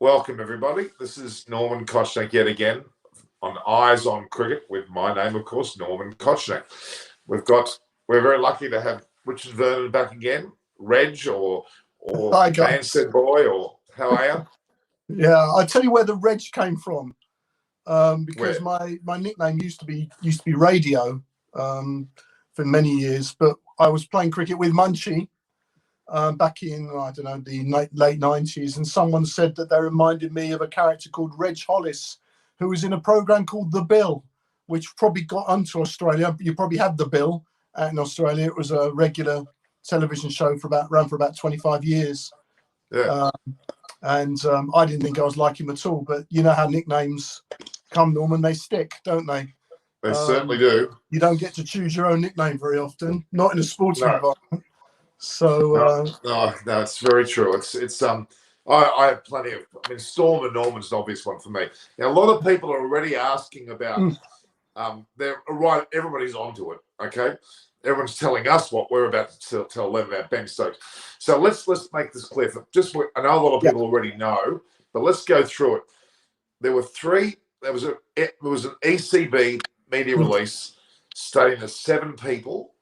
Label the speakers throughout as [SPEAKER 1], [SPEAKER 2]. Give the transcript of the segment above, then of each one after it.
[SPEAKER 1] welcome everybody. This is Norman Kochnick yet again on Eyes on Cricket with my name, of course, Norman Kochnick. We're very lucky to have Richard Vernon back again. Reg or
[SPEAKER 2] Hi, guys.
[SPEAKER 1] Manson Boy, or how are you?
[SPEAKER 2] Yeah, I'll tell you where the Reg came from. Because
[SPEAKER 1] Where?
[SPEAKER 2] my nickname used to be Radio for many years, but I was playing cricket with Munchie back in, I don't know, the late 90s, and someone said that they reminded me of a character called Reg Hollis, who was in a program called The Bill, which probably got onto Australia. You probably had The Bill out in Australia. It was a regular television show ran for about 25 years.
[SPEAKER 1] Yeah.
[SPEAKER 2] I didn't think I was like him at all, but you know how nicknames come, Norman, they stick, don't they?
[SPEAKER 1] They certainly do.
[SPEAKER 2] You don't get to choose your own nickname very often, not in a sports environment. So
[SPEAKER 1] no, it's very true. I have plenty of. I mean, Storm and Norman's an obvious one for me. Now, a lot of people are already asking about. They're right. Everybody's onto it. Okay, everyone's telling us what we're about to tell them about Ben Stokes. So let's make this clear. I know a lot of people already know, but let's go through it. There were three. There was an ECB media release stating that 7 people,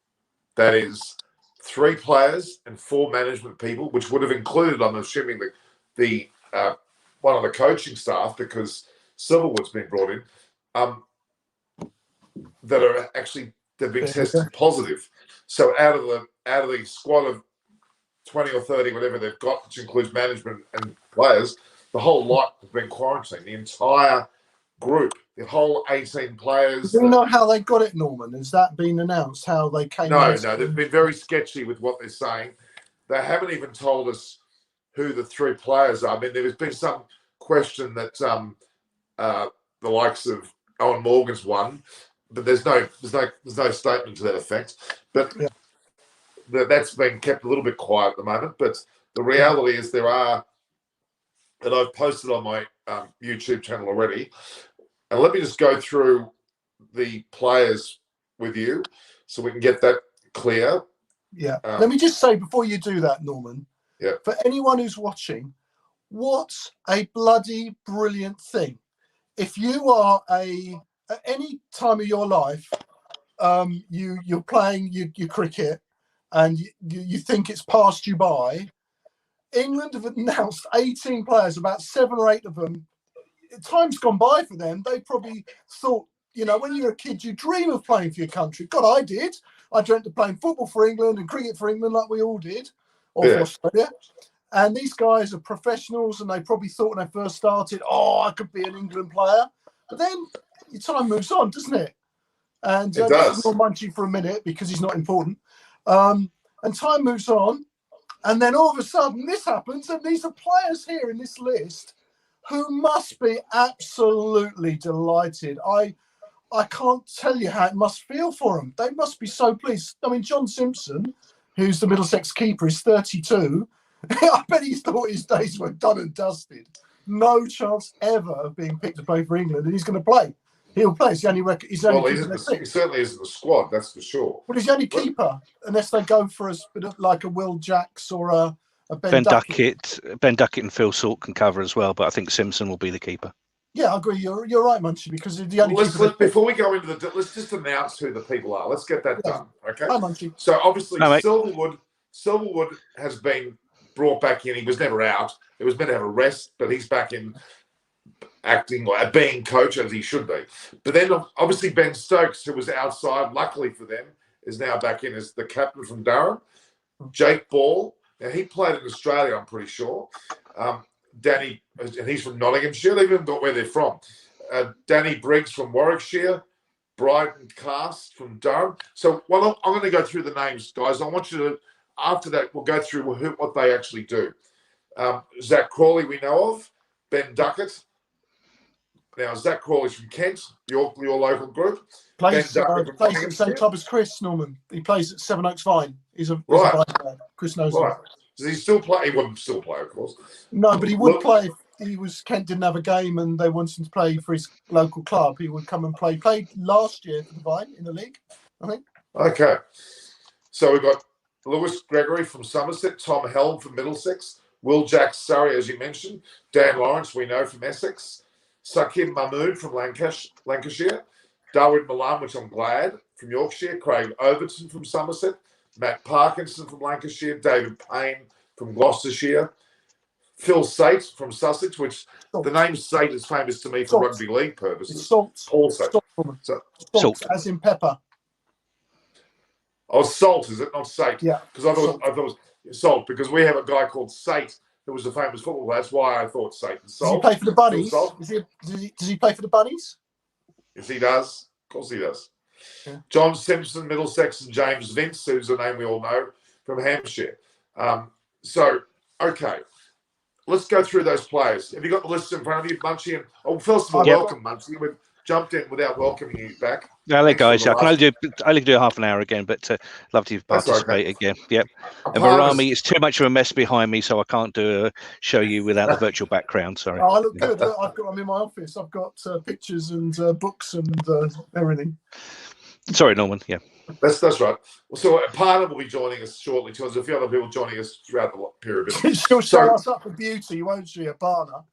[SPEAKER 1] that is 3 players and 4 management people, which would have included, I'm assuming, the one of the coaching staff, because Silverwood's been brought in, that are actually they've been tested positive. So out of the squad of 20 or 30, whatever they've got, which includes management and players, the whole lot have been quarantined. The entire group, the whole 18 players.
[SPEAKER 2] Do you know how they got it, Norman? Has that been announced? How they came?
[SPEAKER 1] No, they've been very sketchy with what they're saying. They haven't even told us who the 3 players are. I mean, there's been some question that the likes of Owen Morgan's one, but there's no statement to that effect. But that's been kept a little bit quiet at the moment. But the reality is there are, and I've posted on my YouTube channel already. And let me just go through the players with you so we can get that clear.
[SPEAKER 2] Yeah. Let me just say before you do that, Norman, for anyone who's watching, what a bloody brilliant thing. If you are at any time of your life, you're playing your cricket and you think it's passed you by, England have announced 18 players, about 7 or 8 of them. Time's gone by for them. They probably thought, when you're a kid, you dream of playing for your country. God, I did. I dreamt of playing football for England and cricket for England like we all did, or for Australia. And these guys are professionals, and they probably thought when they first started, I could be an England player. But then your time moves on, doesn't it? And
[SPEAKER 1] it does.
[SPEAKER 2] This is more Munchie for a minute because he's not important. And time moves on. And then all of a sudden this happens, and these are players here in this list who must be absolutely delighted. I can't tell you how it must feel for them. They must be so pleased. I mean, John Simpson, who's the Middlesex keeper, is 32. I bet he thought his days were done and dusted. No chance ever of being picked to play for England, and he's going to play. He'll play. He's the only he
[SPEAKER 1] certainly isn't the squad, that's for sure.
[SPEAKER 2] Well, he's the only keeper, unless they go for like a Will Jacks or a
[SPEAKER 3] Ben Duckett. Ben Duckett and Phil Salt can cover as well, but I think Simpson will be the keeper.
[SPEAKER 2] Yeah, I agree. You're right, Munchie, because the only
[SPEAKER 1] before we go into let's just announce who the people are. Let's get that done. Okay.
[SPEAKER 2] Hi, Munchie.
[SPEAKER 1] So obviously Silverwood has been brought back in. He was never out. He was meant to have a rest, but he's back in acting like being coach as he should be. But then obviously Ben Stokes, who was outside, luckily for them, is now back in as the captain from Durham. Jake Ball, now he played in Australia, I'm pretty sure. Danny, and he's from Nottinghamshire. They've even got where they're from. Danny Briggs from Warwickshire. Bryden Cast from Durham. So I'm going to go through the names, guys. I want you to, after that, we'll go through what they actually do. Zach Crawley, we know of. Ben Duckett. Now, Zach Crawley's from Kent, your local group.
[SPEAKER 2] Plays at the same club as Chris, Norman. He plays at Sevenoaks Fine. He's a Chris knows him.
[SPEAKER 1] Does he still play? He wouldn't still play, of course.
[SPEAKER 2] No, but he would play if Kent didn't have a game and they wanted him to play for his local club. He would come and play. Played last year for the Vine in the league, I think.
[SPEAKER 1] Okay. So we've got Lewis Gregory from Somerset, Tom Helm from Middlesex, Will Jacks, Surrey, as you mentioned. Dan Lawrence, we know from Essex. Sakim Mahmood from Lancashire. Darwin Milan, which I'm glad, from Yorkshire. Craig Overton from Somerset. Matt Parkinson from Lancashire. David Payne from Gloucestershire. Phil Sate from Sussex, which the name Sate is famous to me for rugby league purposes.
[SPEAKER 2] It's salt.
[SPEAKER 1] Paul Sate.
[SPEAKER 2] Salt, as in pepper.
[SPEAKER 1] Oh, Salt, is it? Not Sate?
[SPEAKER 2] Yeah.
[SPEAKER 1] Because I thought it was Salt, because we have a guy called Sate who was a famous football player. That's why I thought Sate and Salt.
[SPEAKER 2] Does he play for the Bunnies? Does he play for the Bunnies?
[SPEAKER 1] Yes, he does. Of course he does.
[SPEAKER 2] Yeah.
[SPEAKER 1] John Simpson, Middlesex, and James Vince, who's a name we all know, from Hampshire. Okay. Let's go through those players. Have you got the list in front of you, Munchie? First of all, welcome, Munchie. We've jumped in without welcoming you back.
[SPEAKER 3] Hello, guys. I can only do half an hour again, but love to participate again. Yep. And Marami, it's too much of a mess behind me, so I can't show you without the virtual background. Sorry.
[SPEAKER 2] Oh, I look good. I'm in my office. I've got pictures and books and everything.
[SPEAKER 3] Sorry, Norman. Yeah.
[SPEAKER 1] That's right. So Parna will be joining us shortly. So there's a few other people joining us throughout the period.
[SPEAKER 2] She'll show us up for beauty, won't she, Parna?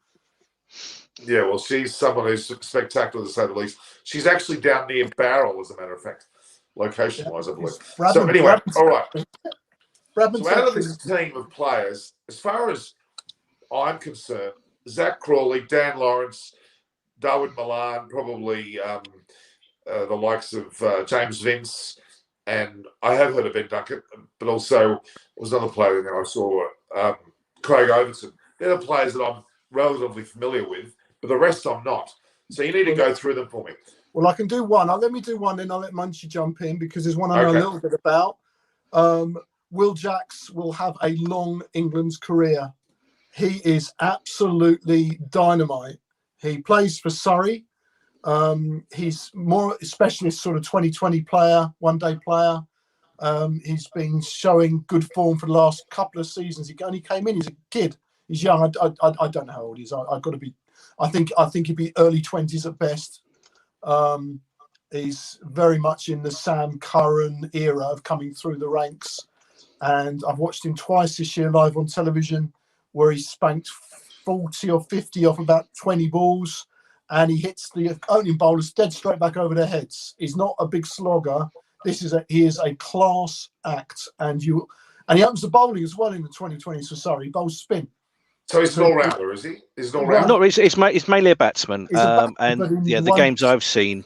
[SPEAKER 1] Yeah, well, she's someone who's spectacular, to say the least. She's actually down near Barrel, as a matter of fact, location-wise, I believe. So anyway, all right. So out of this team of players, as far as I'm concerned, Zach Crawley, Dan Lawrence, Darwin Milan, probably the likes of James Vince, and I have heard of Ben Duckett, but also was another player in there I saw, Craig Overton. They're the players that I'm relatively familiar with, but the rest I'm not. So you need to go through them for me.
[SPEAKER 2] Well, I can do one. Let me do one, then I'll let Munchie jump in because there's one I know a little bit about. Will Jacks will have a long England's career. He is absolutely dynamite. He plays for Surrey. He's more a specialist sort of 2020 player, one-day player. He's been showing good form for the last couple of seasons. He only came in. He's a kid. He's young. I don't know how old he is. I've got to be. I think he'd be early 20s at best. He's very much in the Sam Curran era of coming through the ranks, and I've watched him twice this year live on television, where he spanked 40 or 50 off about 20 balls. And he hits the opening bowlers dead straight back over their heads. He's not a big slogger. He is a class act, and he opens the bowling as well in the 2020s for Surrey. He bowls spin.
[SPEAKER 1] So he's an all-rounder, is he? He's an all-rounder.
[SPEAKER 3] No, it's mainly a batsman. And yeah, the games I've seen,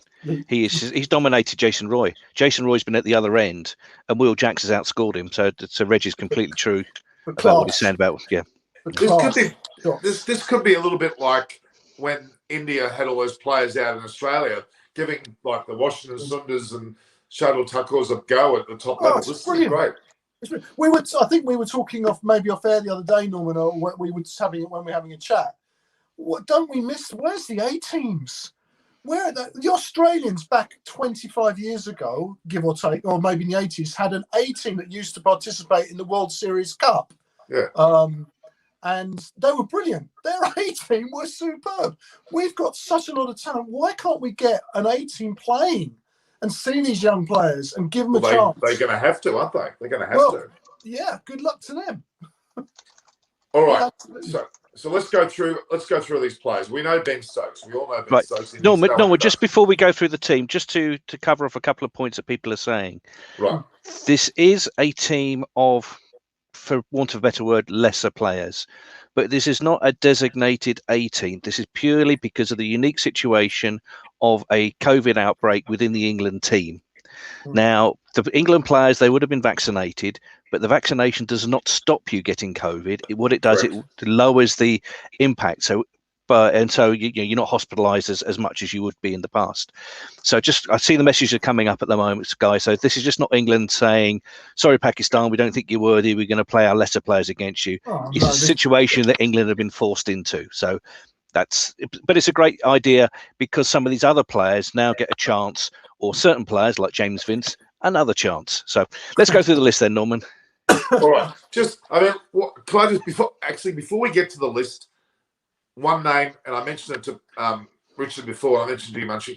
[SPEAKER 3] he's dominated Jason Roy. Jason Roy's been at the other end, and Will Jacks has outscored him. So Reggie's completely true about what he's saying about
[SPEAKER 1] This could be a little bit like when India had all those players out in Australia, giving like the Washington Sundars and Shardul Thakurs a go at the top level. This is great.
[SPEAKER 2] I think we were talking off air the other day, Norman, or when we were having a chat. What don't we miss? Where's the A teams? Where are the Australians back 25 years ago, give or take, or maybe in the 80s, had an A team that used to participate in the World Series Cup.
[SPEAKER 1] Yeah.
[SPEAKER 2] And they were brilliant. Their A team was superb. We've got such a lot of talent. Why can't we get an A team playing and see these young players and give them a chance?
[SPEAKER 1] They're going to have to, aren't they? They're going to have to.
[SPEAKER 2] Yeah. Good luck to them.
[SPEAKER 1] All right. So let's go through these players. We know Ben Stokes. We all know Ben Stokes.
[SPEAKER 3] No, just before we go through the team, just to cover off a couple of points that people are saying.
[SPEAKER 1] Right.
[SPEAKER 3] This is a team of, for want of a better word, lesser players. But this is not a designated A team. This is purely because of the unique situation of a COVID outbreak within the England team. Now, the England players, they would have been vaccinated, but the vaccination does not stop you getting COVID. What it does, it lowers the impact. So you're not hospitalised as much as you would be in the past. So I see the messages are coming up at the moment, guys. So this is just not England saying, sorry, Pakistan, we don't think you're worthy. We're going to play our lesser players against you. It's a situation that England have been forced into. So but it's a great idea because some of these other players now get a chance, or certain players like James Vince, another chance. So let's go through the list then, Norman.
[SPEAKER 1] All right. Before we get to the list, one name, and I mentioned it to Richard before, I mentioned to you, Munchie,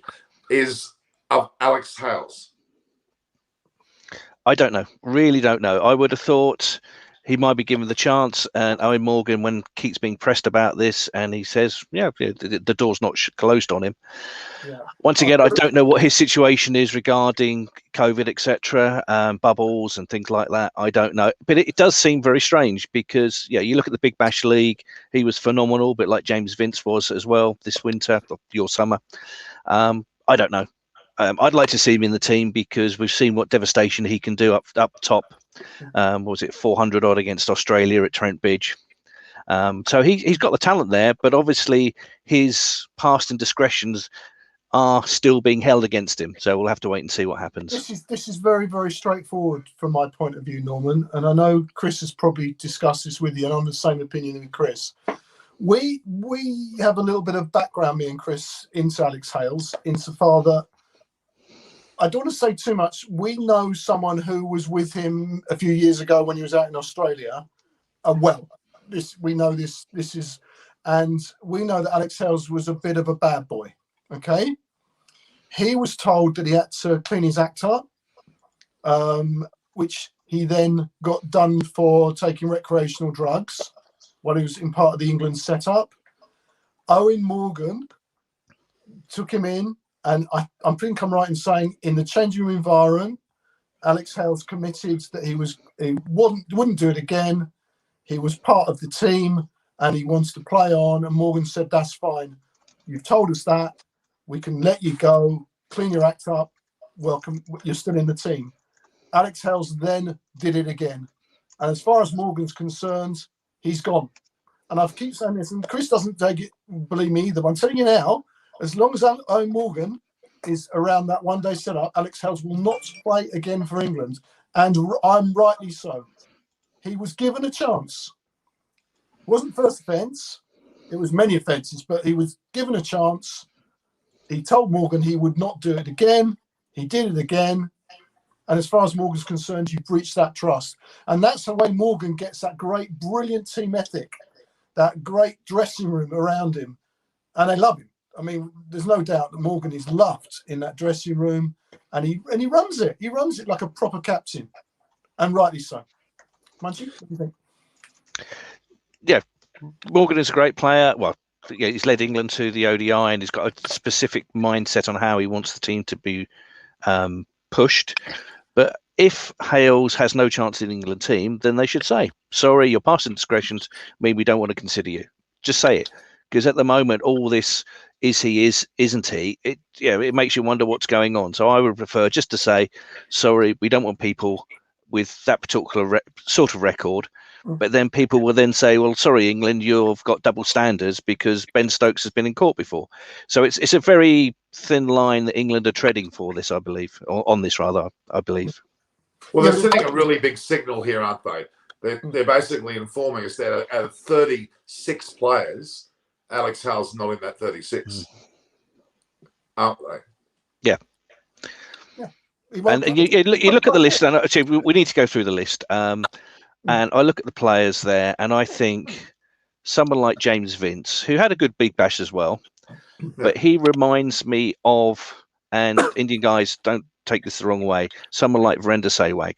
[SPEAKER 1] is of Alex Hales.
[SPEAKER 3] I don't know. Really don't know. I would have thought he might be given the chance. And Owen Morgan, when Keats being pressed about this, and he says, yeah, the door's not closed on him.
[SPEAKER 2] Yeah.
[SPEAKER 3] Once again, I don't know what his situation is regarding COVID, etc., bubbles and things like that. I don't know, but it does seem very strange because, yeah, you look at the Big Bash League, he was phenomenal, but like James Vince was as well this winter, or your summer. I don't know. I'd like to see him in the team because we've seen what devastation he can do up top. What was it, 400 odd against Australia at Trent Bridge? So he's got the talent there, but obviously his past indiscretions are still being held against him. So we'll have to wait and see what happens.
[SPEAKER 2] This is very, very straightforward from my point of view, Norman. And I know Chris has probably discussed this with you, and I'm the same opinion with Chris. We have a little bit of background, me and Chris, into Alex Hales, insofar that I don't want to say too much. We know someone who was with him a few years ago when he was out in Australia. We know this is, and we know that Alex Hales was a bit of a bad boy. Okay, he was told that he had to clean his act up, which he then got done for taking recreational drugs while he was in part of the England setup. Owen Morgan took him in, and I think I'm right in saying in the changing room environment, Alex Hales committed that he wouldn't do it again. He was part of the team and he wants to play on. And Morgan said, "That's fine. You've told us that. We can let you go. Clean your act up. Welcome. You're still in the team." Alex Hales then did it again. And as far as Morgan's concerned, he's gone. And I keep saying this, and Chris doesn't take it, believe me either. But I'm telling you now, as long as Owen Morgan is around that one-day setup, Alex Hales will not play again for England. And I'm rightly so. He was given a chance. It wasn't first offence. It was many offences, but he was given a chance. He told Morgan he would not do it again. He did it again. And as far as Morgan's concerned, you breached that trust. And that's the way Morgan gets that great, brilliant team ethic, that great dressing room around him. And they love him. I mean, there's no doubt that Morgan is loved in that dressing room. And he runs it. He runs it like a proper captain. And rightly so. Munchie, what do you think?
[SPEAKER 3] Yeah, Morgan is a great player. Well, yeah, he's led England to the ODI and he's got a specific mindset on how he wants the team to be pushed. But if Hales has no chance in the England team, then they should say, sorry, your past indiscretions mean we don't want to consider you. Just say it. Because at the moment, all this isn't he? It makes you wonder what's going on. So I would prefer just to say, sorry, we don't want people with that particular sort of record. But then people will then say, well, sorry, England, you've got double standards because Ben Stokes has been in court before. So it's a very thin line that England are treading for this, I believe, or on this rather, I believe.
[SPEAKER 1] Well, they're sending a really big signal here, aren't they? They're basically informing us that out of 36 players, Alex Hales not in that 36, aren't they?
[SPEAKER 3] Yeah. And you look at the list, and actually, we need to go through the list. And I look at the players there, and I think someone like James Vince, who had a good Big Bash as well, but he reminds me of, and Indian guys don't take this the wrong way, someone like Virender Sehwag.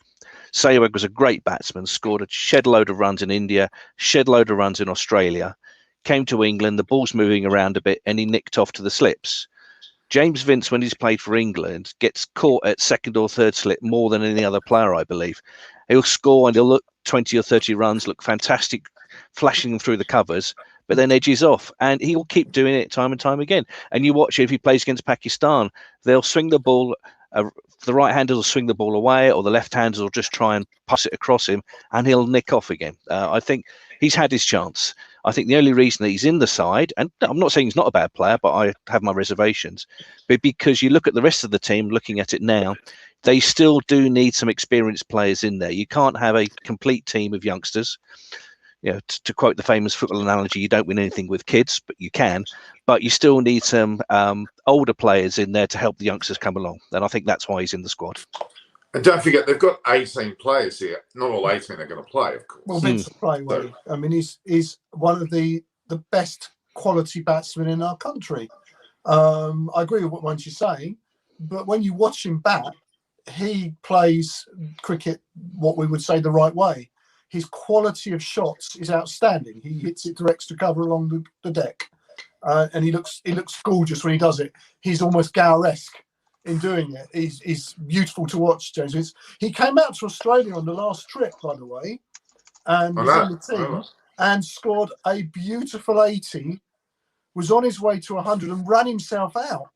[SPEAKER 3] Sehwag was a great batsman, scored a shed load of runs in India, shed load of runs in Australia, came to England, the ball's moving around a bit, and he nicked off to the slips. James Vince, when he's played for England, gets caught at second or third slip more than any other player, I believe. He'll score and he'll look 20 or 30 runs, look fantastic, flashing them through the covers, but then edges off. And he'll keep doing it time and time again. And you watch it, if he plays against Pakistan, they'll swing the ball, the right-handers will swing the ball away, or the left-handers will just try and pass it across him, and he'll nick off again. I think he's had his chance. I think the only reason that he's in the side, and I'm not saying he's not a bad player, but I have my reservations, but because you look at the rest of the team, looking at it now, they still do need some experienced players in there. You can't have a complete team of youngsters. You know, to quote the famous football analogy, you don't win anything with kids, but you can. But you still need some older players in there to help the youngsters come along. And I think that's why he's in the squad.
[SPEAKER 1] And don't forget, they've got 18 players here. Not all 18 are going to play, of course.
[SPEAKER 2] Well, Vince will play, won't he? I mean, he's one of the best quality batsmen in our country. I agree with what Munch is saying, but when you watch him bat, he plays cricket what we would say the right way. his quality of shots is outstanding. He hits it direct to cover along the deck, and he looks gorgeous when he does it. He's almost Gower-esque in doing it. He's beautiful to watch, James. He came out to Australia on the last trip, by the way, and was in the team and scored a beautiful 80. Was on his way to 100 and ran himself out.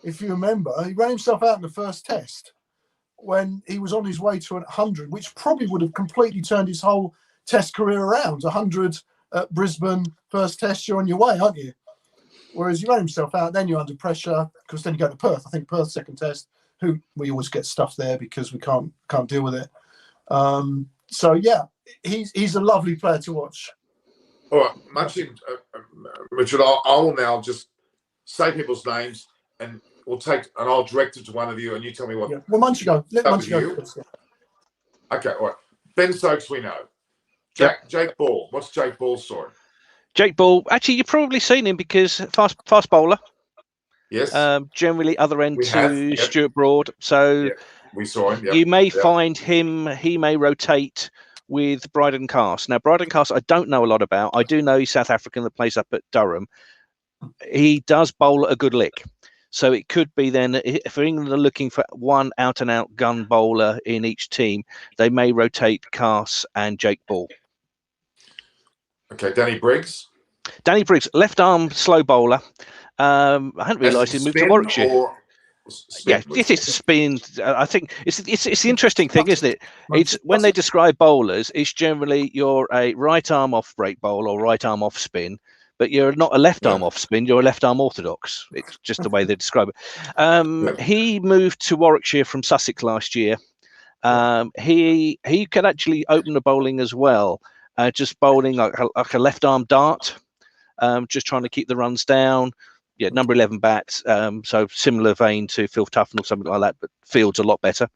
[SPEAKER 2] If you remember, he ran himself out in the first test when he was on his way to 100, which probably would have completely turned his whole test career around. 100 at Brisbane, first test, you're on your way, aren't you? Whereas he ran himself out, then you're under pressure, because then you go to Perth. I think Perth second test, who we always get stuff there because we can't deal with it. So yeah, he's a lovely player to watch.
[SPEAKER 1] All right, Richard, I will now just say people's names, and I'll direct it to one of you, and you tell me what.
[SPEAKER 2] Yeah. Well, Munchie go. Let Munchie go.
[SPEAKER 1] Okay, all right. Ben Stokes, we know. Jake Ball. What's Jake Ball's story?
[SPEAKER 3] Jake Ball. Actually, you've probably seen him because fast bowler.
[SPEAKER 1] Yes.
[SPEAKER 3] Generally, other end to Stuart Broad. So
[SPEAKER 1] we saw him.
[SPEAKER 3] You may find him. He may rotate with Bryden Cast. Now, Bryden Cast, I don't know a lot about. I do know he's South African that plays up at Durham. He does bowl a good lick. So it could be then, if England are looking for one out-and-out gun bowler in each team, they may rotate Cast and Jake Ball.
[SPEAKER 1] Okay, Danny Briggs.
[SPEAKER 3] Danny Briggs, left-arm slow bowler. I hadn't realised he moved to Warwickshire. Yeah, it is spin. I think it's the interesting thing, isn't it? It's when they describe bowlers, it's generally you're a right arm off break bowl or right arm off spin, but you're not a left arm off spin. You're a left arm orthodox. It's just the way they describe it. He moved to Warwickshire from Sussex last year. He could actually open the bowling as well, just bowling like a left arm dart, just trying to keep the runs down. Yeah, number 11 bats, so similar vein to Phil Tuffin or something like that, but Field's a lot better.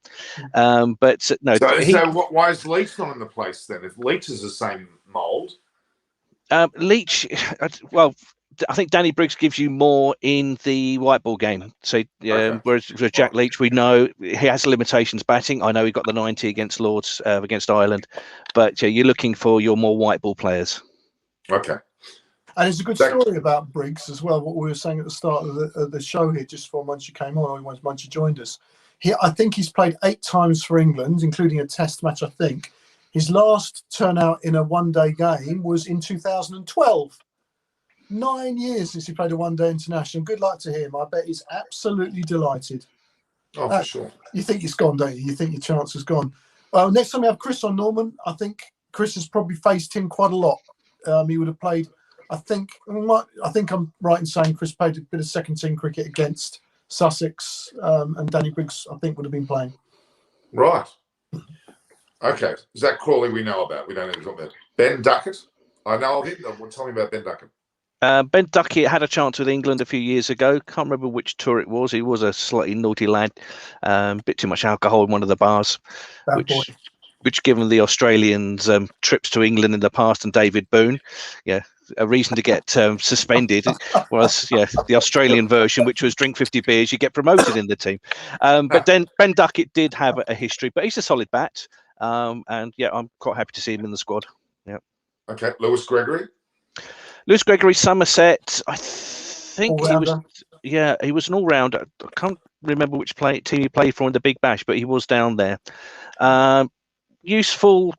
[SPEAKER 3] But no.
[SPEAKER 1] So why is Leach not in the place then? If Leach is the same mould,
[SPEAKER 3] Leach. Well, I think Danny Briggs gives you more in the white ball game. So whereas for Jack Leach, we know he has limitations batting. I know he got the 90 against Lords against Ireland, but you're looking for your more white ball players.
[SPEAKER 1] Okay.
[SPEAKER 2] And it's a good story about Briggs as well, what we were saying at the start of the show here, just before Munchie came on, or once Munchie joined us. I think he's played 8 times for England, including a test match, I think. His last turnout in a one-day game was in 2012. 9 years since he played a one-day international. Good luck to him. I bet he's absolutely delighted.
[SPEAKER 1] Oh, for sure.
[SPEAKER 2] You think it's gone, don't you? You think your chance is gone. Well, next time we have Chris on, Norman, I think Chris has probably faced him quite a lot. He would have played... I think I'm right in saying Chris played a bit of second team cricket against Sussex, and Danny Briggs, I think, would have been playing.
[SPEAKER 1] Right. Okay. Zach Crawley we know about. We don't know about Ben Duckett. I know of him. Tell me about Ben Duckett.
[SPEAKER 3] Ben Duckett had a chance with England a few years ago. Can't remember which tour it was. He was a slightly naughty lad. A bit too much alcohol in one of the bars, which given the Australians' trips to England in the past and David Boone, a reason to get suspended was the Australian version, which was drink 50 beers, you get promoted in the team. But then Ben Duckett did have a history, but he's a solid bat. And I'm quite happy to see him in the squad. Yeah.
[SPEAKER 1] Okay. Lewis Gregory, Somerset. I think he was an all-rounder. I can't remember which team he played for in the Big Bash, but he was down there. Useful.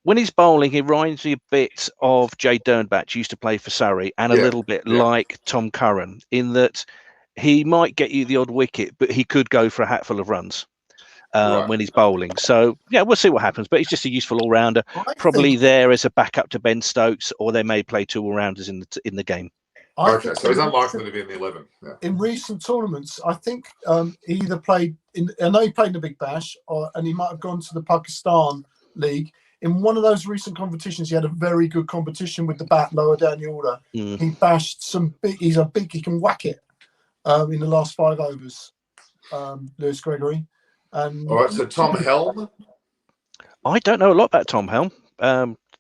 [SPEAKER 1] When he's bowling, he reminds me a bit of Jay Dernbach, used to play for Surrey, and a little bit like Tom Curran, in that he might get you the odd wicket, but he could go for a hatful of runs when he's bowling. So, we'll see what happens. But he's just a useful all-rounder, probably there as a backup to Ben Stokes, or they may play 2 all-rounders in the game. Okay, so he's unlikely to be in the 11. Yeah.
[SPEAKER 2] In recent tournaments, I think he either played I know he played in the Big Bash, and he might have gone to the Pakistan League. In one of those recent competitions, he had a very good competition with the bat lower down the order. He bashed some big. He can whack it in the last 5 overs. Lewis Gregory. And
[SPEAKER 1] all right, so Tom Helm.
[SPEAKER 3] I don't know a lot about Tom Helm.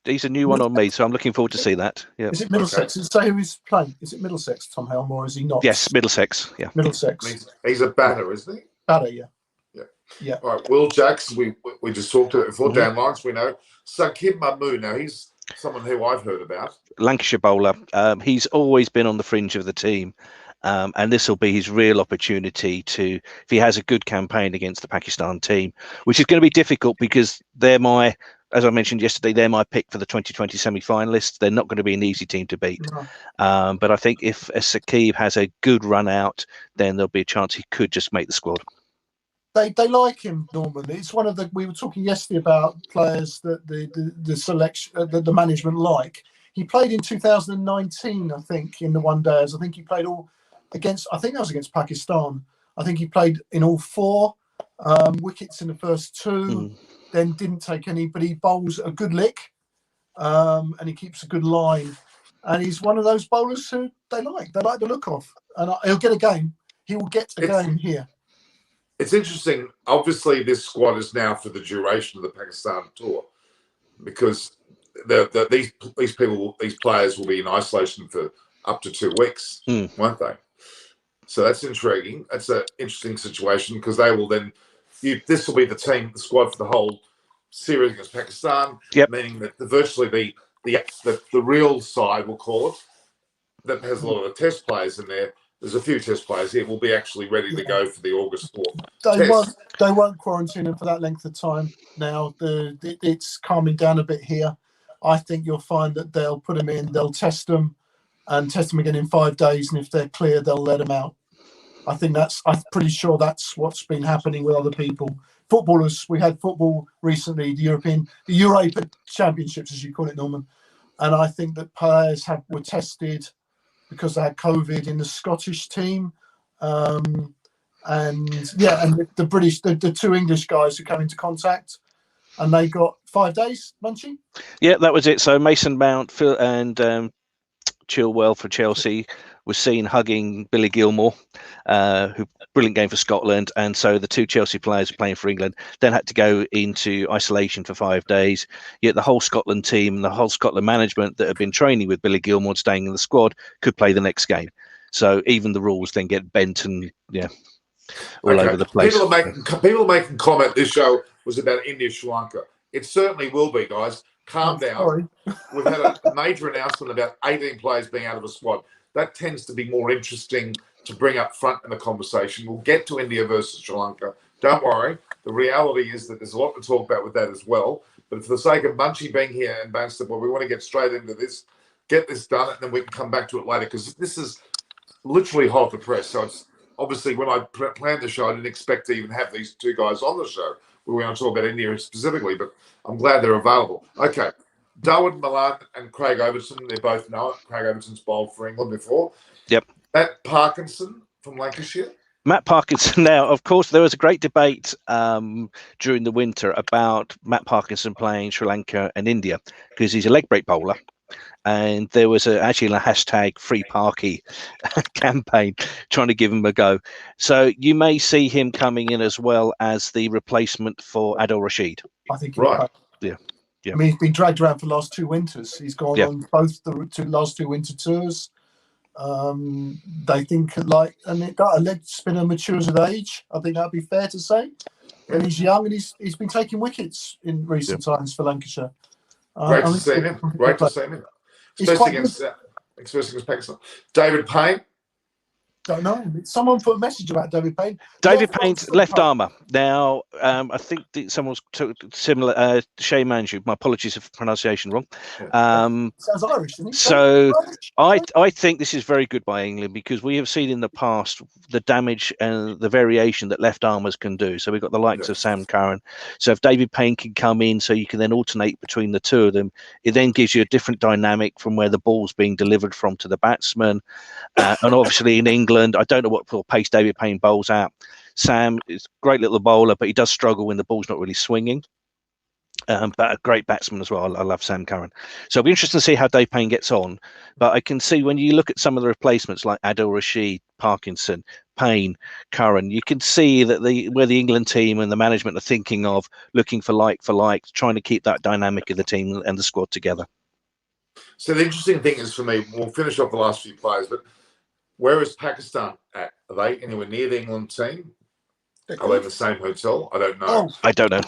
[SPEAKER 3] He's a new one on me, so I'm looking forward to see that. Yeah.
[SPEAKER 2] Is it Middlesex? Does it say who he's playing? Is it Middlesex, Tom Helm, or is he not?
[SPEAKER 3] Yes, Middlesex. Yeah.
[SPEAKER 2] Middlesex.
[SPEAKER 1] He's a batter, isn't he?
[SPEAKER 2] Batter, yeah.
[SPEAKER 1] Yeah.
[SPEAKER 2] Yeah.
[SPEAKER 1] All right, Will Jacks, we just talked about it before.
[SPEAKER 3] Mm-hmm.
[SPEAKER 1] Down lines, we know. Saqib Mahmood, now he's someone who I've heard about.
[SPEAKER 3] Lancashire bowler. He's always been on the fringe of the team. And this will be his real opportunity to, if he has a good campaign against the Pakistan team, which is going to be difficult because as I mentioned yesterday, they're my pick for the 2020 semi-finalists. They're not going to be an easy team to beat.
[SPEAKER 2] No.
[SPEAKER 3] But I think if Saqib has a good run out, then there'll be a chance he could just make the squad.
[SPEAKER 2] They like him, Norman. It's one of the, we were talking yesterday about players that the selection, the management like. He played in 2019, I think, in the one days. I think he played all against, I think that was against Pakistan. I think he played in all 4 wickets in the first 2, then didn't take any, but he bowls a good lick and he keeps a good line. And he's one of those bowlers who they like the look of. And he'll get a game. He will get a game here.
[SPEAKER 1] It's interesting. Obviously, this squad is now for the duration of the Pakistan tour because these players will be in isolation for up to 2 weeks, won't they? So that's intriguing. That's an interesting situation because they will then. This will be the squad for the whole series against Pakistan, meaning that virtually the real side, we'll call it, that has a lot of the test players in there. There's a few test players here will be actually ready to go for the August 4th.
[SPEAKER 2] They won't quarantine them for that length of time now. It's calming down a bit here. I think you'll find that they'll put them in, they'll test them again in 5 days, and if they're clear, they'll let them out. I'm pretty sure that's what's been happening with other people. Footballers, we had football recently, the Europa Championships, as you call it, Norman. And I think that players were tested because they had COVID in the Scottish team. And the British, the 2 English guys who came into contact, and they got 5 days, Munchie?
[SPEAKER 3] Yeah, that was it. So Mason Mount, Phil, and Chilwell for Chelsea was seen hugging Billy Gilmore, who brilliant game for Scotland. And so the 2 Chelsea players playing for England then had to go into isolation for 5 days. Yet the whole Scotland team and the whole Scotland management that had been training with Billy Gilmore and staying in the squad could play the next game. So even the rules then get bent and all over the place.
[SPEAKER 1] People are making comment this show was about India, Sri Lanka. It certainly will be, guys. Calm down.
[SPEAKER 2] Sorry.
[SPEAKER 1] We've had a major announcement about 18 players being out of a squad. That tends to be more interesting to bring up front in the conversation. We'll get to India versus Sri Lanka. Don't worry. The reality is that there's a lot to talk about with that as well. But for the sake of Munchie being here and Bannister, we want to get straight into this, get this done, and then we can come back to it later because this is literally hot off the press. So it's obviously when I planned the show, I didn't expect to even have these 2 guys on the show. We were going to talk about India specifically, but I'm glad they're available. Okay. Darwin Milan and Craig Overton, they both know it. Craig Overton's bowled for England before.
[SPEAKER 3] Yep.
[SPEAKER 1] Matt Parkinson from Lancashire.
[SPEAKER 3] Matt Parkinson. Now, of course, there was a great debate during the winter about Matt Parkinson playing Sri Lanka and India because he's a leg break bowler. And there was actually a hashtag Free Parky campaign trying to give him a go. So you may see him coming in as well as the replacement for Adil Rashid.
[SPEAKER 2] I think
[SPEAKER 3] right. Yeah.
[SPEAKER 2] I mean, he's been dragged around for the last 2 winters. He's gone on both the last 2 winter tours. They think a leg spinner matures with age. I think that'd be fair to say. And he's young, and he's been taking wickets in recent times for Lancashire.
[SPEAKER 1] Great to see him. Great to see him. Especially against Pakistan. David Payne.
[SPEAKER 2] Don't know. Someone put a message about David Payne.
[SPEAKER 3] David Payne's left armour. Now, I think someone's similar. Shay Manju. My apologies if pronunciation wrong.
[SPEAKER 2] Sounds Irish, doesn't he?
[SPEAKER 3] So I think this is very good by England because we have seen in the past the damage and the variation that left armours can do. So we've got the likes of Sam Curran. So if David Payne can come in, so you can then alternate between the 2 of them, it then gives you a different dynamic from where the ball's being delivered from to the batsman. And obviously in England, I don't know what pace David Payne bowls out. Sam is a great little bowler, but he does struggle when the ball's not really swinging. But a great batsman as well. I love Sam Curran. So it'll be interesting to see how Dave Payne gets on. But I can see when you look at some of the replacements like Adil Rashid, Parkinson, Payne, Curran, you can see that where the England team and the management are thinking of looking for like, trying to keep that dynamic of the team and the squad together.
[SPEAKER 1] So the interesting thing is for me, we'll finish off the last few players, but where is Pakistan at? Are they anywhere near the England team? Are they in the same hotel? I don't know.
[SPEAKER 2] Oh,
[SPEAKER 3] I don't know.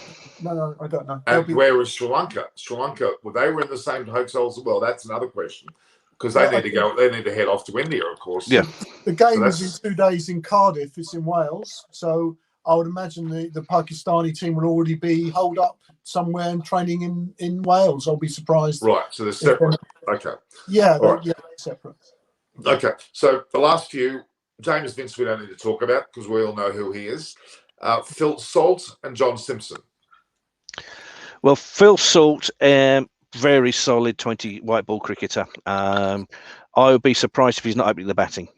[SPEAKER 2] no, I don't know.
[SPEAKER 1] And where was Sri Lanka? Sri Lanka, well, they were in the same hotels as well. That's another question, because they need to go. They need to head off to India, of course.
[SPEAKER 3] Yeah.
[SPEAKER 2] The game is in 2 days in Cardiff. It's in Wales, so I would imagine the Pakistani team will already be holed up somewhere and training in Wales. I'll be surprised.
[SPEAKER 1] Right. So they're separate. Okay.
[SPEAKER 2] Yeah,
[SPEAKER 1] right.
[SPEAKER 2] yeah, separate.
[SPEAKER 1] Okay. So the last few, James Vince, we don't need to talk about because we all know who he is. Phil Salt and John Simpson.
[SPEAKER 3] Well, Phil Salt, very solid 20 white ball cricketer. I would be surprised if he's not opening the batting.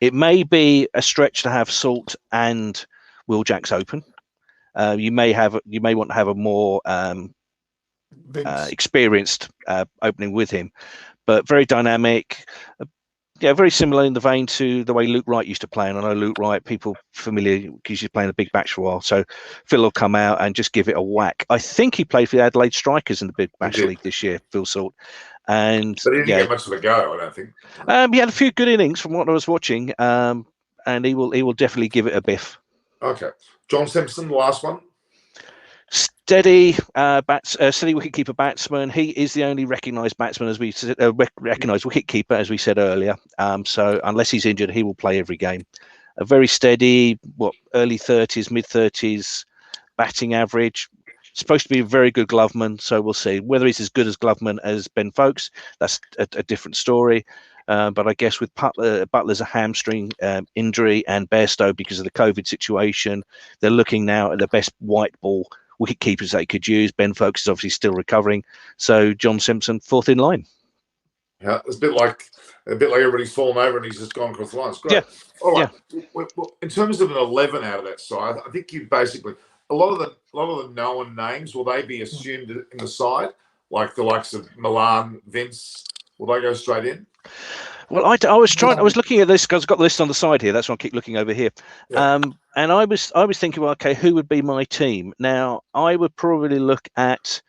[SPEAKER 3] It may be a stretch to have Salt and Will Jacks open. You may want to have a more experienced opening with him, but very dynamic. Yeah, very similar in the vein to the way Luke Wright used to play. And I know Luke Wright, people familiar because he's playing the big batch for a while. So Phil will come out and just give it a whack. I think he played for the Adelaide Strikers in the big batch league this year, Phil Salt. And
[SPEAKER 1] but he didn't get much of a go, I don't think.
[SPEAKER 3] He had a few good innings from what I was watching, and he will definitely give it a biff.
[SPEAKER 1] Okay, John Simpson, the last one.
[SPEAKER 3] Steady steady wicketkeeper batsman. He is the only recognised batsman, as we said, recognised wicketkeeper, as we said earlier. So unless he's injured, he will play every game. A very steady, early 30s, mid 30s batting average. Supposed to be a very good gloveman, so we'll see whether he's as good as gloveman as Ben Foakes. That's a different story. But I guess with Butler's a hamstring injury and Bairstow because of the COVID situation, they're looking now at the best white ball wicket keepers they could use. Ben Foakes is obviously still recovering, so John Simpson fourth in line.
[SPEAKER 1] Yeah, it's a bit like everybody's fallen over and he's just gone across the line. It's great.
[SPEAKER 3] Yeah.
[SPEAKER 1] All right. Yeah. Well, in terms of an 11 out of that side, I think you basically a lot of the known names, will they be assumed in the side, like the likes of Milan, Vince? Will they go straight in?
[SPEAKER 3] Well, I was looking at this because I've got the list on the side here. That's why I keep looking over here. Yeah. And I was thinking, well, okay, who would be my team? Now, I would probably look at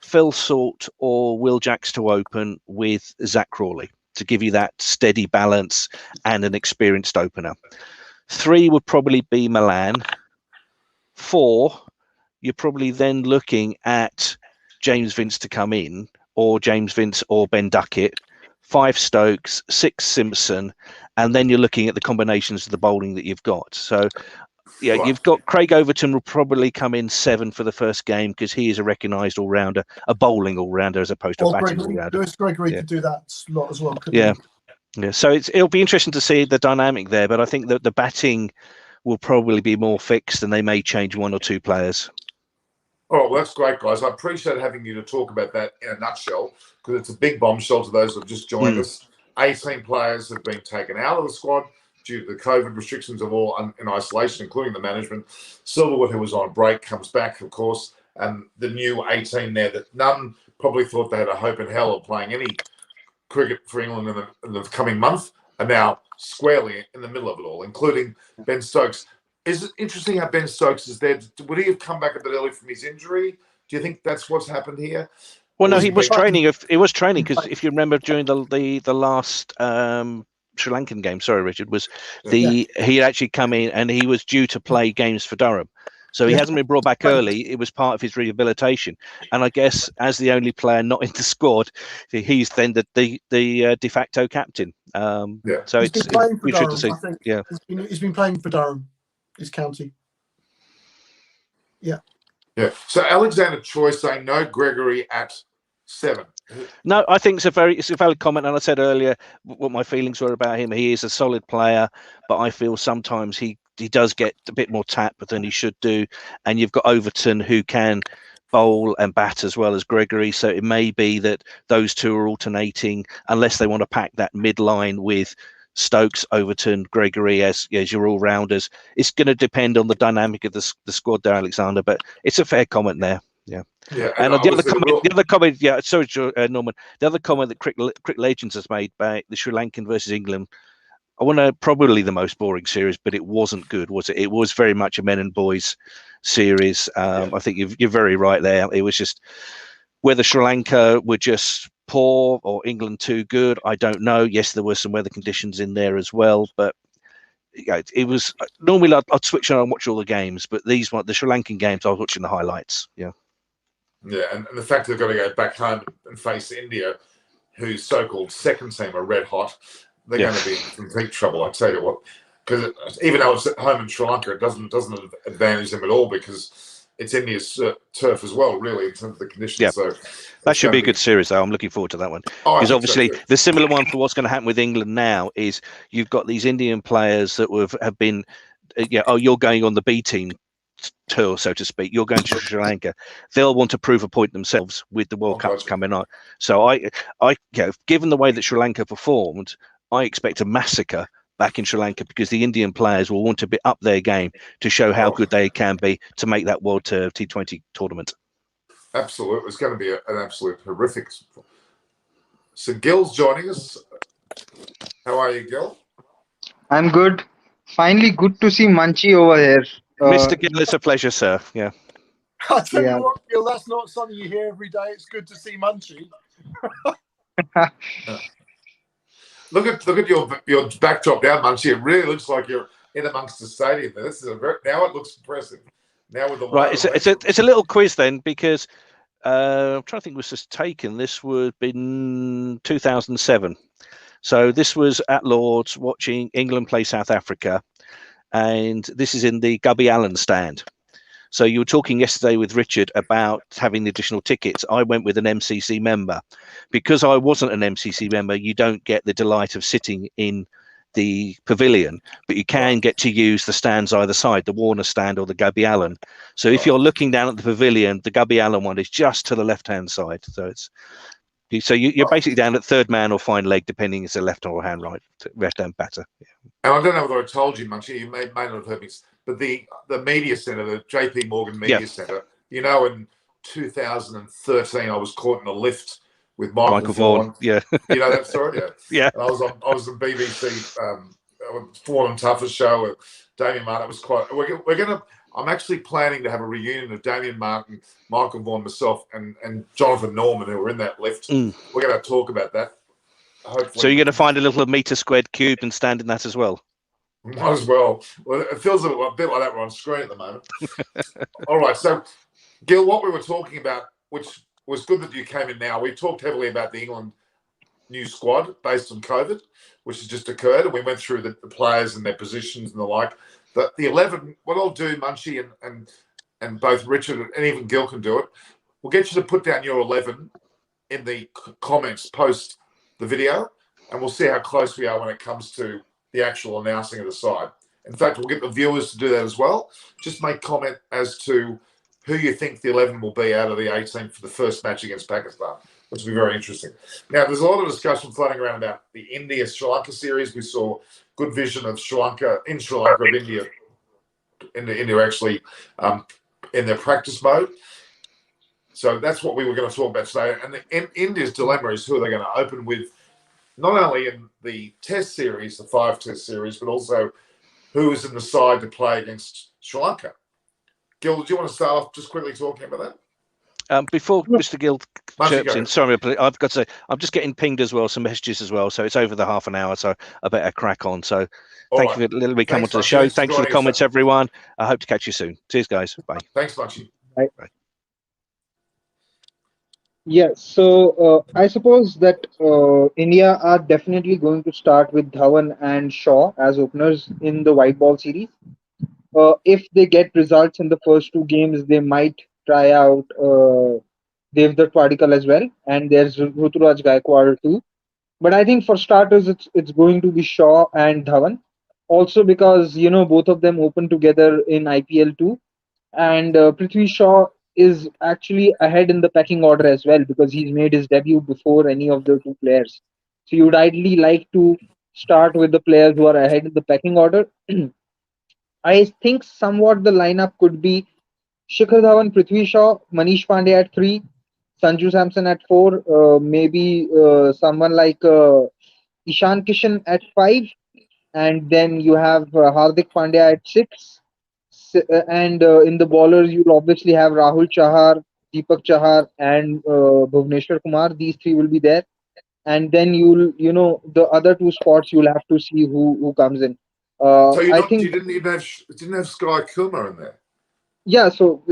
[SPEAKER 3] Phil Salt or Will Jacks to open with Zach Crawley to give you that steady balance and an experienced opener. 3 would probably be Milan. 4, you're probably then looking at James Vince to come in, or James Vince or Ben Duckett. 5 Stokes, 6 Simpson, and then you're looking at the combinations of the bowling that you've got. So, yeah, you've got Craig Overton will probably come in 7 for the first game because he is a recognised all-rounder, a bowling all-rounder as opposed to a batting all-rounder.
[SPEAKER 2] Lewis Gregory could do that lot as well.
[SPEAKER 3] Yeah. So it'll be interesting to see the dynamic there, but I think that the batting will probably be more fixed, and they may change 1 or 2 players.
[SPEAKER 1] Oh, well, that's great, guys. I appreciate having you to talk about that in a nutshell, because it's a big bombshell to those who have just joined us. 18 players have been taken out of the squad due to the COVID restrictions of all in isolation, including the management. Silverwood, who was on break, comes back, of course, and the new 18 there that none probably thought they had a hope in hell of playing any cricket for England in the coming month are now squarely in the middle of it all, including Ben Stokes. Is it interesting how Ben Stokes is there? Would he have come back a bit early from his injury? Do you think that's what's happened here?
[SPEAKER 3] Well, no, he was training. He was training because if you remember during the last Sri Lankan game, sorry, Richard, he had actually come in and he was due to play games for Durham. So he hasn't been brought back early. It was part of his rehabilitation. And I guess as the only player not in the squad, he's then the de facto captain. So it's interesting to see. Yeah,
[SPEAKER 2] he's been playing for Durham, his county. Yeah.
[SPEAKER 1] Yeah. So Alexander Choi saying no Gregory at 7.
[SPEAKER 3] No, I think it's a valid comment. And I said earlier what my feelings were about him. He is a solid player, but I feel sometimes he does get a bit more tap than he should do. And you've got Overton who can bowl and bat as well as Gregory. So it may be that those two are alternating unless they want to pack that midline with Stokes, Overton, Gregory as your all-rounders. It's going to depend on the dynamic of the squad there, Alexander, but it's a fair comment there. Yeah. And the other comment, yeah, sorry, Norman, the other comment that Cricket Legends has made about the Sri Lankan versus England, I want to probably the most boring series, but it wasn't good, was it? It was very much a men and boys series. I think you're very right there. It was just whether Sri Lanka were just poor or England too good, I don't know. Yes, there were some weather conditions in there as well, but it was normally I'd switch on and watch all the games, but the Sri Lankan games, I was watching the highlights. Yeah,
[SPEAKER 1] and the fact they've got to go back home and face India, whose so-called second team are red hot, they're going to be in complete trouble. I tell you what, because even though it's at home in Sri Lanka, it doesn't advantage them at all because it's India's turf as well, really, in terms of the conditions.
[SPEAKER 3] Yeah.
[SPEAKER 1] So
[SPEAKER 3] that should be a good series, though. I'm looking forward to that one. Because obviously, the similar one for what's going to happen with England now is you've got these Indian players that have been, you're going on the B team tour, so to speak. You're going to Sri Lanka. They'll want to prove a point themselves with the World Cups coming on. So given the way that Sri Lanka performed, I expect a massacre back in Sri Lanka because the Indian players will want to be up their game to show how good they can be to make that World T20 tournament.
[SPEAKER 1] Absolutely. It's going to be an absolute horrific. So Gil's joining us. How are you, Gil?
[SPEAKER 4] I'm good. Finally, good to see Munchie over here.
[SPEAKER 3] Mr. Gill, it's a pleasure, sir. Yeah.
[SPEAKER 2] I tell you what, Gil, that's not something you hear every day. It's good to see Munchie.
[SPEAKER 1] Look at your backdrop now, Munchie. It really looks like you're in amongst the stadium. This is now it looks impressive. Now with the
[SPEAKER 3] right, it's a little quiz then because I'm trying to think. Was this taken? This would have been 2007. So this was at Lord's watching England play South Africa, and this is in the Gubby Allen stand. So you were talking yesterday with Richard about having the additional tickets. I went with an MCC member. Because I wasn't an MCC member, you don't get the delight of sitting in the pavilion, but you can get to use the stands either side, the Warner stand or the Gubby Allen. So if you're looking down at the pavilion, the Gubby Allen one is just to the left-hand side. So you're basically down at third man or fine leg, depending if it's a left or left-hand batter. Yeah.
[SPEAKER 1] And I don't know whether I told you, Munchie, you may not have heard me, but the media centre, the JP Morgan Media Centre, in 2013, I was caught in a lift with Michael Vaughan.
[SPEAKER 3] Yeah.
[SPEAKER 1] You know that story? Yeah.
[SPEAKER 3] Yeah.
[SPEAKER 1] And I was on BBC Vaughan and Tougher show with Damien Martin. It was quite. I'm actually planning to have a reunion of Damien Martin, Michael Vaughan, myself, and Jonathan Norman, who were in that lift. We're going to talk about that. Hopefully.
[SPEAKER 3] So you're going to find a little metre squared cube and stand in that as well.
[SPEAKER 1] Might as well. Well, it feels a bit like that. We're on screen at the moment. All right. So, Gil, what we were talking about, which was good that you came in now. We talked heavily about the England new squad based on COVID, which has just occurred, and we went through the players and their positions and the like. The 11. What I'll do, Munchie, and both Richard and even Gil can do it. We'll get you to put down your 11 in the comments post the video, and we'll see how close we are when it comes to the actual announcing of the side. In fact, we'll get the viewers to do that as well. Just make comment as to who you think the 11 will be out of the 18 for the first match against Pakistan, which will be very interesting. Now, there's a lot of discussion floating around about the India-Sri Lanka series. We saw good vision of India actually in their practice mode. So that's what we were going to talk about today. And India's dilemma is who are they going to open with, not only in the test series, the 5-test series, but also who is in the side to play against Sri Lanka. Gil, do you want to start off just quickly talking about that?
[SPEAKER 3] Before Mr. Gil chirps in, sorry, I've got to say, I'm just getting pinged as well, some messages as well. So it's over the half an hour, so I better crack on. So thank you for letting me come onto the show. Thanks for the comments, everyone. I hope to catch you soon. Cheers, guys. Bye.
[SPEAKER 1] Thanks, Munchie.
[SPEAKER 4] Bye. Yeah, so I suppose that India are definitely going to start with Dhawan and Shaw as openers in the white ball series. If they get results in the first two games, they might try out Devdutt Padikkal as well, and there's Ruturaj Gaikwad too. But I think for starters, it's going to be Shaw and Dhawan. Also because both of them open together in IPL too, and Prithvi Shaw is actually ahead in the pecking order as well because he's made his debut before any of the two players. So you'd ideally like to start with the players who are ahead in the pecking order. I think somewhat the lineup could be Shikhar Dhawan, Prithvi Shaw, Manish Pandey at 3, Sanju Samson at 4, maybe someone like Ishan Kishan at 5, and then you have Hardik Pandya at 6. And in the bowlers, you'll obviously have Rahul Chahar, Deepak Chahar, and Bhuvneshwar Kumar. These three will be there. And then the other two spots, you'll have to see who comes in.
[SPEAKER 1] So
[SPEAKER 4] I think
[SPEAKER 1] you didn't have Sky Kumar in there.
[SPEAKER 4] yeah. So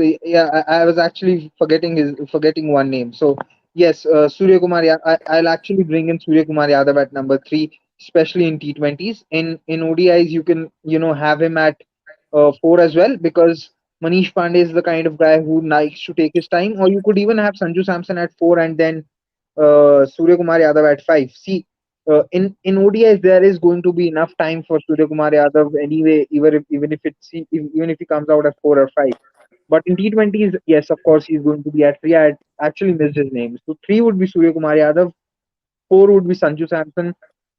[SPEAKER 4] I was actually forgetting one name. So yes, Surya Kumar. I'll actually bring in Surya Kumar Yadav at number 3, especially in T20s. In ODIs, you can have him at 4 as well, because Manish Pandey is the kind of guy who likes to take his time. Or you could even have Sanju Samson at 4 and then Surya Kumar Yadav at 5. See, in ODIs there is going to be enough time for Surya Kumar Yadav anyway, even if he comes out at 4 or 5. But in T20s, yes, of course, he's going to be at 3. I had actually missed his name. So 3 would be Surya Kumar Yadav, 4 would be Sanju Samson,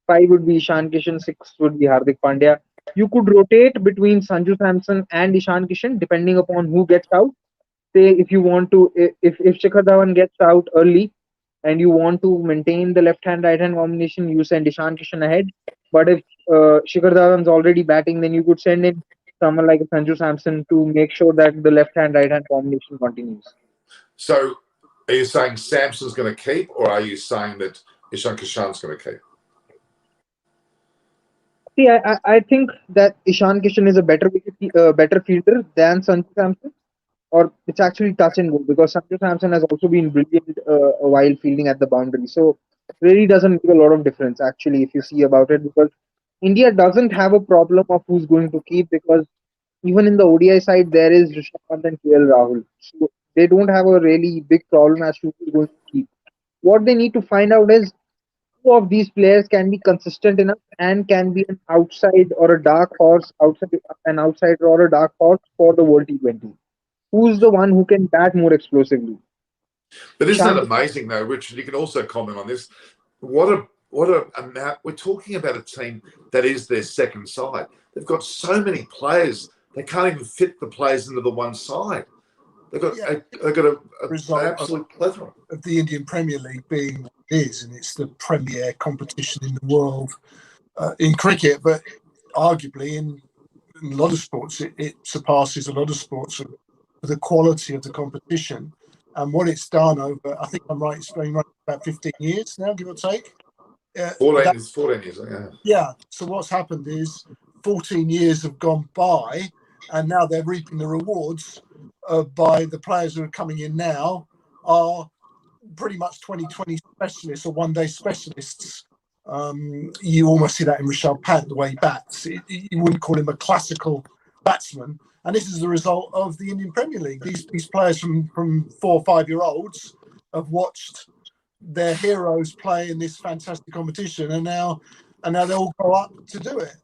[SPEAKER 4] 5 would be Ishan Kishan, 6 would be Hardik Pandya. You could rotate between Sanju Samson and Ishan Kishan depending upon who gets out. Say if you want to, if Shikhar Dhawan gets out early and you want to maintain the left hand right hand combination, you send Ishan Kishan ahead. But if Shikhar Dhawan's already batting, then you could send in someone like Sanju Samson to make sure that the left hand right hand combination continues.
[SPEAKER 1] So, are you saying Samson's going to keep, or are you saying that Ishan Kishan's going to keep?
[SPEAKER 4] See, I think that Ishan Kishan is a better fielder than Sanju Samson, or it's actually touch and go, because Sanju Samson has also been brilliant while fielding at the boundary. So really doesn't make a lot of difference actually if you see about it, because India doesn't have a problem of who's going to keep, because even in the ODI side there is Rishabh Pant and KL Rahul. So they don't have a really big problem as to who's going to keep. What they need to find out is who of these players can be consistent enough and can be an outside or a dark horse, an outsider or a dark horse for the World T20. Who's the one who can bat more explosively?
[SPEAKER 1] But isn't it amazing though, Richard? You can also comment on this. What a amount. We're talking about a team that is their second side. They've got so many players. They can't even fit the players into the one side. They've got an absolute plethora
[SPEAKER 2] of the Indian Premier League being what it is, and it's the premier competition in the world in cricket, but arguably in a lot of sports it surpasses a lot of sports for the quality of the competition and what it's done over, I think I'm right, it's been about 15 years now, give or take.
[SPEAKER 1] 14 years, yeah.
[SPEAKER 2] Yeah, so what's happened is 14 years have gone by and now they're reaping the rewards by the players who are coming in now are pretty much 2020 specialists or one-day specialists. You almost see that in Rishabh Pant, the way he bats. You wouldn't call him a classical batsman. And this is the result of the Indian Premier League. These players from 4 or 5 year olds have watched their heroes play in this fantastic competition, and now they all grow up to do it.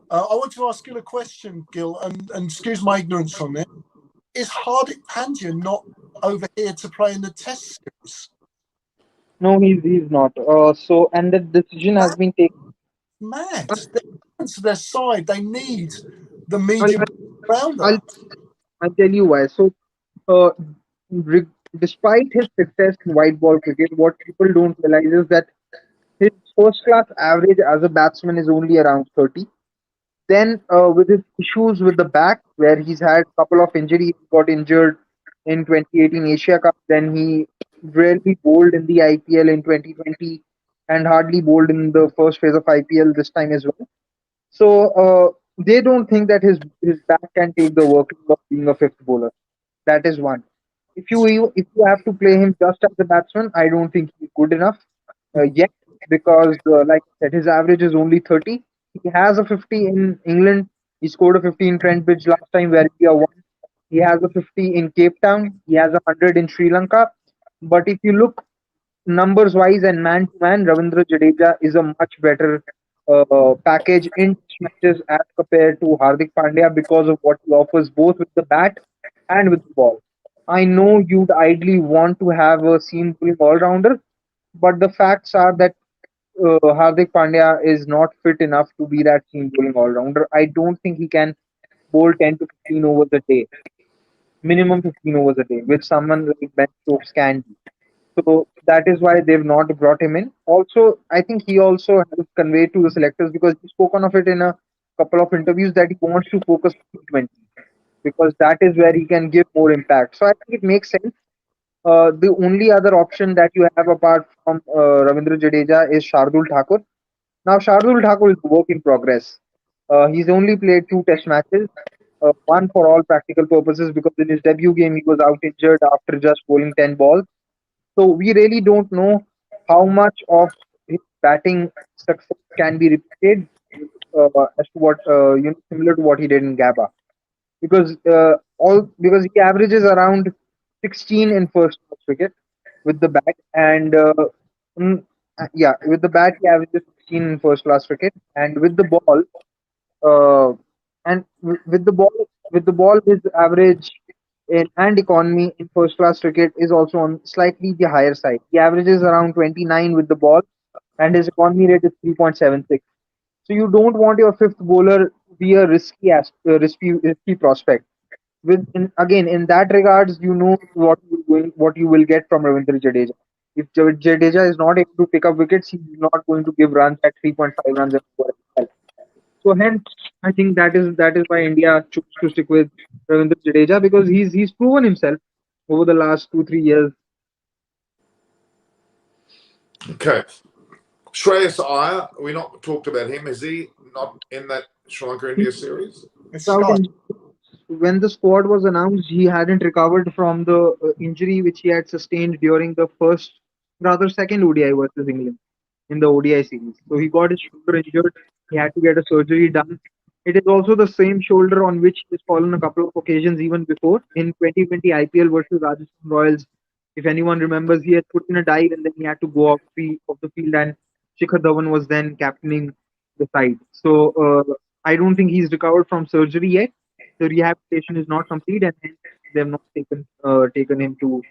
[SPEAKER 2] I want to ask you a question, Gil, and excuse my ignorance on it. Is Hardik Pandya not over here to play in the Test series?
[SPEAKER 4] No, he's not. So, and the decision has been taken.
[SPEAKER 2] Mad. To their side, they need the medium rounder.
[SPEAKER 4] I'll tell you why. So, despite his success in white ball cricket, what people don't realize is that his first class average as a batsman is only around 30. Then, with his issues with the back, where he's had a couple of injuries, he got injured in 2018 Asia Cup, then he rarely bowled in the IPL in 2020 and hardly bowled in the first phase of IPL this time as well. So they don't think that his back can take the workload of being a fifth bowler. That is one. If you have to play him just as a batsman, I don't think he's good enough yet, because like I said, his average is only 30. He has a 50 in England. He scored a 50 in Trent Bridge last time where India won. He has a 50 in Cape Town. He has a 100 in Sri Lanka. But if you look numbers wise and man to man, Ravindra Jadeja is a much better package in matches as compared to Hardik Pandya because of what he offers both with the bat and with the ball. I know you'd ideally want to have a seam bowling all rounder, but the facts are that Hardik Pandya is not fit enough to be that seam bowling all rounder. I don't think he can bowl 10 to 15 overs a day, minimum 15 overs a day, which someone like Ben Stokes can do. So that is why they've not brought him in. Also, I think he also has conveyed to the selectors, because he's spoken of it in a couple of interviews, that he wants to focus on T20 because that is where he can give more impact. So I think it makes sense. The only other option that you have apart from Ravindra Jadeja is Shardul Thakur. Now, Shardul Thakur is a work in progress. He's only played 2 Test matches, one for all practical purposes because in his debut game he was out injured after just bowling 10 balls. So we really don't know how much of his batting success can be repeated as to what similar to what he did in Gabba, because because he averages around 16 in first class cricket with the bat, and mm, yeah, with the bat he averages 16 in first class cricket, and with the ball, uh, with the ball, his average in and economy in first class cricket is also on slightly the higher side. He averages around 29 with the ball, and his economy rate is 3.76. So you don't want your fifth bowler to be a risky prospect. Again, in that regards, you know what you will get from Ravindra Jadeja. If Jadeja is not able to pick up wickets, he's not going to give runs at 3.5 runs and over as well. So hence, I think that is why India chose to stick with Ravindra Jadeja, because he's proven himself over the last 2-3 years.
[SPEAKER 1] Okay. Shreyas Iyer, we not talked about him. Is he not in that Sri Lanka India series?
[SPEAKER 4] When the squad was announced, he hadn't recovered from the injury which he had sustained during the second ODI versus England in the ODI series. So he got his shoulder injured. He had to get a surgery done. It is also the same shoulder on which he has fallen a couple of occasions even before. In 2020 IPL versus Rajasthan Royals, if anyone remembers, he had put in a dive and then he had to go off the field, and Shikhar Dhawan was then captaining the side. So I don't think he's recovered from surgery yet. The rehabilitation is not complete, and hence they have not taken him to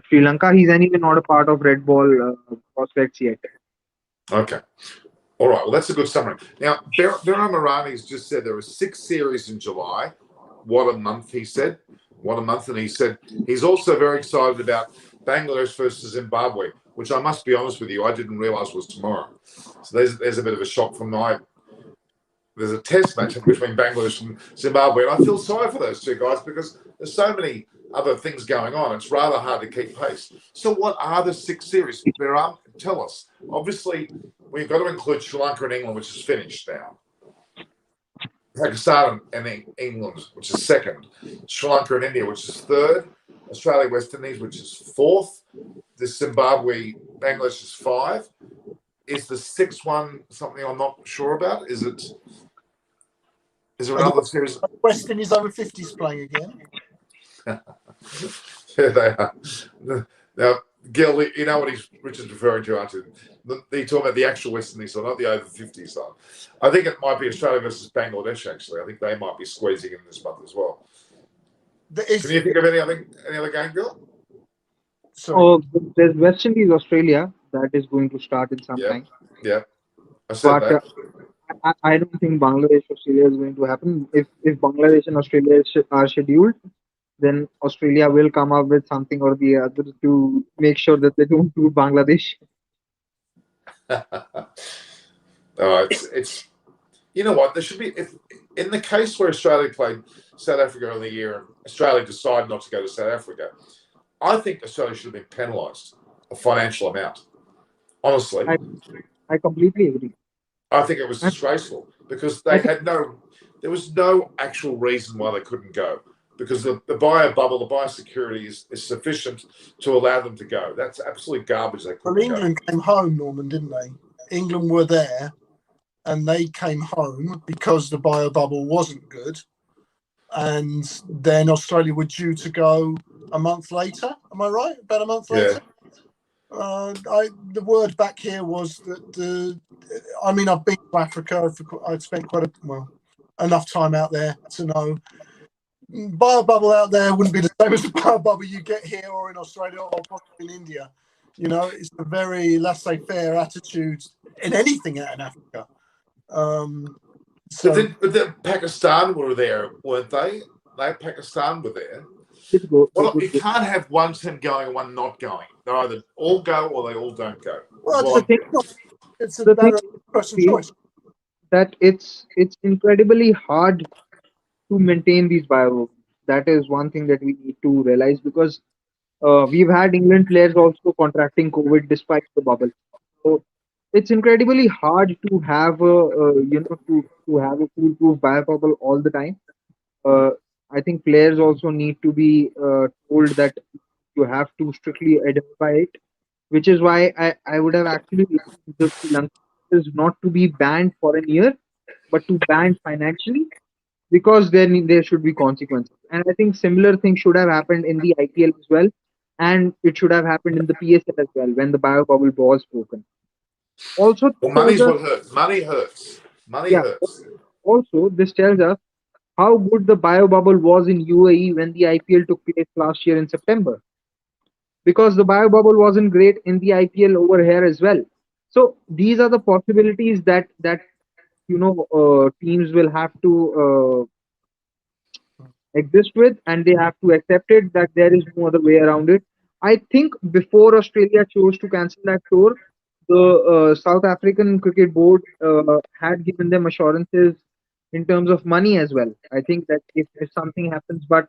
[SPEAKER 4] Sri Lanka. He's anyway not a part of red ball prospects yet.
[SPEAKER 1] Okay. All right. Well, that's a good summary. Now, Beram Irani's just said there were 6 series in July. What a month, he said. What a month. And he said he's also very excited about Bangladesh versus Zimbabwe, which I must be honest with you, I didn't realize was tomorrow. So there's a bit of a shock from there's a test match between Bangladesh and Zimbabwe, and I feel sorry for those two guys because there's so many other things going on. It's rather hard to keep pace. So what are the 6 series? Beram, tell us. Obviously, we've got to include Sri Lanka and England, which is finished now. Pakistan and England, which is second. Sri Lanka and India, which is third. Australia, West Indies, which is fourth. The Zimbabwe, Bangladesh is 5. Is the 6th one something I'm not sure about? Is there another series?
[SPEAKER 2] West Indies over 50s playing again.
[SPEAKER 1] Yeah, they are. Now, Gil, you know what Richard's referring to, aren't you? They're talking about the actual West Indies side, not the over 50s side. I think it might be Australia versus Bangladesh, actually. I think they might be squeezing in this month as well. Can you think of any other game, Gil?
[SPEAKER 4] So there's West Indies, Australia, that is going to start in some time.
[SPEAKER 1] Yeah, I said that.
[SPEAKER 4] I don't think Bangladesh Australia is going to happen. If Bangladesh and Australia are scheduled, then Australia will come up with something or the other to make sure that they don't do Bangladesh.
[SPEAKER 1] It's you know what, there should be, if in the case where Australia played South Africa in the year and Australia decided not to go to South Africa, I think Australia should have been penalised a financial amount. Honestly,
[SPEAKER 4] I completely agree.
[SPEAKER 1] I think it was disgraceful because there was no actual reason why they couldn't go, because the bio bubble, the biosecurity is sufficient to allow them to go. That's absolute garbage.
[SPEAKER 2] England came home, Norman, didn't they? England were there and they came home because the bio bubble wasn't good. And then Australia were due to go a month later. Am I right? About a month later? The word back here was that I've been to Africa. I've spent enough time out there to know bio bubble out there wouldn't be the same as the bio bubble you get here or in Australia or possibly in India. You know, it's a very laissez-faire attitude in anything out in Africa.
[SPEAKER 1] But Pakistan were there, weren't they? Pakistan were there. Well, you can't have one team going and one not going. They either all go or they all don't go.
[SPEAKER 2] Well, it's a matter of personal choice.
[SPEAKER 4] That it's incredibly hard to maintain these bio. That is one thing that we need to realize, because we've had England players also contracting COVID despite the bubble. So it's incredibly hard to have to have a foolproof biobubble all the time. uh, I think players also need to be told that you have to strictly identify it, which is why I would have actually liked the Sri Lankans not to be banned for a year, but to ban financially, because then there should be consequences. And I think similar things should have happened in the IPL as well, and it should have happened in the PSL as well when the bio bubble was broken. Also,
[SPEAKER 1] Well, money's what hurts. Money hurts. Money
[SPEAKER 4] yeah.
[SPEAKER 1] hurts.
[SPEAKER 4] Also, this tells us how good the bio bubble was in UAE when the IPL took place last year in September, because the bio bubble wasn't great in the IPL over here as well. So these are the possibilities that teams will have to exist with, and they have to accept it that there is no other way around it. I think before Australia chose to cancel that tour, the South African Cricket Board had given them assurances in terms of money as well. I think that if something happens, but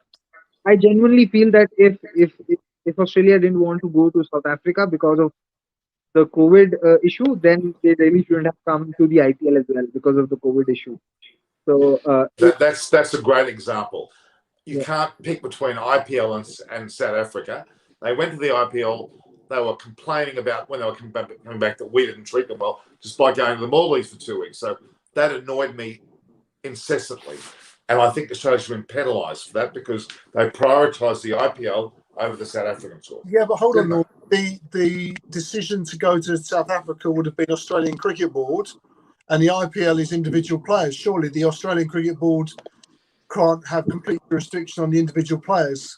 [SPEAKER 4] I genuinely feel that if Australia didn't want to go to South Africa because of the COVID issue, then they really shouldn't have come to the IPL as well because of the COVID issue. So
[SPEAKER 1] That's a great example. You
[SPEAKER 4] yeah.
[SPEAKER 1] can't pick between IPL and South Africa. They went to the IPL. They were complaining about when they were coming back that we didn't treat them well, just by going to the Maldives for 2 weeks. So that annoyed me incessantly. And I think Australia should have been penalised for that because they prioritised the IPL over the South African tour.
[SPEAKER 2] Yeah, but hold on, Norm. The decision to go to South Africa would have been Australian Cricket Board, and the IPL is individual players. Surely the Australian Cricket Board can't have complete jurisdiction on the individual players.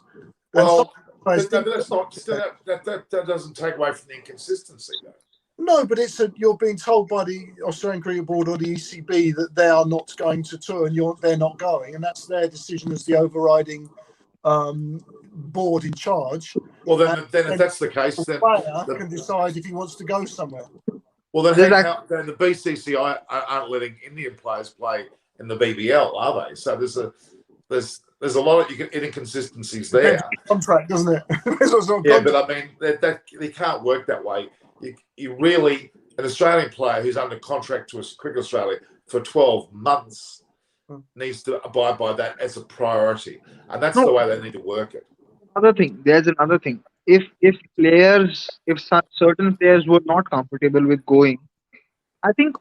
[SPEAKER 1] Well, but that's not. That doesn't take away from the inconsistency, though.
[SPEAKER 2] No, but you're being told by the Australian Cricket Board or the ECB that they are not going to tour and they're not going, and that's their decision as the overriding board in charge.
[SPEAKER 1] Well, then if that's the case, then
[SPEAKER 2] the player can decide if he wants to go somewhere.
[SPEAKER 1] Well, then the BCCI aren't letting Indian players play in the BBL, are they? So there's a lot of inconsistencies there.
[SPEAKER 2] Contract, doesn't it?
[SPEAKER 1] Yeah, but I mean that they can't work that way. You really, an Australian player who's under contract to Cricket Australia for 12 months needs to abide by that as a priority, and that's the way they need to work it.
[SPEAKER 4] There's another thing. If certain players were not comfortable with going, I think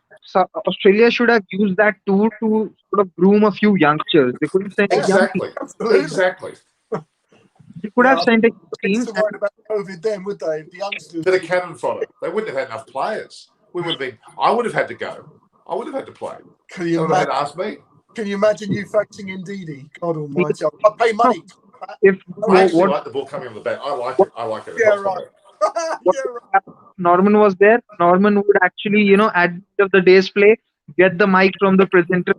[SPEAKER 4] Australia should have used that tour to sort of groom a few youngsters. They could have sent
[SPEAKER 1] exactly.
[SPEAKER 4] They could have sent a team.
[SPEAKER 2] Worried about COVID then, would they? The youngsters.
[SPEAKER 1] Bit of cannon fodder. They wouldn't have had enough players. I would have had to go. I would have had to play.
[SPEAKER 2] Can you
[SPEAKER 1] imagine? Asked me.
[SPEAKER 2] Can you imagine you facing in Ndidi? God Almighty! I pay money.
[SPEAKER 1] I actually like the ball coming on the bat. I like it.
[SPEAKER 2] Yeah, right.
[SPEAKER 4] Norman was there. Norman would actually, at the end of the day's play, get the mic from the presenter,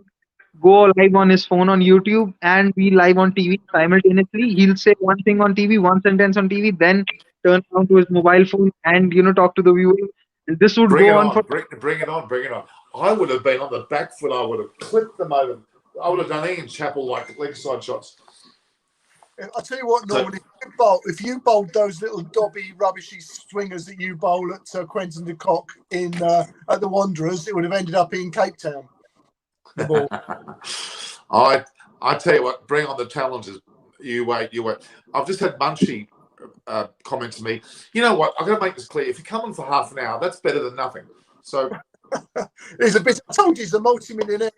[SPEAKER 4] go live on his phone on YouTube, and be live on TV simultaneously. He'll say one thing on TV, one sentence on TV, then turn on to his mobile phone and talk to the viewer. And this would
[SPEAKER 1] bring
[SPEAKER 4] go
[SPEAKER 1] on
[SPEAKER 4] for
[SPEAKER 1] bring it on. I would have been on the back foot. I would have clipped them over. I would have done Ian Chappell like leg side shots.
[SPEAKER 2] I'll tell you what, Norman, if you bowled those little dobby, rubbishy swingers that you bowl at Quentin de Kock at the Wanderers, it would have ended up in Cape Town. The ball.
[SPEAKER 1] I tell you what, bring on the challenges. You wait. I've just had Munchie comment to me. You know what? I'm going to make this clear. If you come on for half an hour, that's better than nothing. So
[SPEAKER 2] he's a bit. I told you he's a multi-millionaire.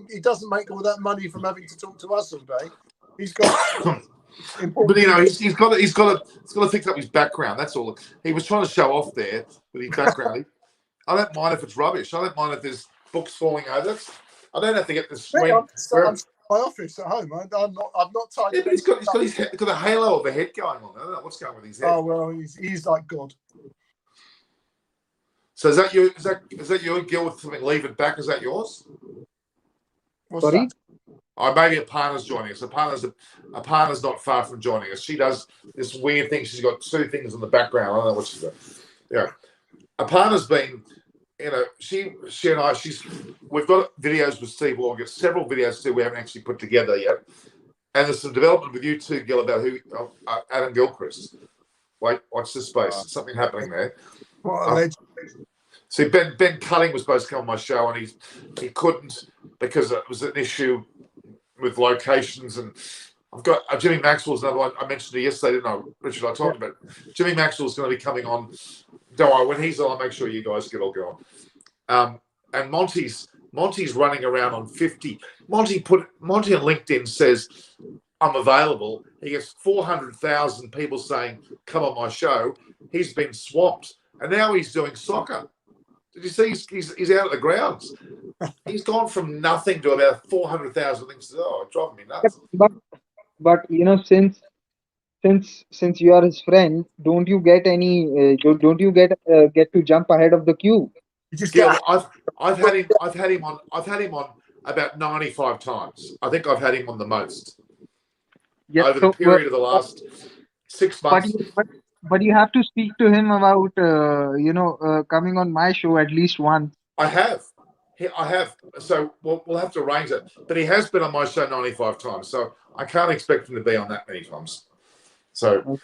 [SPEAKER 2] He doesn't make all that money from having to talk to us all day. He's got.
[SPEAKER 1] But he's got to fix up his background. That's all. He was trying to show off there with his background. I don't mind if it's rubbish. I don't mind if there's books falling over. I don't have to get the swing.
[SPEAKER 2] I'm in my office at home. I've not tied.
[SPEAKER 1] Yeah, but he's got a halo of a head going on. I don't know what's going on with his head.
[SPEAKER 2] Oh well, he's like God.
[SPEAKER 1] So is that you? Is that you, Gil, with something? Leave it back. Is that yours?
[SPEAKER 4] Sorry.
[SPEAKER 1] Maybe Aparna's joining us. Aparna's not far from joining us. She does this weird thing. She's got two things in the background. I don't know what she's got. Yeah. Aparna's been, she and I, we've got videos with Steve Waugh. We've got several videos we haven't actually put together yet. And there's some development with you too, Gil, about Adam Gilchrist. Wait, watch this space. There's something happening there. See, Ben Cutting was supposed to come on my show, and he couldn't because it was an issue with locations. And I've got Jimmy Maxwell's another one. I mentioned it yesterday, didn't I, Richard? I talked about Jimmy Maxwell's going to be coming on. Don't worry, when he's on, I'll make sure you guys get all going. And Monty's running around on 50. Monty on LinkedIn says, I'm available. He gets 400,000 people saying, come on my show. He's been swamped. And now he's doing soccer. Did you see he's out of the grounds? He's gone from nothing to about 400,000 things. Oh, it's driving me nuts.
[SPEAKER 4] But you know, since you are his friend, don't you get any? Don't you get to jump ahead of the queue?
[SPEAKER 1] Yeah, I've had him on about 95 times. I think I've had him on the most over the period of the last 6 months.
[SPEAKER 4] But you have to speak to him about coming on my show at least once.
[SPEAKER 1] I have. So we'll have to arrange it. But he has been on my show 95 times, so I can't expect him to be on that many times. So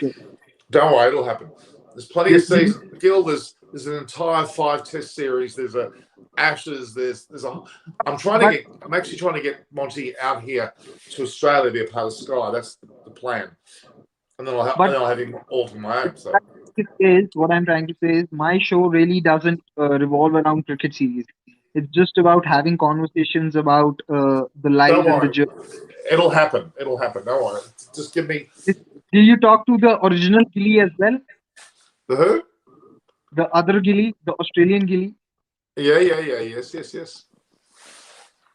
[SPEAKER 1] don't worry, it'll happen. There's plenty of seasons. Gil, there's an entire 5-test series. There's a Ashes. I'm actually trying to get Monty out here to Australia to be a part of Sky. That's the plan. And then I'll have him all to my own. So.
[SPEAKER 4] What I'm trying to say is my show really doesn't revolve around cricket series. It's just about having conversations about the life and the journey.
[SPEAKER 1] It'll happen. Don't worry. Just give me.
[SPEAKER 4] Do you talk to the original Gilly as well?
[SPEAKER 1] The who?
[SPEAKER 4] The other Gilly, the Australian Gilly.
[SPEAKER 1] Yeah. Yes.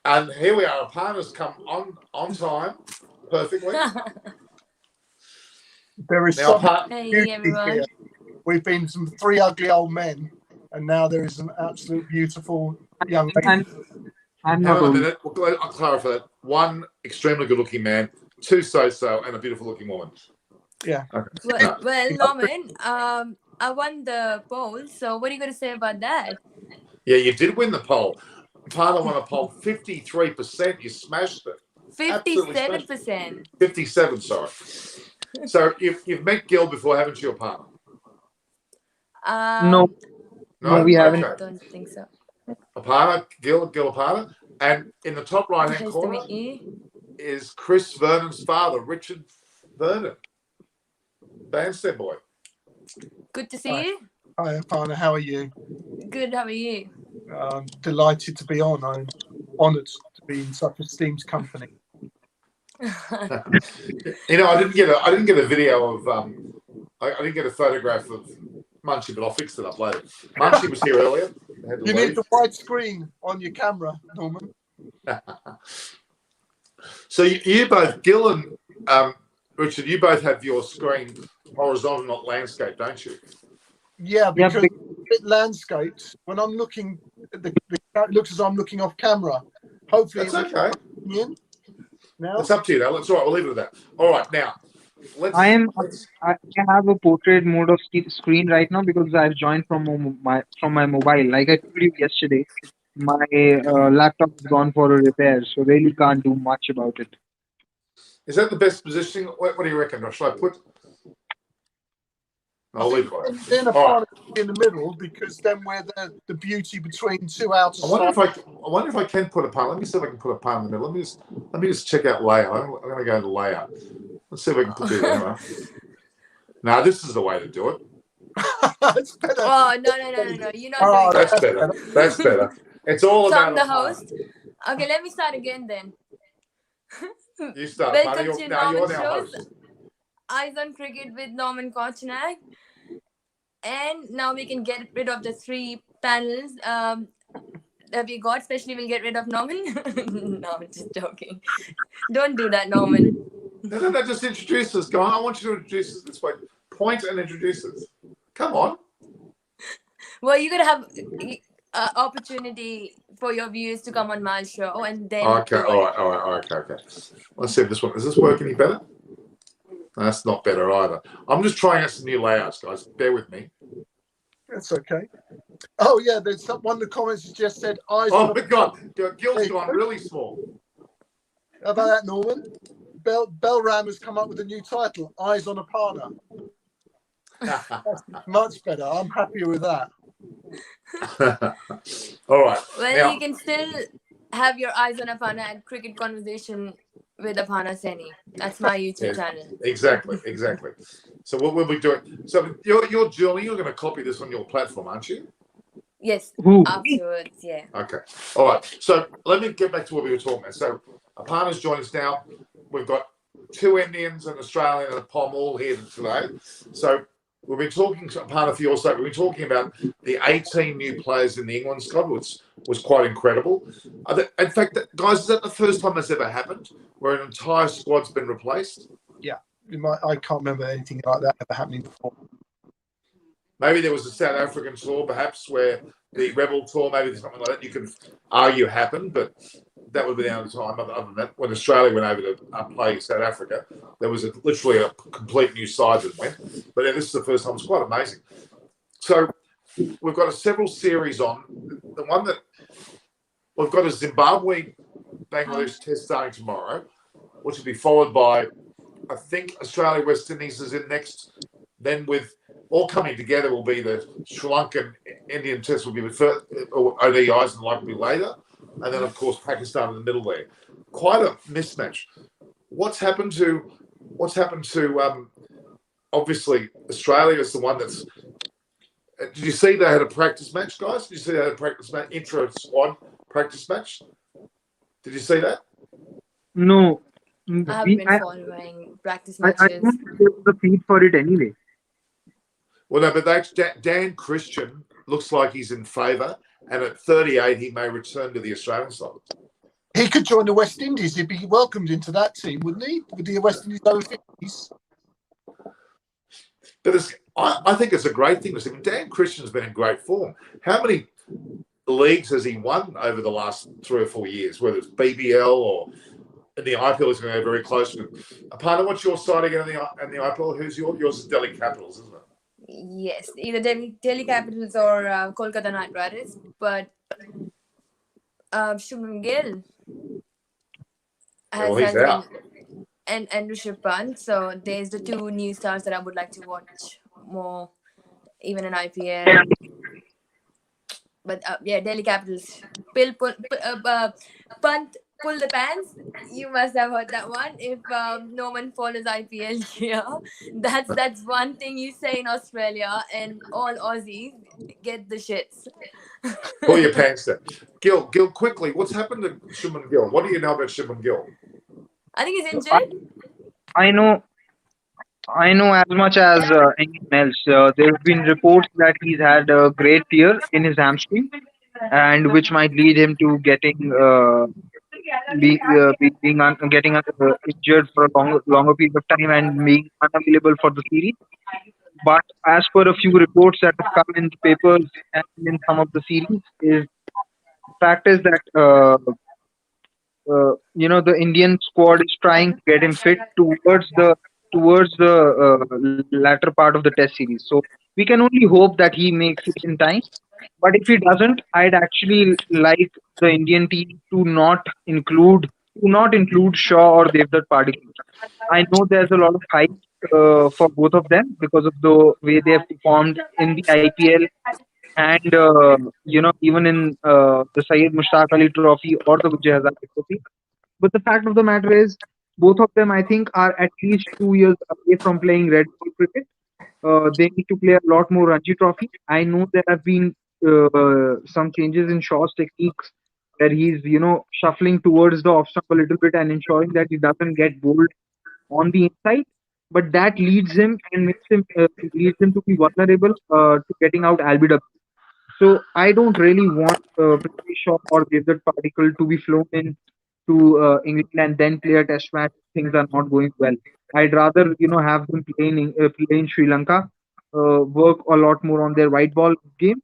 [SPEAKER 1] And here we are. Our partners come on time, perfectly.
[SPEAKER 2] There is
[SPEAKER 5] hey, everyone.
[SPEAKER 2] Here. We've been some 3 ugly old men, and now there is an absolute beautiful young lady.
[SPEAKER 4] I'm
[SPEAKER 1] not a minute. I'll clarify that. 1 extremely good-looking man, 2 so-so, and a beautiful-looking woman.
[SPEAKER 2] Yeah.
[SPEAKER 5] Okay. Well, Norman, I won the poll. So what are you going to say about that?
[SPEAKER 1] Yeah, you did win the poll. Parla won a poll 53%. You smashed it.
[SPEAKER 5] 57%.
[SPEAKER 1] 57, sorry. So you've met Gil before, haven't you, Aparna?
[SPEAKER 4] No, we haven't.
[SPEAKER 5] I don't think so.
[SPEAKER 1] Aparna, Gil Aparna. And in the top right-hand corner is Chris Vernon's father, Richard Vernon. Bandstand boy.
[SPEAKER 5] Good to see you.
[SPEAKER 2] Hi, Aparna. How are you?
[SPEAKER 5] Good. How are you?
[SPEAKER 2] I'm delighted to be on. I'm honoured to be in such esteemed company.
[SPEAKER 1] I didn't get a video of I didn't get a photograph of Munchie, but I'll fix it up later. Munchie was here earlier.
[SPEAKER 2] You need the widescreen on your camera, Norman. So you both, Gil and Richard, you both have your screen horizontal, not landscape, don't you? Yeah, because it landscapes. When I'm looking, it looks as though I'm looking off camera. Hopefully,
[SPEAKER 1] that's okay.
[SPEAKER 2] Now
[SPEAKER 1] it's up to you. Now, that's all right. We'll leave it at that. All right, now
[SPEAKER 4] I have a portrait mode of screen right now because I've joined from my mobile. Like I told you yesterday, my laptop is gone for a repair, so really can't do much about it.
[SPEAKER 1] Is that the best positioning? What do you reckon? Or should I put? I'll leave it.
[SPEAKER 2] Then a part in the middle, because then we're the beauty between 2 outer sides.
[SPEAKER 1] I wonder if I can put a part. Let me see if I can put a part in the middle. Let me just check out layout. I'm going to go to layout. Let's see if I can put it there. Now this is the way to do it.
[SPEAKER 2] That's better.
[SPEAKER 5] Oh no! You're not doing
[SPEAKER 1] that's better. That's better. It's all about.
[SPEAKER 5] I'm the host. Okay, let me start again then.
[SPEAKER 1] You start.
[SPEAKER 5] Welcome to Norman Shows. Eyes on Cricket with Norman Korchenak. And now we can get rid of the 3 panels that we got. Especially we'll get rid of Norman. No, I'm just joking. Don't do that, Norman.
[SPEAKER 1] No, just introduce us. Go on. I want you to introduce us this way. Point and introduce us. Come on.
[SPEAKER 5] Well, you're going to have opportunity for your viewers to come on my show and then...
[SPEAKER 1] Okay, all right. Okay. Let's see if this one... Does this work any better? No, that's not better either. I'm just trying out some new layouts, guys. Bear with me.
[SPEAKER 2] That's okay. Oh, yeah, there's one of the comments that just said...
[SPEAKER 1] Oh, my God. Gil's gone really small.
[SPEAKER 2] How about that, Norman? Bellram has come up with a new title, Eyes on Aparna. That's much better. I'm happier with that.
[SPEAKER 1] All right.
[SPEAKER 5] Well,
[SPEAKER 1] Now,
[SPEAKER 5] you can still have your eyes on Apana and cricket conversation with Apana Seni. That's my YouTube channel.
[SPEAKER 1] Exactly. So what will we do? So your Julie, you're going to copy this on your platform, aren't you?
[SPEAKER 5] Yes,
[SPEAKER 4] Who?
[SPEAKER 5] afterwards, yeah.
[SPEAKER 1] Okay. All right. So let me get back to what we were talking about. So Apana's joined us now. We've got 2 Indians, an Australian, and a Pom all here today. So we've been talking to Apana for your sake. We've been talking about the 18 new players in the England squad, which was quite incredible. In fact, guys, is that the first time that's ever happened, where an entire squad's been replaced?
[SPEAKER 2] Yeah, I can't remember anything like that ever happening before.
[SPEAKER 1] Maybe there was a South African tour, perhaps, where the Rebel tour, maybe there's something like that you could argue happened, but that would be the only time. Other than that, when Australia went over to play South Africa, there was literally a complete new side that went. But this is the first time. It's quite amazing. So we've got several series on. The one that we've got a Zimbabwe-Bangladesh test starting tomorrow, which will be followed by, I think, Australia-West Indies is in next. Then with all coming together will be the Sri Lankan Indian test will be the first, or ODIs and likely later. And then, of course, Pakistan in the middle there. Quite a mismatch. What's happened to obviously, Australia is the one that's... Did you see they had a practice match, guys? Did you see they had a practice match, intro squad practice match? Did you see that?
[SPEAKER 4] No.
[SPEAKER 5] I haven't been following practice matches.
[SPEAKER 4] I don't get the feed for it anyway.
[SPEAKER 1] Well, no, but Dan Christian looks like he's in favour, and at 38, he may return to the Australian side.
[SPEAKER 2] He could join the West Indies. He'd be welcomed into that team, wouldn't he? With the West Indies over 50s.
[SPEAKER 1] But I think it's a great thing to see. Dan Christian's been in great form. How many leagues has he won over the last 3 or 4 years, whether it's BBL or in the IPL? Is going to go very close. Apana, what's your side again in the IPL? Who's yours? Is Delhi Capitals, isn't it?
[SPEAKER 5] Yes, either Delhi Capitals or Kolkata Knight Riders. But Shubman Gill has been, and Rishabh Pant. So there's the 2 new stars that I would like to watch more, even in IPL. But Delhi Capitals. Pant pull the pants. You must have heard that one. If no one follows IPL here, that's one thing you say in Australia, and all Aussies get the shits.
[SPEAKER 1] Pull your pants down. Gill, quickly, what's happened to Shubman Gill? What do you know about Shubman Gill?
[SPEAKER 5] I think he's injured.
[SPEAKER 4] I know as much as anyone else. There have been reports that he's had a great tear in his hamstring, and which might lead him to getting getting injured for a longer period of time and being unavailable for the series. But as per a few reports that have come in the papers and in some of the series, fact is that the Indian squad is trying to get him fit towards the latter part of the test series. So we can only hope that he makes it in time. But if he doesn't, I'd actually like the Indian team to not include Shaw or Devdutt Padikkal. I know there's a lot of hype for both of them because of the way they have performed in the IPL and even in the Syed Mushtaq Ali Trophy or the Vijay Hazare Trophy. But the fact of the matter is, both of them, I think, are at least 2 years away from playing red ball cricket. They need to play a lot more Ranji Trophy. I know there have been some changes in Shaw's techniques where he's, shuffling towards the off stump a little bit and ensuring that he doesn't get bowled on the inside. But that leads him to be vulnerable to getting out LBW. So I don't really want Prithvi Shaw or Devdutt Padikkal to be flown in to England and then play a test match. Things are not going well. I'd rather have them play in Sri Lanka, work a lot more on their white ball game,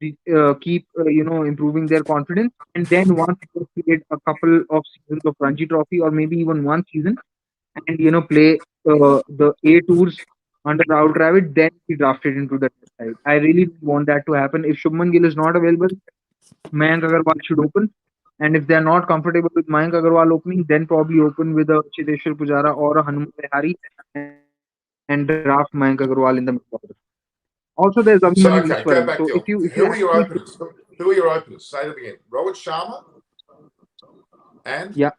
[SPEAKER 4] keep improving their confidence, and then once they played a couple of seasons of Ranji Trophy or maybe even one season, and play the A tours under Rahul Dravid, then be drafted into the test side. I really want that to happen. If Shubman Gill is not available, Mayank Agarwal should open. And if they're not comfortable with Mayank Agarwal opening, then probably open with a Chiteshwar Pujara or a Hanuman Vihari and draft Mayank Agarwal in the middle order. Also, there's
[SPEAKER 1] So
[SPEAKER 4] Abhimanyu
[SPEAKER 1] okay, go
[SPEAKER 4] Easwaran.
[SPEAKER 1] back,
[SPEAKER 4] So
[SPEAKER 1] Gil.
[SPEAKER 4] if
[SPEAKER 1] Who
[SPEAKER 4] you
[SPEAKER 1] are your
[SPEAKER 4] actually
[SPEAKER 1] openers? Who are your openers? Say it again. Rohit Sharma and
[SPEAKER 4] yeah,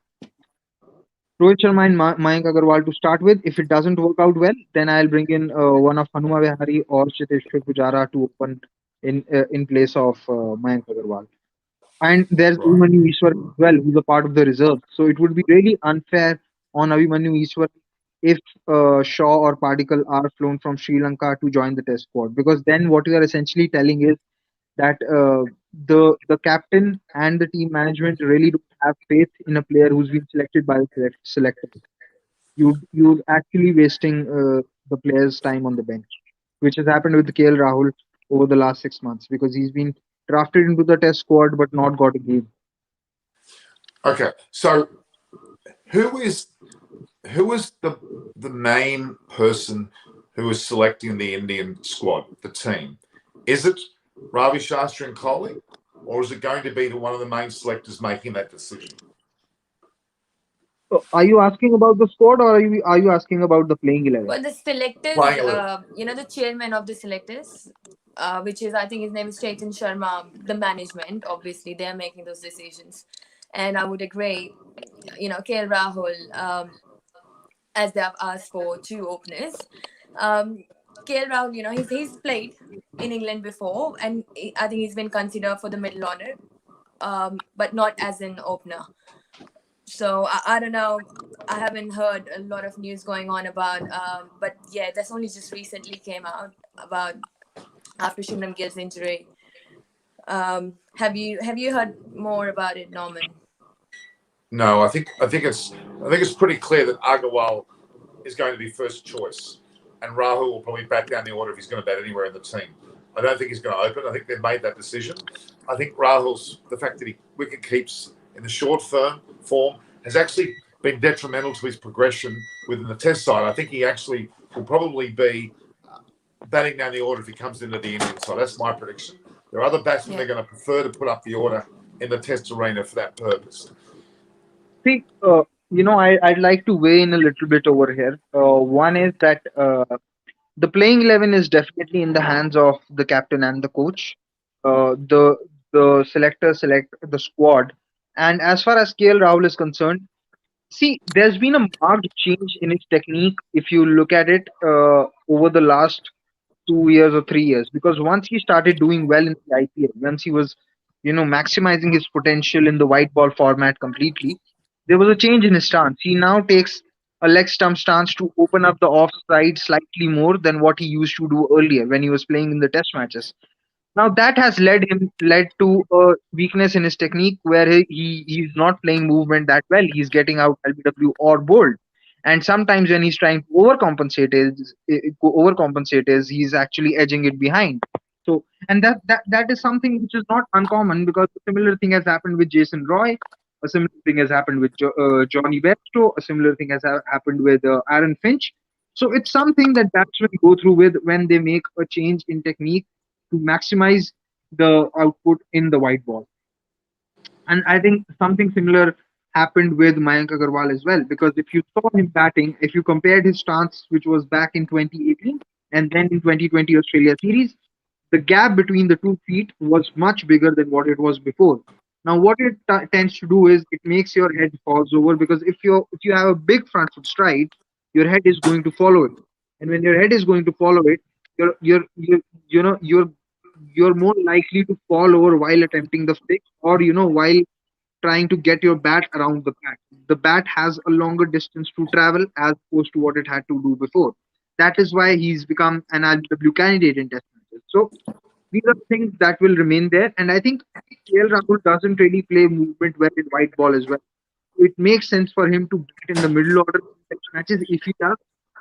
[SPEAKER 4] Rohit Sharma and Mayank Agarwal to start with. If it doesn't work out well, then I'll bring in one of Hanuma Vihari or Cheteshwar Pujara to open in place of Mayank Agarwal. And there's
[SPEAKER 1] right.
[SPEAKER 4] Abhimanyu Easwaran as well, who's a part of the reserve. So it would be really unfair on Abhimanyu Easwaran if Shaw or Padikkal are flown from Sri Lanka to join the test squad, because then what you are essentially telling is that the captain and the team management really don't have faith in a player who's been selected by the selector. You're actually wasting the player's time on the bench, which has happened with KL Rahul over the last 6 months, because he's been drafted into the test squad but not got a game.
[SPEAKER 1] Okay, so who is the main person who is selecting the Indian squad, the team? Is it Ravi Shastri and Kohli, or is it going to be one of the main selectors making that decision?
[SPEAKER 4] So are you asking about the squad, or are you asking about the playing 11?
[SPEAKER 5] Well, the selectors, the chairman of the selectors, which is, I think his name is Chetan Sharma, the management, obviously, they are making those decisions. And I would agree, KL Rahul, as they have asked for 2 openers. KL Rahul, he's played in England before, and I think he's been considered for the middle order, but not as an opener. So I don't know. I haven't heard a lot of news going on about, but yeah, that's only just recently came out about after Shubman Gill's injury. Have you heard more about it, Norman?
[SPEAKER 1] No, I think it's pretty clear that Agarwal is going to be first choice, and Rahul will probably back down the order if he's going to bat anywhere in the team. I don't think he's going to open. I think they've made that decision. I think the fact that he wicket keeps in the short form has actually been detrimental to his progression within the test side. I think he actually will probably be batting down the order if he comes into the Indian side. That's my prediction. There are other batsmen they're going to prefer to put up the order in the test arena for that purpose.
[SPEAKER 4] See, I'd like to weigh in a little bit over here. One is that the playing 11 is definitely in the hands of the captain and the coach. The selectors select the squad, and as far as KL Rahul is concerned, see, there's been a marked change in his technique if you look at it over the last 2 years or 3 years. Because once he started doing well in the IPL, once he was, maximizing his potential in the white ball format completely, there was a change in his stance. He now takes a leg stump stance to open up the offside slightly more than what he used to do earlier when he was playing in the test matches. Now that has led to a weakness in his technique, where he's not playing movement that well. He's getting out LBW or bold, and sometimes when he's trying to overcompensate is he's actually edging it behind. So, and that is something which is not uncommon, because a similar thing has happened with Jason Roy, a similar thing has happened with Johnny Bairstow, a similar thing has happened with Aaron Finch. So it's something that batsmen go through with when they make a change in technique to maximize the output in the white ball. And I think something similar happened with Mayank Agarwal as well, because if you saw him batting, if you compared his stance, which was back in 2018 and then in 2020 Australia series, the gap between the 2 feet was much bigger than what it was before. Now, what it tends to do is it makes your head falls over, because if you have a big front foot stride, your head is going to follow it, and when your head is going to follow it, you're more likely to fall over while attempting the flick, or while trying to get your bat around the bat. The bat has a longer distance to travel as opposed to what it had to do before. That is why he's become an LBW candidate in test matches. So these are things that will remain there. And I think KL Rahul doesn't really play movement well in white ball as well. It makes sense for him to bat in the middle order in test matches if he does.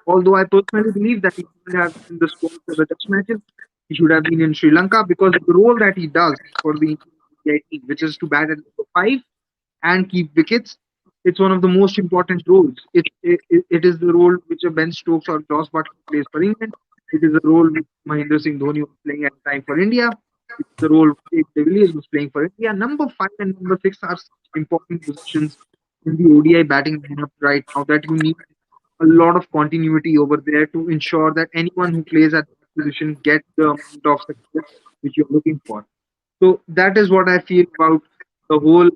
[SPEAKER 4] Although I personally believe that he should have been in the squad for the test matches. He should have been in Sri Lanka, because the role that he does for the India team, which is to bat at number 5 and keep wickets, it's one of the most important roles. It is the role which a Ben Stokes or Joss Butler plays for England. It is the role which Mahendra Singh Dhoni was playing at the time for India. It's the role Dave de Villiers was playing for India. Number 5 and number 6 are important positions in the ODI batting lineup right now, that you need a lot of continuity over there to ensure that anyone who plays at position, get the amount of success which you're looking for. So that is what I feel about the whole,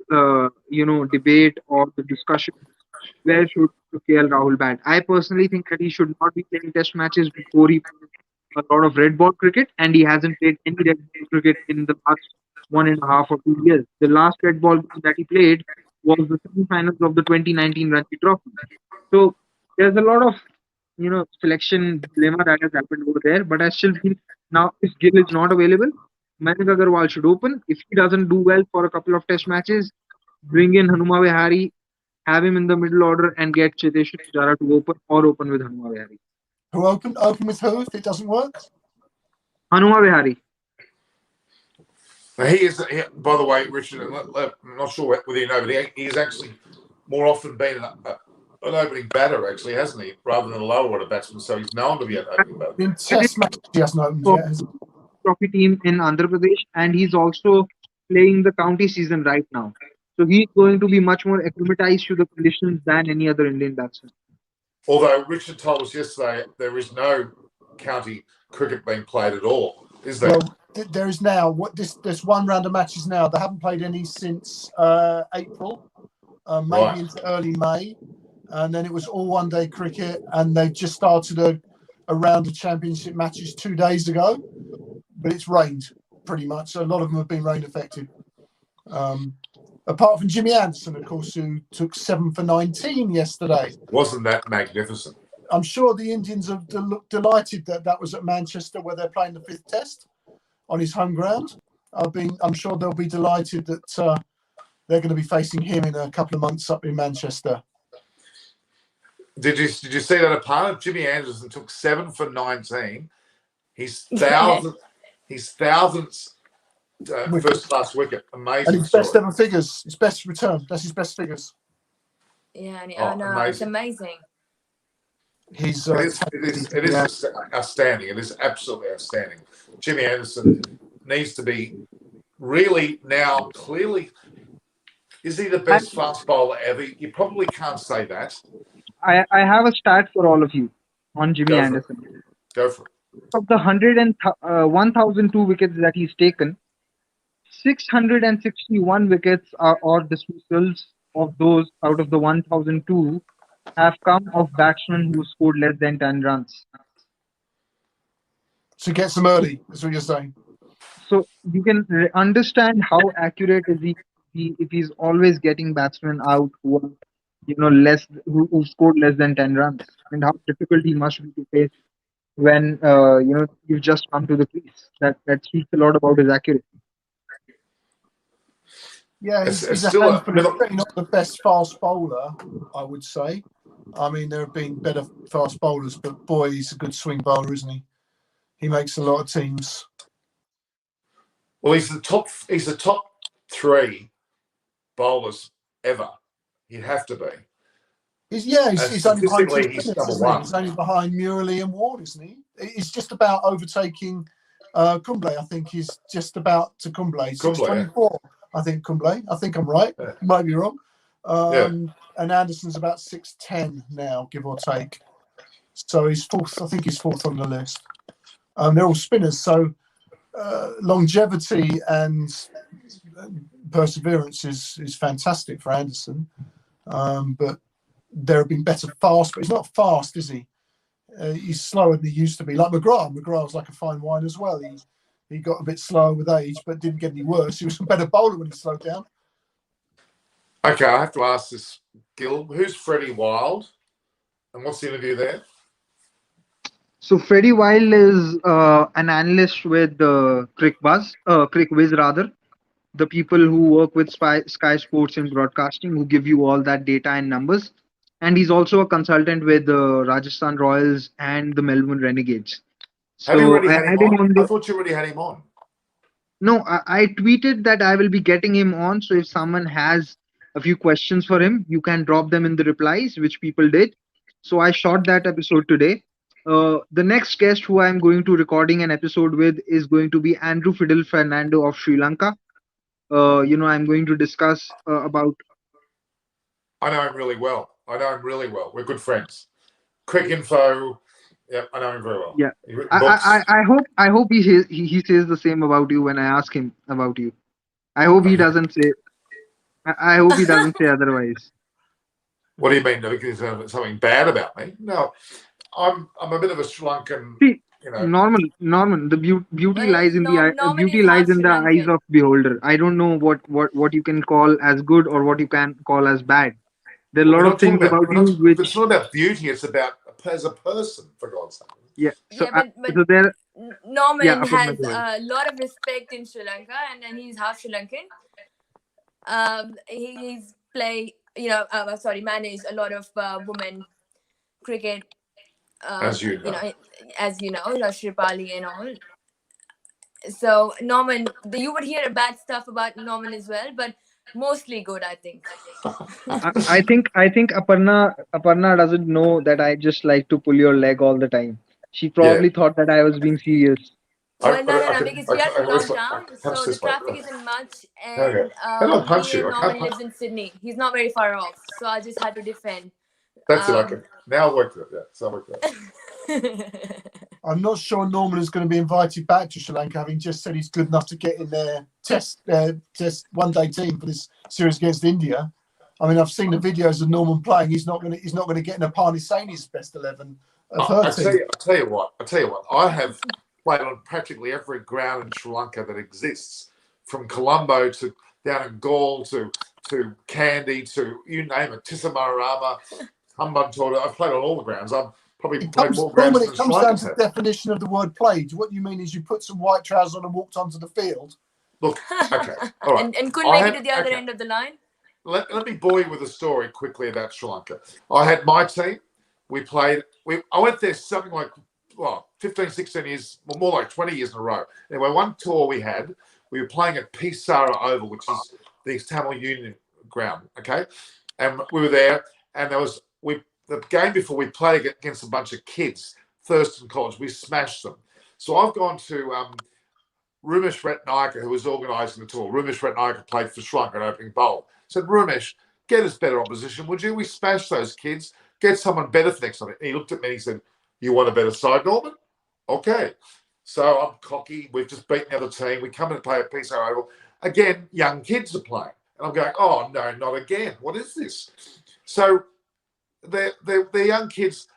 [SPEAKER 4] debate or the discussion. Where should KL Rahul bat? I personally think that he should not be playing test matches before he plays a lot of red ball cricket, and he hasn't played any red ball cricket in the last 1.5 or 2 years. The last red ball game that he played was the semi-finals of the 2019 Ranji Trophy. So there's a lot of selection dilemma that has happened over there. But I still feel now if Gill is not available, Manik Agarwal should open. If he doesn't do well for a couple of test matches, bring in Hanuma Vihari, have him in the middle order, and get Cheteshwar Pujara to open or open with Hanuma Vihari.
[SPEAKER 2] Who open with who if it doesn't work?
[SPEAKER 4] Hanuma Vihari.
[SPEAKER 1] Now by the way, Richard, I'm not sure whether you know, but he's actually more often been an opening batter, actually, hasn't he? Rather than a lower order batsman, so he's known to be an opening batter.
[SPEAKER 2] In test matches, he hasn't opened yet, has he?
[SPEAKER 4] Trophy team in Andhra Pradesh, and he's also playing the county season right now. So he's going to be much more acclimatized to the conditions than any other Indian batsman.
[SPEAKER 1] Although Richard told us yesterday there is no county cricket being played at all, is there?
[SPEAKER 2] Well, there is now. There's one round of matches now. They haven't played any since April, maybe into early May, and then it was all one-day cricket, and they just started a round of championship matches 2 days ago, but it's rained pretty much. So a lot of them have been rain affected. Apart from Jimmy Anderson, of course, who took 7 for 19 yesterday.
[SPEAKER 1] Wasn't that magnificent?
[SPEAKER 2] I'm sure the Indians are delighted that was at Manchester, where they're playing the 5th test on his home ground. I'm sure they'll be delighted that they're going to be facing him in a couple of months up in Manchester.
[SPEAKER 1] Did you see that opponent? Jimmy Anderson took 7 for 19. His thousandth first class wicket. Amazing.
[SPEAKER 2] And his best ever figures, his best return. That's his best figures.
[SPEAKER 5] Yeah, I know. It's amazing.
[SPEAKER 1] It is outstanding. It is absolutely outstanding. Jimmy Anderson needs to be really now clearly. Is he the best fast bowler ever? You probably can't say that.
[SPEAKER 4] I have a stat for all of you on Jimmy Anderson.
[SPEAKER 1] Go for it.
[SPEAKER 4] Of the 1,002 wickets that he's taken, 661 wickets or dismissals of those out of the 1,002 have come of batsmen who scored less than 10 runs.
[SPEAKER 2] So get some early, that's what you're saying.
[SPEAKER 4] So you can understand how accurate is he if he's always getting batsmen out who are, who scored less than 10 runs, and how difficult he must be to face when you've just come to the crease. That speaks a lot about his accuracy.
[SPEAKER 2] Yeah, he's not the best fast bowler, I would say. I mean, there have been better fast bowlers, but boy, he's a good swing bowler, isn't he? He makes a lot of teams.
[SPEAKER 1] Well, he's the top 3 bowlers ever. He'd have to be.
[SPEAKER 2] He's only behind He's only behind Murali and Ward, isn't he? He's just about overtaking Kumble. I think he's just about to Kumble. 624. I think Kumble. I think I'm right.
[SPEAKER 1] Yeah.
[SPEAKER 2] Might be wrong. And Anderson's about 610 now, give or take. So he's fourth. I think he's fourth on the list. They're all spinners. So longevity and perseverance is fantastic for Anderson. But there have been better fast, but he's not fast, is he? He's slower than he used to be. Like McGrath. McGrath's like a fine wine as well. He got a bit slower with age, but didn't get any worse. He was a better bowler when he slowed down.
[SPEAKER 1] Okay, I have to ask this, Gil. Who's Freddie Wild? And what's the interview there?
[SPEAKER 4] So Freddie Wild is an analyst with CricViz rather. The people who work with Sky Sports and broadcasting, who give you all that data and numbers. And he's also a consultant with the Rajasthan Royals and the Melbourne Renegades. So
[SPEAKER 1] I thought you already had him on.
[SPEAKER 4] No, I tweeted that I will be getting him on. So if someone has a few questions for him, you can drop them in the replies, which people did. So I shot that episode today. The next guest who I'm going to recording an episode with is going to be Andrew Fidel Fernando of Sri Lanka. I'm going to discuss about.
[SPEAKER 1] I know him really well. We're good friends. Cricinfo, Yeah, I know him very well.
[SPEAKER 4] Yeah,
[SPEAKER 1] He's written books.
[SPEAKER 4] I hope he says the same about you when I ask him about you. I hope he doesn't say. I hope he doesn't say otherwise.
[SPEAKER 1] What do you mean? There's something bad about me? No, I'm a bit of a Sri Lankan.
[SPEAKER 4] See,
[SPEAKER 1] You know,
[SPEAKER 4] Norman, the beauty
[SPEAKER 5] Well,
[SPEAKER 4] lies in
[SPEAKER 5] Norman
[SPEAKER 4] beauty
[SPEAKER 5] is half
[SPEAKER 4] lies in
[SPEAKER 5] Sri
[SPEAKER 4] the eyes
[SPEAKER 5] Lankan.
[SPEAKER 4] of beholder. I don't know what you can call as good or what you can call as bad. There are a
[SPEAKER 1] we're
[SPEAKER 4] lot
[SPEAKER 1] not
[SPEAKER 4] of
[SPEAKER 1] talking
[SPEAKER 4] things
[SPEAKER 1] about.
[SPEAKER 4] about you
[SPEAKER 1] It's
[SPEAKER 4] which,
[SPEAKER 1] not about beauty. It's about as a person, for God's sake.
[SPEAKER 4] yeah. So
[SPEAKER 5] Yeah, but
[SPEAKER 4] so there, yeah.
[SPEAKER 5] Norman
[SPEAKER 4] Aparna,
[SPEAKER 5] has
[SPEAKER 4] go ahead.
[SPEAKER 5] a lot of respect in Sri Lanka, and then he's half Sri Lankan. He's managed a lot of women cricket.
[SPEAKER 1] As you know.
[SPEAKER 5] As you know, Shripali and all. So Norman, you would hear bad stuff about Norman as well, but mostly good, I think.
[SPEAKER 4] I think Aparna doesn't know that I just like to pull your leg all the time. She
[SPEAKER 1] Yeah.
[SPEAKER 4] probably thought that I was being serious.
[SPEAKER 5] Well, no, because we are in lockdown,
[SPEAKER 1] punch
[SPEAKER 5] so the
[SPEAKER 1] this way.
[SPEAKER 5] traffic isn't much,
[SPEAKER 1] Okay.
[SPEAKER 5] and
[SPEAKER 1] Can I punch
[SPEAKER 5] me
[SPEAKER 1] you?
[SPEAKER 5] and
[SPEAKER 1] I can't
[SPEAKER 5] Norman
[SPEAKER 1] punch.
[SPEAKER 5] lives in Sydney. He's not very far off, so I just had to defend.
[SPEAKER 1] That's it. Okay. Now I worked it. Yeah. So I worked it.
[SPEAKER 2] I'm not sure Norman is going to be invited back to Sri Lanka, having just said he's good enough to get in their test one-day team for this series against India. I mean, I've seen the videos of Norman playing. He's not going to get in Apani Saini's best 11 of her team.
[SPEAKER 1] I tell you what. I have played on practically every ground in Sri Lanka that exists, from Colombo to down in Gaul to Kandy to you name it, Tisamarama, Hambantota. I've played on all the grounds. I've probably played more grounds than
[SPEAKER 2] It
[SPEAKER 1] Sri
[SPEAKER 2] comes
[SPEAKER 1] Lanka
[SPEAKER 2] down to
[SPEAKER 1] have.
[SPEAKER 2] the definition of the word played. What you mean is you put some white trousers on and walked onto the field.
[SPEAKER 1] Look, okay, all right.
[SPEAKER 5] and couldn't make it to the other end of the line.
[SPEAKER 1] Let me bore you with a story quickly about Sri Lanka. I had my team. I went there something like 15, 16 years, well, more like 20 years in a row. Anyway, one tour we were playing at Pisara Oval, which is the Tamil Union ground, okay? And we were there, and the game before we played against a bunch of kids, Thurston College, we smashed them. So I've gone to Rumesh Ratnayaka, who was organising the tour. Rumesh Ratnayaka played for Sri Lanka, an opening bowl. Said, Rumesh, get us better opposition, would you? We smashed those kids. Get someone better for next time. And he looked at me and he said, you want a better side, Norman? Okay. So I'm cocky. We've just beaten the other team. We come in to play at Pisara Oval. Again, young kids are playing. And I'm going, oh, no, not again. What is this? So the young kids,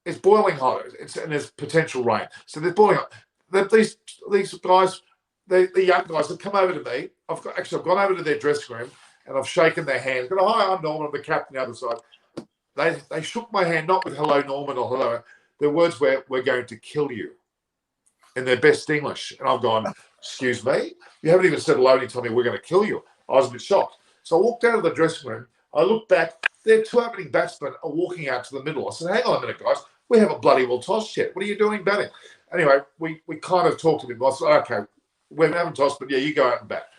[SPEAKER 1] it's boiling hot. And there's potential rain. So they're boiling hot. These guys, the young guys have come over to me. I've gone over to their dressing room and I've shaken their hand. But hi, I'm Norman. I'm the captain on the other side. They shook my hand, not with hello, Norman, or hello. Their words were, we're going to kill you, in their best English. And I've gone, excuse me? You haven't even said hello and you told me we're going to kill you. I was a bit shocked. So I walked out of the dressing room. I looked back. Their two opening batsmen are walking out to the middle. I said, hang on a minute, guys. We haven't bloody well tossed yet. What are you doing batting? Anyway, we kind of talked to them. I said, okay, we haven't tossed, but yeah, you go out and bat.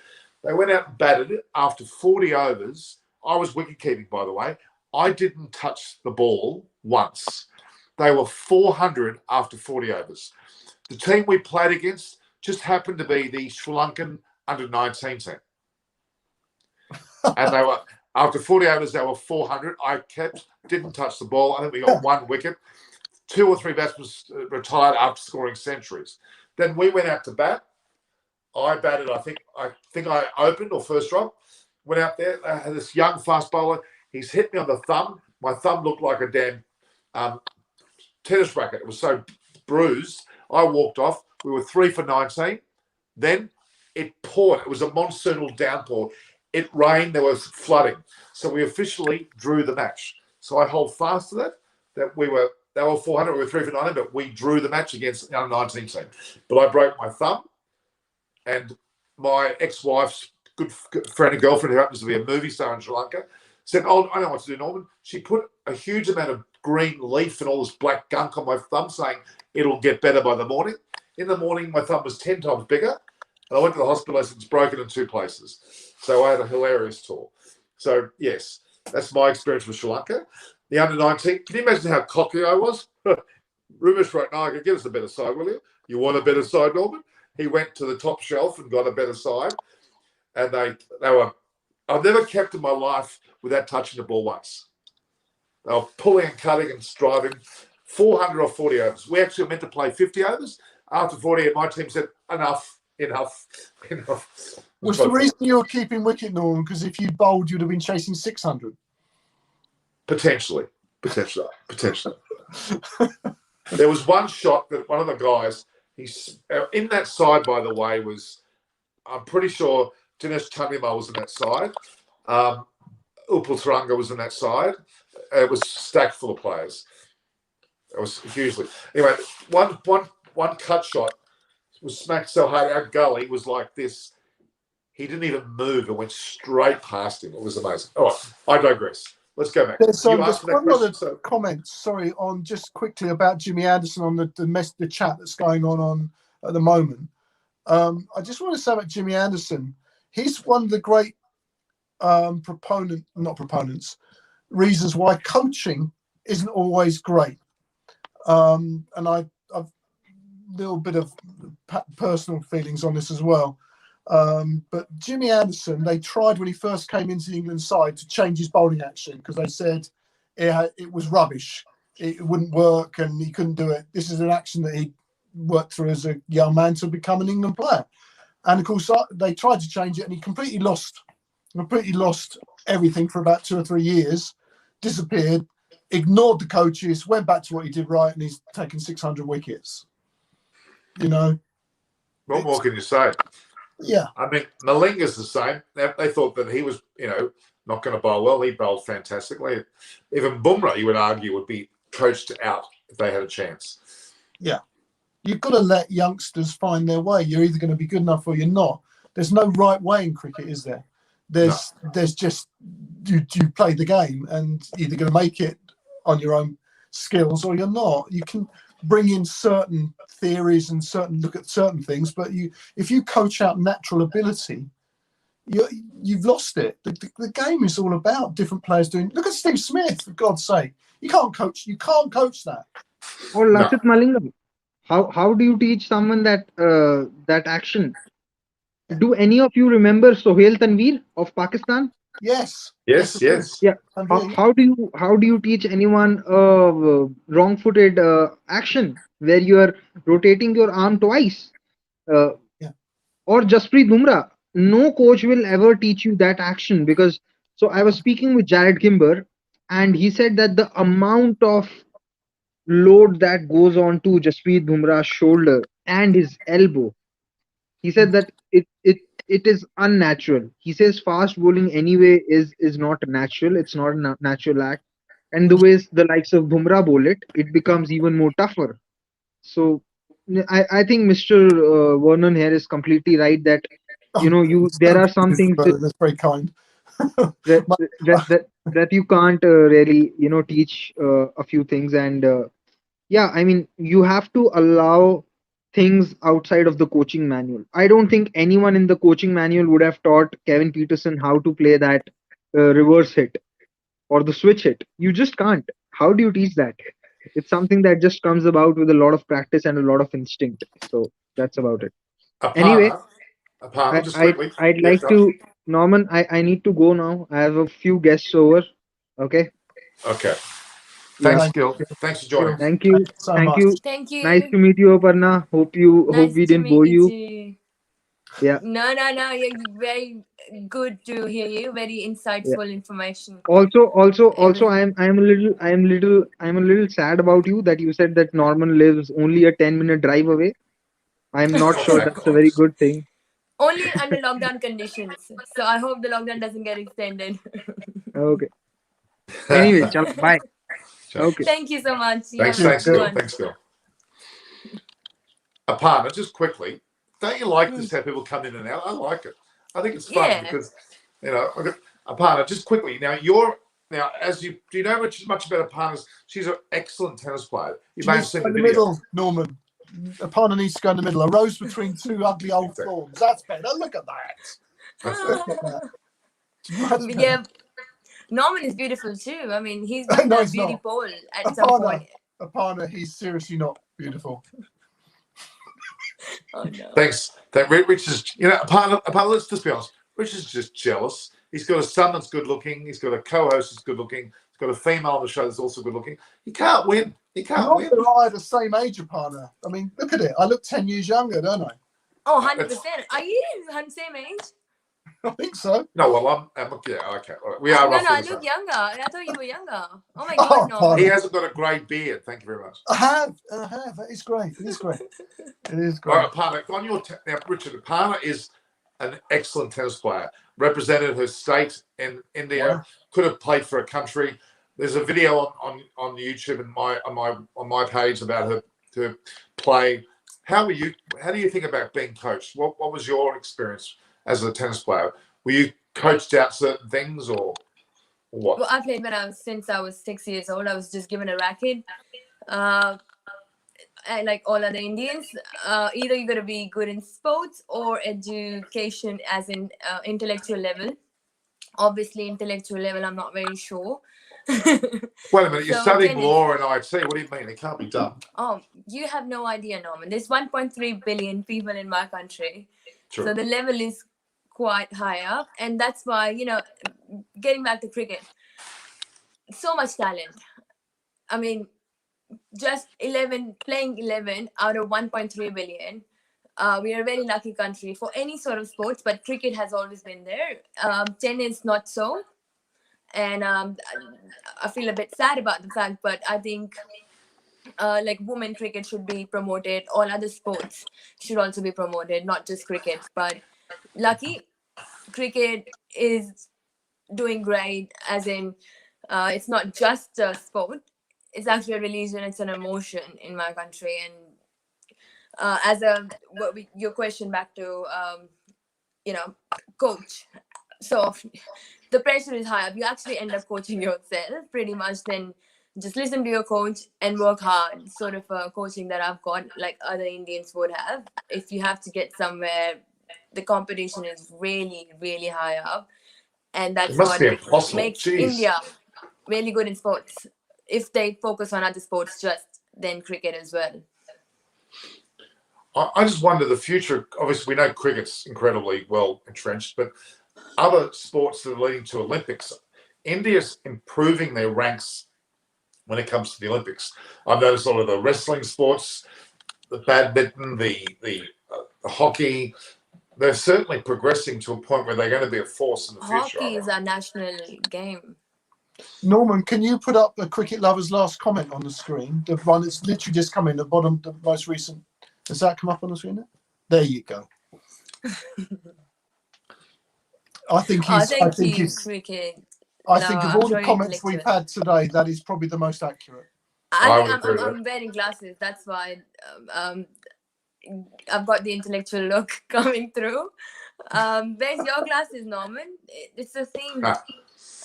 [SPEAKER 1] They went out and batted after 40 overs. I was wicket-keeping, by the way. I didn't touch the ball once. They were 400 after 40 overs. The team we played against just happened to be the Sri Lankan under-19 team. And they were, after 40 overs, they were 400. I didn't touch the ball. I think we got one wicket. 2 or 3 batsmen retired after scoring centuries. Then we went out to bat. I batted, I think I opened or first drop. Went out there. I had this young fast bowler. He's hit me on the thumb. My thumb looked like a damn tennis racket. It was so bruised. I walked off. We were 3 for 19. Then it poured. It was a monsoonal downpour. It rained. There was flooding. So we officially drew the match. So I hold fast to that they were 400. We were 3 for 19, but we drew the match against the under-19 team. But I broke my thumb. And my ex-wife's good friend and girlfriend, who happens to be a movie star in Sri Lanka, said, oh, I know what to do, Norman. She put a huge amount of green leaf and all this black gunk on my thumb, saying it'll get better by the morning. In the morning, my thumb was 10 times bigger. And I went to the hospital. I said, it's broken in 2 places. So I had a hilarious tour. So, yes, that's my experience with Sri Lanka. The under-19, can you imagine how cocky I was? Rumesh Ratnayaka, get us a better side, will you? You want a better side, Norman? He went to the top shelf and got a better side. And they were, I've never kept in my life without touching the ball once. They were pulling and cutting and striving. 400 or 40 overs. We actually meant to play 50 overs. After 40, my team said, enough.
[SPEAKER 2] Was the reason you were keeping wicket, Norman, because if you bowled, you'd have been chasing 600?
[SPEAKER 1] Potentially. There was one shot that one of the guys, he's in that side, by the way, was, I'm pretty sure Dinesh Chandimal was in that side. Upal Taranga was in that side. It was stacked full of players. It was hugely. Anyway, one cut shot was smacked so hard, our gully was like this. He didn't even move. It went straight past him. It was amazing. All right, I digress. Let's go back.
[SPEAKER 2] There's quite a lot of comments, sorry, on just quickly about Jimmy Anderson on the chat that's going on at the moment. I just want to say about Jimmy Anderson, he's one of the great reasons why coaching isn't always great. And I've a little bit of personal feelings on this as well. But Jimmy Anderson, they tried when he first came into the England side to change his bowling action because they said it was rubbish. It wouldn't work and he couldn't do it. This is an action that he worked through as a young man to become an England player. And of course, they tried to change it and he completely lost everything for about 2 or 3 years, disappeared, ignored the coaches, went back to what he did right, and he's taken 600 wickets. You know?
[SPEAKER 1] What more can you say?
[SPEAKER 2] Yeah.
[SPEAKER 1] I mean, Malinga's the same. They thought that he was, not going to bowl well. He bowled fantastically. Even Bumrah, you would argue, would be coached out if they had a chance.
[SPEAKER 2] Yeah. You've got to let youngsters find their way. You're either going to be good enough or you're not. There's no right way in cricket, is there? There's just you play the game and you're either going to make it on your own skills or you're not. You can bring in certain theories and look at certain things, but if you coach out natural ability, you've lost it. The game is all about different players doing. Look at Steve Smith, for God's sake. You can't coach that.
[SPEAKER 4] Or Lasith Malinga. How do you teach someone that action? Do any of you remember Sohail Tanveer of Pakistan?
[SPEAKER 2] Yes.
[SPEAKER 4] Yeah. How do you teach anyone wrong-footed action where you are rotating your arm twice? Or Jasprit Bumrah. No coach will ever teach you that action because. So I was speaking with Jared Kimber, and he said that the amount of load that goes on to Jasprit Bumrah's shoulder and his elbow, he said that it is unnatural. He says fast bowling anyway is not natural. It's not a natural act. And the ways the likes of Bumrah bowl it becomes even more tougher. So I think Mr. Vernon here is completely right that there are some things
[SPEAKER 2] that's very kind.
[SPEAKER 4] that you can't really teach a few things, and I mean you have to allow things outside of the coaching manual. I don't think anyone in the coaching manual would have taught Kevin Peterson how to play that reverse hit or the switch hit. You just can't. How do you teach that? It's something that just comes about with a lot of practice and a lot of instinct. So that's about it. Anyway, I'd like to, Norman, I need to go now. I have a few guests over. Okay.
[SPEAKER 1] Thanks, Gil. Thanks for joining.
[SPEAKER 4] Thank you.
[SPEAKER 5] Thank you.
[SPEAKER 4] Nice to meet you, Aparna. Hope we didn't bore you. Yeah.
[SPEAKER 5] No. You're very good to hear you. Very insightful information.
[SPEAKER 4] Also, I'm a little sad about you that you said that Norman lives only a 10-minute drive away. I'm not sure that's a very good thing.
[SPEAKER 5] Only under lockdown conditions. So I hope the lockdown doesn't get extended.
[SPEAKER 4] Okay. Anyway, bye. Okay.
[SPEAKER 5] Thank you so much.
[SPEAKER 1] Thanks, Gil. Aparna, just quickly, don't you like this how people come in and out? I like it. I think it's fun because, Aparna, just quickly, do you know much about Aparna? She's an excellent tennis player. You may have seen the video.
[SPEAKER 2] Middle, Norman. Aparna needs to go in the middle. A rose between two ugly old thorns. That's better. Look at that.
[SPEAKER 5] Yeah. Norman is beautiful too. I mean, he's been a beauty pole at some point.
[SPEAKER 2] Aparna, he's seriously not beautiful.
[SPEAKER 5] Oh no.
[SPEAKER 1] Thanks. Rich is, Aparna, let's just be honest. Rich is just jealous. He's got a son that's good looking. He's got a co-host that's good looking. He's got a female on the show that's also good looking. You can't win. You can't
[SPEAKER 2] Not
[SPEAKER 1] win.
[SPEAKER 2] that I the same age, partner. I mean, look at it. I look 10 years younger, don't I?
[SPEAKER 5] Oh, 100%. Are you the same age?
[SPEAKER 2] I think so.
[SPEAKER 1] No, well, I'm okay. All right. We are
[SPEAKER 5] No,
[SPEAKER 1] roughly
[SPEAKER 5] I
[SPEAKER 1] the same.
[SPEAKER 5] look younger. I thought you were younger. Oh my
[SPEAKER 2] Oh,
[SPEAKER 5] God, no.
[SPEAKER 1] He hasn't got a grey beard. Thank you very much.
[SPEAKER 2] I have. That is great. It is great. It is
[SPEAKER 1] All
[SPEAKER 2] great.
[SPEAKER 1] right, Parna, on your now, Richard, Parna is an excellent tennis player. Represented her state in India.
[SPEAKER 2] Wow.
[SPEAKER 1] Could have played for a country. There's a video on YouTube and on my page about her to play. How do you think about being coached? What was your experience as a tennis player? Were you coached out certain things or what?
[SPEAKER 5] Well, I played since I was 6 years old. I was just given a racket. Like all other Indians, either you're going to be good in sports or education as in intellectual level. Obviously, intellectual level, I'm not very sure.
[SPEAKER 1] Wait a minute, you're studying
[SPEAKER 5] tennis.
[SPEAKER 1] law and IT. What do you mean? It can't be done.
[SPEAKER 5] Oh, you have no idea, Norman. There's 1.3 billion people in my country.
[SPEAKER 1] True.
[SPEAKER 5] So the level is quite high up. And that's why, getting back to cricket, so much talent. I mean, just playing 11 out of 1.3 billion. We are a very lucky country for any sort of sports, but cricket has always been there. Tennis, not so. And I feel a bit sad about the fact, but I think like women cricket should be promoted. All other sports should also be promoted, not just cricket. But lucky, cricket is doing great, as in it's not just a sport. It's actually a religion. It's an emotion in my country. And your question back to, coach. So the pressure is high up. You actually end up coaching yourself pretty much. Then just listen to your coach and work hard. Sort of coaching that I've got, like other Indians would have. If you have to get somewhere, the competition is really, really high up. And that's what makes India really good in sports. If they focus on other sports just then cricket as well.
[SPEAKER 1] I just wonder the future. Obviously, we know cricket's incredibly well entrenched, but other sports that are leading to Olympics, India's improving their ranks when it comes to the Olympics. I've noticed a lot of the wrestling sports, the badminton, the hockey. They're certainly progressing to a point where they're going to be a force in the future.
[SPEAKER 5] Hockey is our national game.
[SPEAKER 2] Norman, can you put up the Cricket Lover's last comment on the screen? The one that's literally just come in, the bottom, the most recent. Does that come up on the screen there? There you go. I think
[SPEAKER 5] cricket.
[SPEAKER 2] I think of all the comments we've had today, that is probably the most accurate.
[SPEAKER 5] I'm wearing glasses. That's why I've got the intellectual look coming through. Where's your glasses, Norman? It's a theme.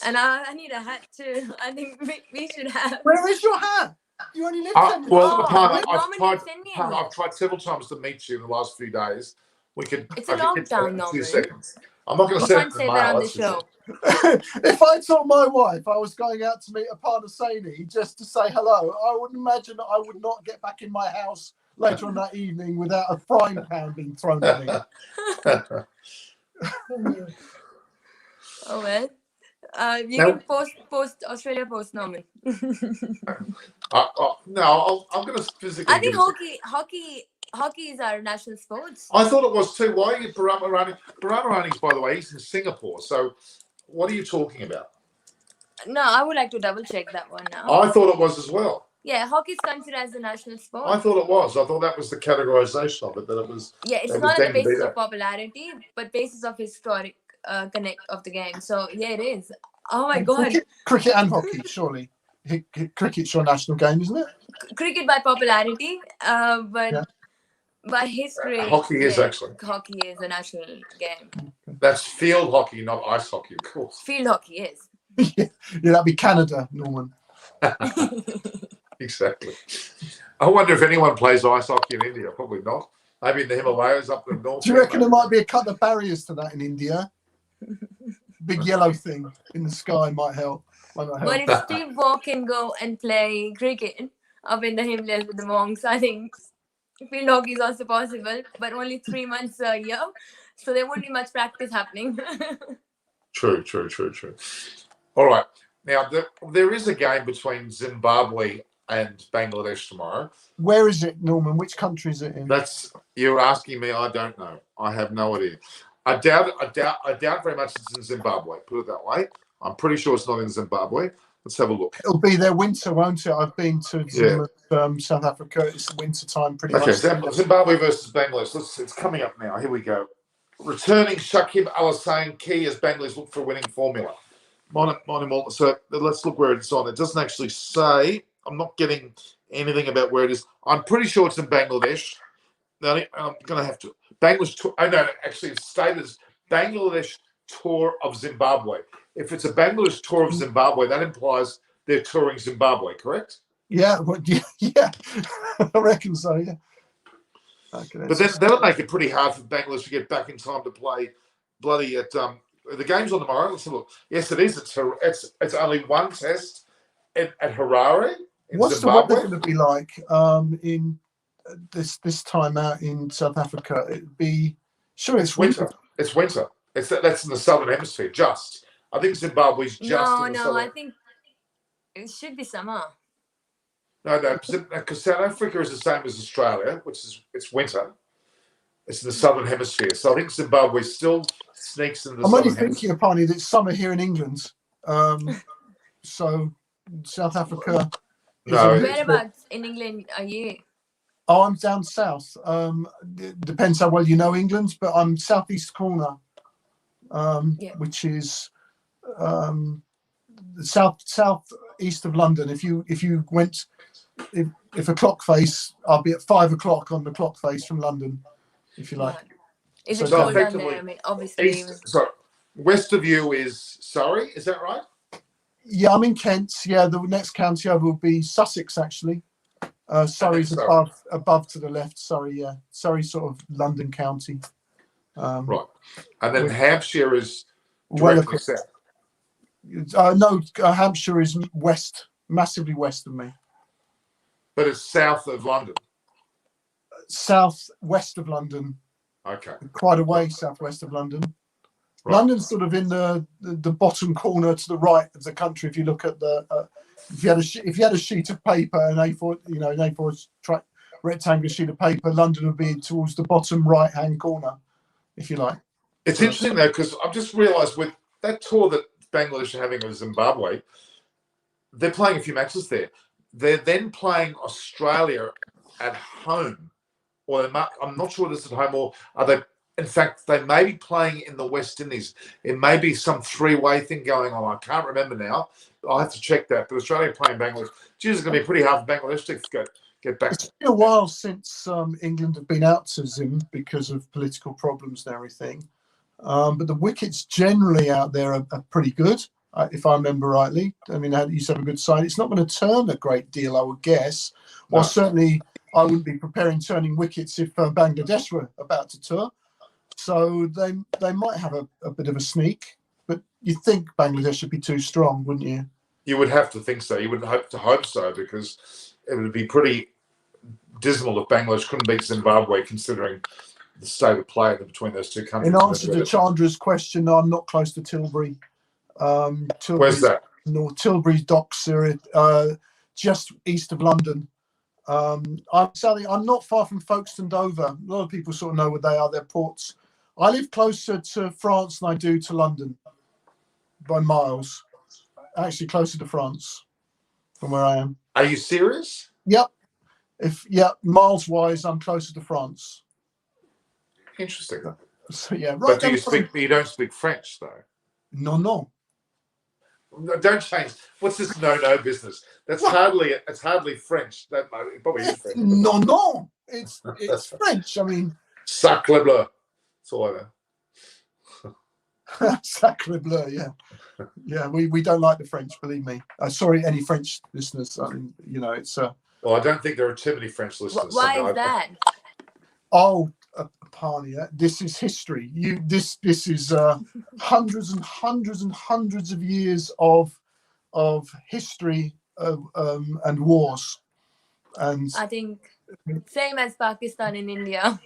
[SPEAKER 5] And I need a hat too. I think we should have.
[SPEAKER 2] Where is your hat? You only live 10
[SPEAKER 1] minutes. I've tried several times to meet you in the last few days.
[SPEAKER 5] It's a lockdown, Norman.
[SPEAKER 1] 2 seconds. I'm not going to send it in the mail.
[SPEAKER 5] On the show.
[SPEAKER 2] If I told my wife I was going out to meet Aparna Saini just to say hello, I would imagine that I would not get back in my house later on that evening without a frying pan being thrown at me.
[SPEAKER 5] Oh well. You can post Australia Post, Norman.
[SPEAKER 1] No, I'm going to physically.
[SPEAKER 5] I think hockey is our national sports.
[SPEAKER 1] I thought it was too. Why are you Paramarani? Paramarani's, by the way, he's in Singapore. So, what are you talking about?
[SPEAKER 5] No, I would like to double check that one now.
[SPEAKER 1] I thought it was as well.
[SPEAKER 5] Yeah, hockey is considered as a national sport.
[SPEAKER 1] I thought it was. I thought that was the categorization of it. That it was.
[SPEAKER 5] Yeah, it's not on the basis of popularity, but basis of historic connect of the game. So yeah, it is. Oh my god!
[SPEAKER 2] Cricket and hockey, surely. Cricket's your national game, isn't it?
[SPEAKER 5] Cricket by popularity, but by history,
[SPEAKER 1] hockey is excellent.
[SPEAKER 5] Hockey is a national game.
[SPEAKER 1] That's field hockey, not ice hockey, of course.
[SPEAKER 5] Field hockey is.
[SPEAKER 2] Yeah, that'd be Canada, Norman.
[SPEAKER 1] Exactly. I wonder if anyone plays ice hockey in India. Probably not. Maybe in the Himalayas up the north.
[SPEAKER 2] Do you reckon there might be a couple of barriers to that in India? Big yellow thing in the sky might help.
[SPEAKER 5] But if Steve Waugh can go and play cricket up in the Himalayas with the monks, I think field hockey is also possible, but only 3 months a year. So there won't be much practice happening.
[SPEAKER 1] True. All right. Now, there is a game between Zimbabwe and Bangladesh tomorrow.
[SPEAKER 2] Where is it, Norman? Which country is it in?
[SPEAKER 1] You're asking me. I don't know. I have no idea. I doubt very much it's in Zimbabwe. Put it that way. I'm pretty sure it's not in Zimbabwe. Let's have a look.
[SPEAKER 2] It'll be their winter, won't it? I've been to South Africa. It's the winter time, pretty much.
[SPEAKER 1] Okay, Zimbabwe versus Bangladesh. It's coming up now. Here we go. Returning Shakib Al-Hussein key as Bangladesh look for a winning formula. So let's look where it's on. It doesn't actually say. I'm not getting anything about where it is. I'm pretty sure it's in Bangladesh. I'm going to have to. Bangladesh tour. Oh, no, actually, it's stated as Bangladesh tour of Zimbabwe. If it's a Bangladesh tour of Zimbabwe, that implies they're touring Zimbabwe, correct?
[SPEAKER 2] Yeah, yeah. I reckon so, yeah. Okay,
[SPEAKER 1] but then that'll make it pretty hard for Bangladesh to get back in time to play bloody at the game's on tomorrow. Let's have a look. Yes, it is. It's only one test at Harare in
[SPEAKER 2] What's
[SPEAKER 1] Zimbabwe.
[SPEAKER 2] the weather going to be like in this time out in South Africa? It'd be it's winter.
[SPEAKER 1] It's winter. That's in the southern hemisphere. I think Zimbabwe's just in the southern.
[SPEAKER 5] I think it should be summer.
[SPEAKER 1] No, because South Africa is the same as Australia, it's winter. It's in the southern hemisphere, so I think Zimbabwe still sneaks in the.
[SPEAKER 2] I'm only thinking, Apani, that it's summer here in England. So South Africa.
[SPEAKER 1] No.
[SPEAKER 5] Whereabouts in England are you?
[SPEAKER 2] Oh, I'm down south. Depends how well you know England, but I'm southeast corner, which is southeast of London. If you went, if a clock face, I'll be at 5 o'clock on the clock face from London, if you like.
[SPEAKER 5] Is it cold down there? I mean, obviously.
[SPEAKER 1] West of you is Surrey, is that right?
[SPEAKER 2] Yeah, I'm in Kent. Yeah, the next county over will be Sussex, actually. Surrey's above to the left. Surrey, yeah. Surrey, sort of London county.
[SPEAKER 1] Right. And then Hampshire is directly south.
[SPEAKER 2] No, Hampshire is west, massively west of me.
[SPEAKER 1] But it's south of London.
[SPEAKER 2] Southwest of London.
[SPEAKER 1] Okay.
[SPEAKER 2] Quite a way southwest of London.
[SPEAKER 1] Right.
[SPEAKER 2] London's sort of in the bottom corner to the right of the country. If you look at if you had a sheet of paper, an A4 rectangular sheet of paper, London would be towards the bottom right-hand corner, if you like.
[SPEAKER 1] It's interesting though, because I've just realised with that tour that Bangladesh are having with Zimbabwe, they're playing a few matches there. They're then playing Australia at home, or I'm not sure this is at home, or are they? In fact, they may be playing in the West Indies. It may be some three-way thing going on. I can't remember now. I'll have to check that. But Australia playing Bangladesh. Geez, it's going to be pretty hard for Bangladesh to get back.
[SPEAKER 2] It's been a while since England have been out to Zim because of political problems and everything. But the wickets generally out there are pretty good, if I remember rightly. I mean, they used to have a good side. It's not going to turn a great deal, I would guess. Well, certainly I wouldn't be preparing turning wickets if Bangladesh were about to tour. So they might have a bit of a sneak, but you think Bangladesh should be too strong, wouldn't you?
[SPEAKER 1] You would have to think so. You would hope so, because it would be pretty dismal if Bangladesh couldn't beat Zimbabwe, considering the state of play between those two countries.
[SPEAKER 2] In answer to Chandra's question, no, I'm not close to Tilbury.
[SPEAKER 1] Where's that?
[SPEAKER 2] Tilbury docks are just east of London. I'm not far from Folkestone, Dover. A lot of people sort of know where they are, their ports. I live closer to France than I do to London by miles. Actually, closer to France from where I am.
[SPEAKER 1] Are you serious?
[SPEAKER 2] Yep. Miles wise, I'm closer to France.
[SPEAKER 1] Interesting.
[SPEAKER 2] So yeah,
[SPEAKER 1] But
[SPEAKER 2] right.
[SPEAKER 1] you don't speak French though?
[SPEAKER 2] No.
[SPEAKER 1] No, don't change. What's this no business? That's hardly French. That probably is French.
[SPEAKER 2] No. It's French. I mean,
[SPEAKER 1] Sacre bleu. That's all I know.
[SPEAKER 2] Sacre bleu. Yeah. We don't like the French. Believe me. Sorry, any French listeners. I mean, it's
[SPEAKER 1] Well, I don't think there are too many French listeners.
[SPEAKER 5] Why is that?
[SPEAKER 2] Parnia, this is history. This is hundreds and hundreds and hundreds of years of history and wars. And
[SPEAKER 5] I think same as Pakistan and India.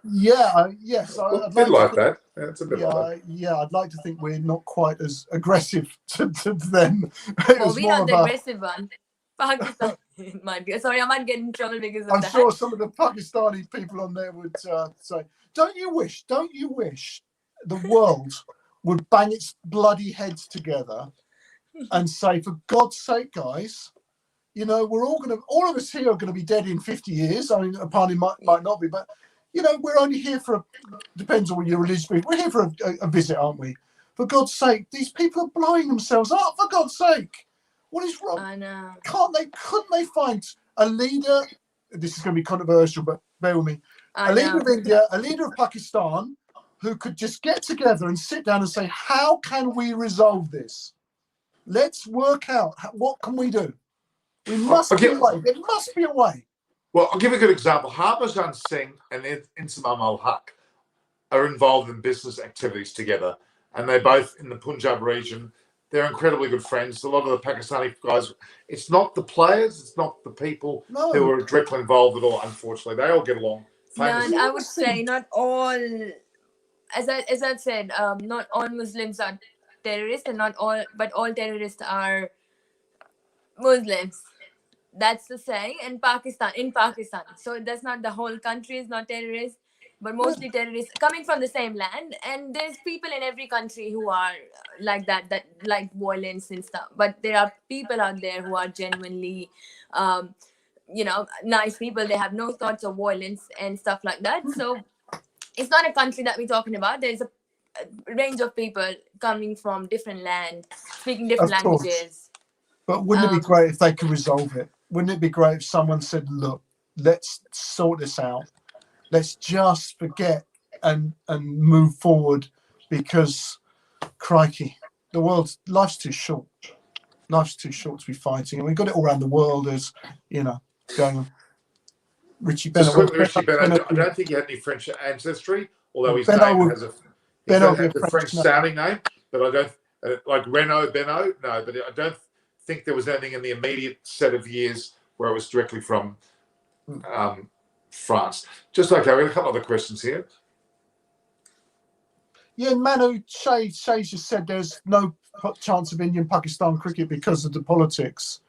[SPEAKER 2] Yes,
[SPEAKER 1] A bit like that. Yeah, it's a bit like that.
[SPEAKER 2] Yeah, I'd like to think we're not quite as aggressive to them.
[SPEAKER 5] Well, we are the aggressive one. Pakistan might be. Sorry, I might get in trouble because of
[SPEAKER 2] I'm
[SPEAKER 5] that.
[SPEAKER 2] sure some of the Pakistani people on there would say, don't you wish the world would bang its bloody heads together and say, for God's sake, guys, we're all of us here are going to be dead in 50 years. I mean, a party might not be, but, we're only here depends on what your religious belief. We're here for a visit, aren't we? For God's sake, these people are blowing themselves up, for God's sake. What is wrong?
[SPEAKER 5] I know.
[SPEAKER 2] Couldn't they find a leader? This is going to be controversial, but bear with me. A leader of India, a leader of Pakistan, who could just get together and sit down and say, how can we resolve this? Let's work out what can we do. We must be a way. There must be a way.
[SPEAKER 1] Well, I'll give you a good example. Harbhajan Singh and Insamam ul Haq are involved in business activities together, and they're both in the Punjab region. They're incredibly good friends. A lot of the Pakistani guys, it's not the players, it's not the people who are directly involved at all, unfortunately. They all get along.
[SPEAKER 5] I would say not all, as I said, not all Muslims are terrorists, and but all terrorists are Muslims. That's the saying in Pakistan. So that's not the whole country is not terrorists, but mostly terrorists coming from the same land. And there's people in every country who are like that like violence and stuff. But there are people out there who are genuinely, nice people. They have no thoughts of violence and stuff like that. So it's not a country that we're talking about. There's a range of people coming from different land, speaking different languages.
[SPEAKER 2] But wouldn't it be great if they could resolve it? Wouldn't it be great if someone said, look, let's sort this out. Let's just forget and move forward, because, crikey, life's too short. Life's too short to be fighting. And we've got it all around the world as, going on. Richie Beno.
[SPEAKER 1] I don't think he had any French ancestry, although his name has a French sounding name. But I don't, like Renaud Beno, no, but I don't think there was anything in the immediate set of years where it was directly from France. Just okay, we have a couple other questions here.
[SPEAKER 2] Yeah, Manu Shay just said there's no chance of Indian-Pakistan cricket because of the politics.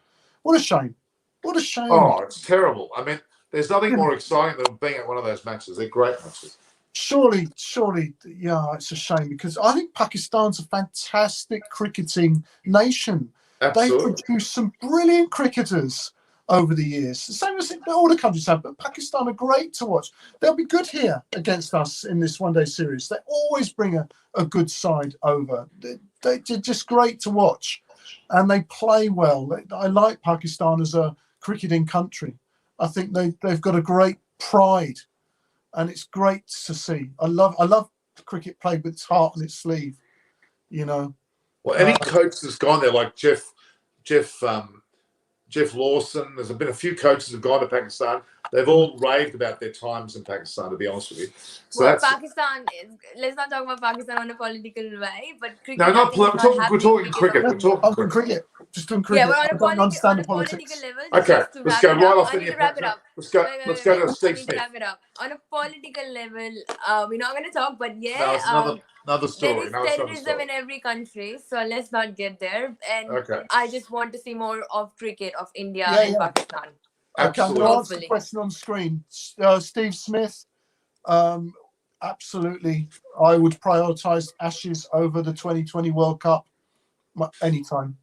[SPEAKER 2] What a shame. What a shame.
[SPEAKER 1] Oh, it's terrible. I mean, there's nothing more exciting than being at one of those matches. They're great matches.
[SPEAKER 2] Surely, yeah, it's a shame, because I think Pakistan's a fantastic cricketing nation.
[SPEAKER 1] Absolutely.
[SPEAKER 2] They produce some brilliant cricketers over the years. The same as all the countries have, but Pakistan are great to watch. They'll be good here against us in this one-day series. They always bring a good side over. They're just great to watch, and they play well. I like Pakistan as a cricketing country. I think they've got a great pride, and it's great to see. I love cricket played with its heart on its sleeve,
[SPEAKER 1] Well, any coach that's gone there, like Jeff Lawson, there's been a few coaches who've gone to Pakistan. They've all raved about their times in Pakistan, to be honest with you. So
[SPEAKER 5] Pakistan, let's not talk about Pakistan on a political way, but cricket.
[SPEAKER 1] No, we're talking cricket. We're talking
[SPEAKER 2] cricket. Just on cricket.
[SPEAKER 5] Yeah, but
[SPEAKER 2] I don't understand the politics.
[SPEAKER 5] Level,
[SPEAKER 1] okay, let's go right off.
[SPEAKER 5] I need to wrap it up.
[SPEAKER 1] Let's go to Steve Smith.
[SPEAKER 5] Wrap it up. On a political level, we're not going to talk, but yeah.
[SPEAKER 1] No, it's another story.
[SPEAKER 5] There is terrorism in every country, so let's not get there. And I just want to see more of cricket of India and Pakistan.
[SPEAKER 2] Okay, I'm going to answer the question on screen. Steve Smith, absolutely. I would prioritise Ashes over the 2020 World Cup anytime.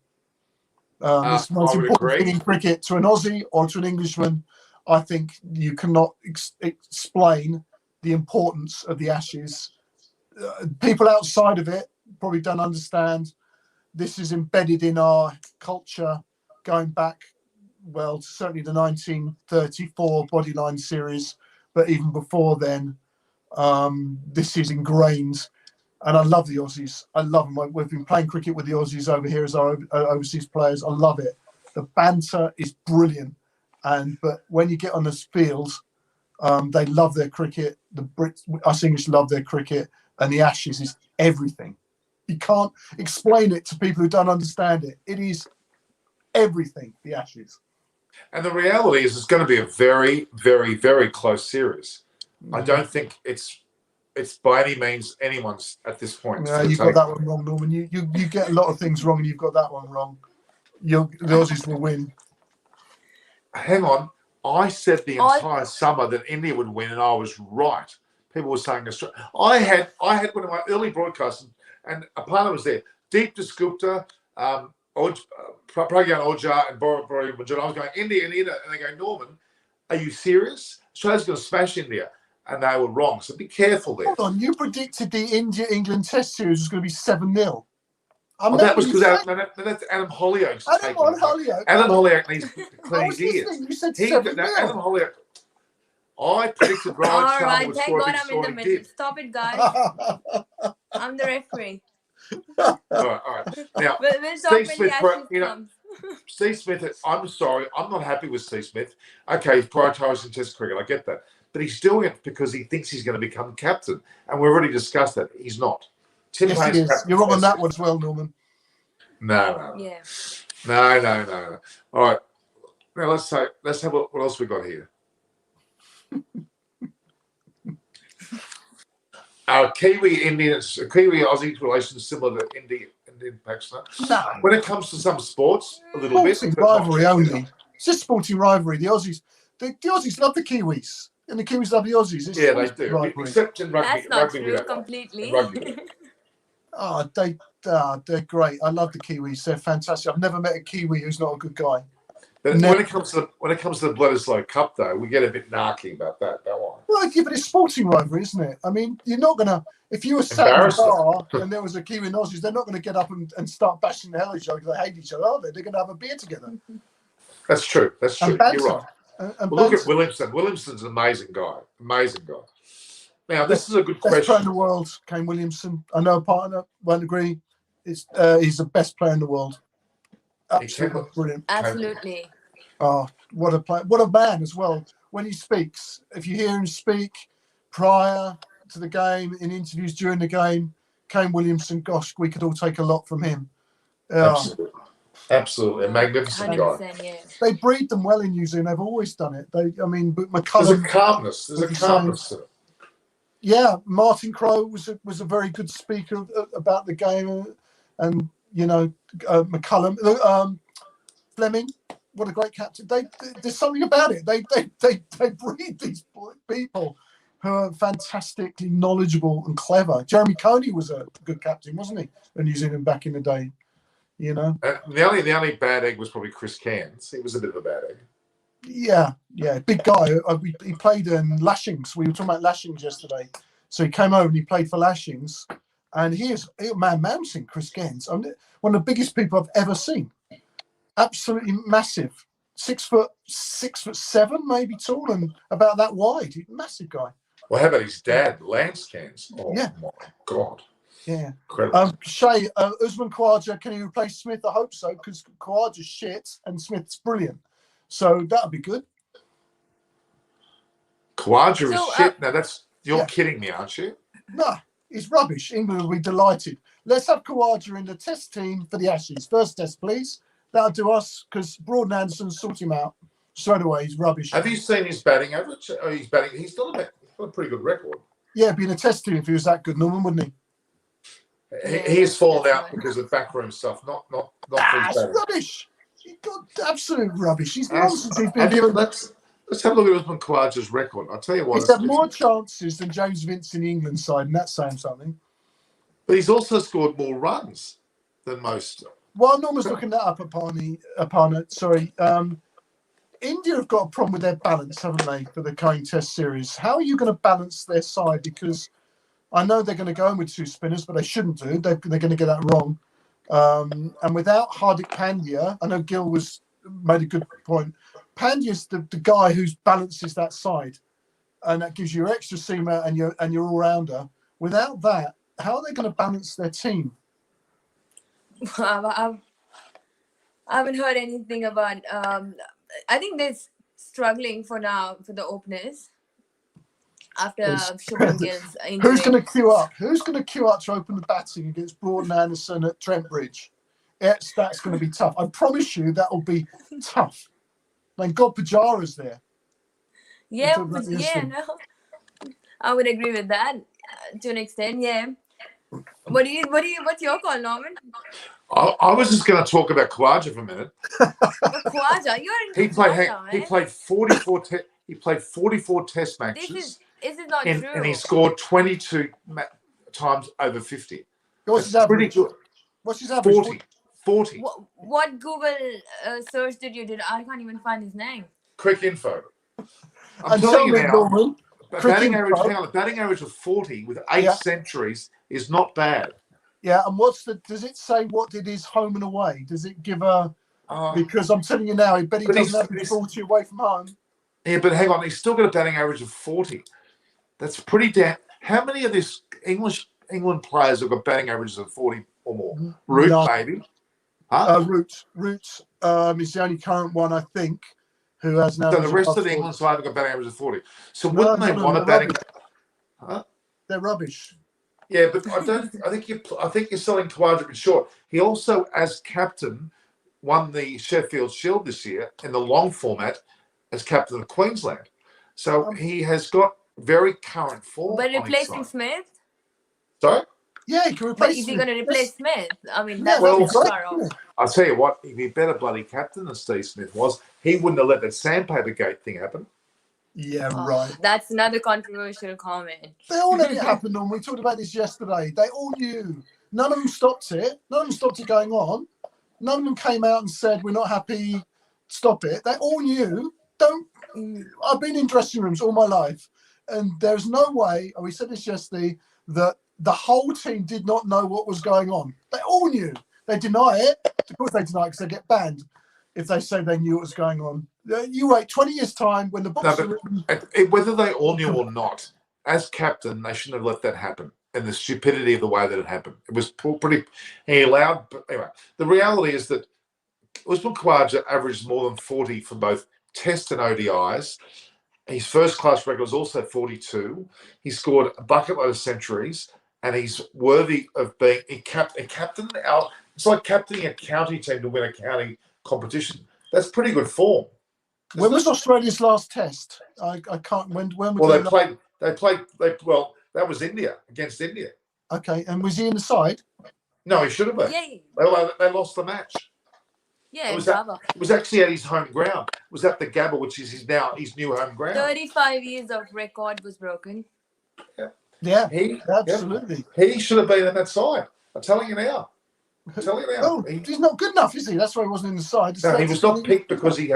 [SPEAKER 2] It's the most important thing in cricket to an Aussie or to an Englishman. I think you cannot explain the importance of the Ashes. People outside of it probably don't understand. This is embedded in our culture going back, well, certainly the 1934 Bodyline series, but even before then, this is ingrained. And I love the Aussies. I love them. We've been playing cricket with the Aussies over here as our overseas players. I love it. The banter is brilliant. But when you get on this field, they love their cricket. Us English love their cricket. And the Ashes is everything. You can't explain it to people who don't understand it. It is everything, the Ashes.
[SPEAKER 1] And the reality is it's going to be a very, very, very close series. I don't think it's by any means anyone's at this point.
[SPEAKER 2] No, you got that one wrong, Norman. You get a lot of things wrong, and you've got that one wrong. The Aussies will win.
[SPEAKER 1] Hang on. I said the entire summer that India would win, and I was right. People were saying Australia. I had one of my early broadcasts, and Aparna was there. Deep Dasgupta, Pragyan Ojha, and Bori Majid. I was going India, and they go, Norman, are you serious? Australia's going to smash India. And they were wrong. So be careful there.
[SPEAKER 2] Hold on. You predicted the India-England Test series was going to be 7-0.
[SPEAKER 1] That was because that's Adam Hollyoak's take on it. Adam Hollyoak needs to clean his ears.
[SPEAKER 2] You said 7-0.
[SPEAKER 1] Adam Hollyoak. I predicted Ryan
[SPEAKER 5] All
[SPEAKER 1] Sharma
[SPEAKER 5] right,
[SPEAKER 1] would
[SPEAKER 5] thank
[SPEAKER 1] score a
[SPEAKER 5] God
[SPEAKER 1] big
[SPEAKER 5] I'm in the
[SPEAKER 1] scoring
[SPEAKER 5] middle.
[SPEAKER 1] did.
[SPEAKER 5] Stop it, guys. I'm the referee.
[SPEAKER 1] All right. Now,
[SPEAKER 5] We'll talk
[SPEAKER 1] Steve
[SPEAKER 5] when
[SPEAKER 1] Smith,
[SPEAKER 5] the Ashes comes.
[SPEAKER 1] Steve Smith, I'm sorry, I'm not happy with Steve Smith. Okay, he's prioritising Test cricket, I get that. But he's doing it because he thinks he's going to become captain. And we've already discussed that. He's not.
[SPEAKER 2] Yes, he is. You're wrong on that one as well, Norman.
[SPEAKER 1] No.
[SPEAKER 5] Yeah.
[SPEAKER 1] No. All right. Now let's have what else we got here. Our Kiwi-Aussie relations similar to Indian-Pakistan.
[SPEAKER 2] No.
[SPEAKER 1] When it comes to some sports, a little
[SPEAKER 2] sporting
[SPEAKER 1] bit.
[SPEAKER 2] rivalry only. It's just sporting rivalry. The Aussies love the Kiwis. And the Kiwis love the Aussies. It's
[SPEAKER 1] they do.
[SPEAKER 2] Rivalry.
[SPEAKER 1] Except in rugby.
[SPEAKER 5] That's not
[SPEAKER 1] rugby
[SPEAKER 5] true completely.
[SPEAKER 2] They're great. I love the Kiwis. They're fantastic. I've never met a Kiwi who's not a good guy.
[SPEAKER 1] But when it comes to the Bledisloe Cup, though, we get a bit narky about that, don't we?
[SPEAKER 2] Well, yeah, but it's sporting rivalry, isn't it? I mean, you're not going to... If you were sat in a bar and there was a Kiwi and Aussies, they're not going to get up and start bashing the hell out of each other because they hate each other, are they? They're going to have a beer together.
[SPEAKER 1] That's true.
[SPEAKER 2] And
[SPEAKER 1] You're right. Look at Williamson. Williamson's an amazing guy. Now, this is a good question.
[SPEAKER 2] Best player in the world, Kane Williamson. I know a partner won't agree. He's the best player in the world. Absolutely brilliant.
[SPEAKER 5] Absolutely.
[SPEAKER 2] Oh, what a player. What a man as well. When he speaks, if you hear him speak prior to the game, in interviews during the game, Kane Williamson, gosh, we could all take a lot from him.
[SPEAKER 1] Absolutely. A magnificent guy.
[SPEAKER 5] Yeah.
[SPEAKER 2] They breed them well in New Zealand. They've always done it. But
[SPEAKER 1] There's
[SPEAKER 2] McCullum.
[SPEAKER 1] a calmness to it.
[SPEAKER 2] Yeah, Martin Crowe was a very good speaker about the game, and McCullum, Fleming, what a great captain. There's something about it. They breed these people who are fantastically knowledgeable and clever. Jeremy Coney was a good captain, wasn't he, in New Zealand back in the day?
[SPEAKER 1] The only bad egg was probably Chris Cairns. He was a bit of a bad egg.
[SPEAKER 2] Yeah, big guy. He played in Lashings. We were talking about Lashings yesterday. So he came over and he played for Lashings. And he is man-mounting, Chris Cairns. One of the biggest people I've ever seen. Absolutely massive. 6'7", maybe tall, and about that wide. Massive guy.
[SPEAKER 1] Well, how about his dad, Lance Cairns? Oh,
[SPEAKER 2] yeah.
[SPEAKER 1] My God.
[SPEAKER 2] Yeah.
[SPEAKER 1] Incredible.
[SPEAKER 2] Shay, Usman Khawaja, can he replace Smith? I hope so, because Khawaja's shit and Smith's brilliant. So that'll be good.
[SPEAKER 1] Khawaja is shit. Now you're kidding me, aren't you?
[SPEAKER 2] No, he's rubbish. England will be delighted. Let's have Khawaja in the test team for the Ashes. First test, please. That'll do us, because Broad and Anderson sort him out straight away. He's rubbish.
[SPEAKER 1] Have you seen his batting average? He's got a pretty good record.
[SPEAKER 2] Yeah, being a test team if he was that good, Norman, wouldn't he?
[SPEAKER 1] He has fallen out because of backroom stuff, not for his batting.
[SPEAKER 2] Rubbish. He got absolute rubbish. He's nonsense. He's been given.
[SPEAKER 1] Let's have a look at Usman Khawaja's record. I'll tell you what.
[SPEAKER 2] He's had more chances than James Vince in the England side, and that's saying something.
[SPEAKER 1] But he's also scored more runs than most.
[SPEAKER 2] While Norman's looking that up, Aparna, sorry. India have got a problem with their balance, haven't they, for the coming Test series? How are you going to balance their side? Because I know they're going to go in with two spinners, but they shouldn't do. They're going to get that wrong. And without Hardik Pandya, I know Gil made a good point. Pandya's the guy who balances that side, and that gives you your extra seamer and your all-rounder. Without that, how are they going to balance their team?
[SPEAKER 5] I haven't heard anything about. I think they're struggling for now for the openers after Shubman Gill's injury.
[SPEAKER 2] Who's going to queue up? Who's going to queue up to open the batting against Broad and Anderson at Trent Bridge? That's going to be tough. I promise you that will be tough. Thank God Pujara's there.
[SPEAKER 5] No. I would agree with that to an extent. Yeah. What's your call, Norman?
[SPEAKER 1] I was just going to talk about Khawaja for a minute.
[SPEAKER 5] But Khawaja,
[SPEAKER 1] He played 44. He played 44 Test matches.
[SPEAKER 5] This is not true.
[SPEAKER 1] And he scored 22 times over 50.
[SPEAKER 2] What's his
[SPEAKER 1] That's
[SPEAKER 2] average?
[SPEAKER 1] pretty good.
[SPEAKER 2] What's his average?
[SPEAKER 1] 40.
[SPEAKER 5] What Google search did you do? I can't even find his name.
[SPEAKER 1] Quick info. I'm
[SPEAKER 2] And
[SPEAKER 1] telling you
[SPEAKER 2] me,
[SPEAKER 1] now,
[SPEAKER 2] Norman,
[SPEAKER 1] batting average of 40 with 8 centuries is not bad.
[SPEAKER 2] Yeah, and does it say what did his home and away? Does it give a, because I'm telling you now, I bet he doesn't average 40 away from home.
[SPEAKER 1] Yeah, but hang on, he's still got a batting average of 40. That's pretty damn. How many of these England players have got batting averages of 40 or more? Root, maybe. Huh?
[SPEAKER 2] Roots is the only current one, I think, who has now.
[SPEAKER 1] So the rest of the England side have got batting averages of 40. So wouldn't they want a batting? Huh?
[SPEAKER 2] They're rubbish.
[SPEAKER 1] Yeah, but I think you're selling Khawaja a bit short. He also, as captain, won the Sheffield Shield this year in the long format as captain of Queensland. So he has got very current form.
[SPEAKER 5] But replacing Smith?
[SPEAKER 1] Sorry?
[SPEAKER 2] Yeah, he can replace.
[SPEAKER 5] But is he going to replace Smith? I mean,
[SPEAKER 2] that's
[SPEAKER 5] far off.
[SPEAKER 1] I'll tell you what, he'd be a better bloody captain than Steve Smith was. He wouldn't have let that sandpaper gate thing happen.
[SPEAKER 2] Yeah, right.
[SPEAKER 5] That's another controversial comment.
[SPEAKER 2] They all let it happen, and we talked about this yesterday. They all knew. None of them stopped it. None of them stopped it going on. None of them came out and said, we're not happy, stop it. They all knew. I've been in dressing rooms all my life, and there's no way, and we said this yesterday, that the whole team did not know what was going on. They all knew. They deny it. Of course they deny it because they get banned if they say they knew what was going on. You wait 20 years' time when the books are written.
[SPEAKER 1] Whether they all knew or not, as captain, they shouldn't have let that happen. And the stupidity of the way that it happened. It was pretty. He allowed. Anyway, the reality is that Usman Khawaja averaged more than 40 for both Test and ODIs. His first-class record was also 42. He scored a bucket load of centuries, and he's worthy of being a captain. It's like captaining a county team to win a county competition. That's pretty good form.
[SPEAKER 2] When was Australia's last Test? I can't. When?
[SPEAKER 1] Well, they played. Well, that was India against India.
[SPEAKER 2] Okay, and was he in the side?
[SPEAKER 1] No, he should have been.
[SPEAKER 5] Yeah.
[SPEAKER 1] They lost the match.
[SPEAKER 5] Yeah,
[SPEAKER 1] it was actually at his home ground. It was at the Gabba, which is his new home ground.
[SPEAKER 5] 35 years of record was broken.
[SPEAKER 2] Yeah, absolutely.
[SPEAKER 1] He should have been in that side. I'm telling you now.
[SPEAKER 2] Oh, he's not good enough, is he? That's why he wasn't in the side.
[SPEAKER 1] No, he was not picked because he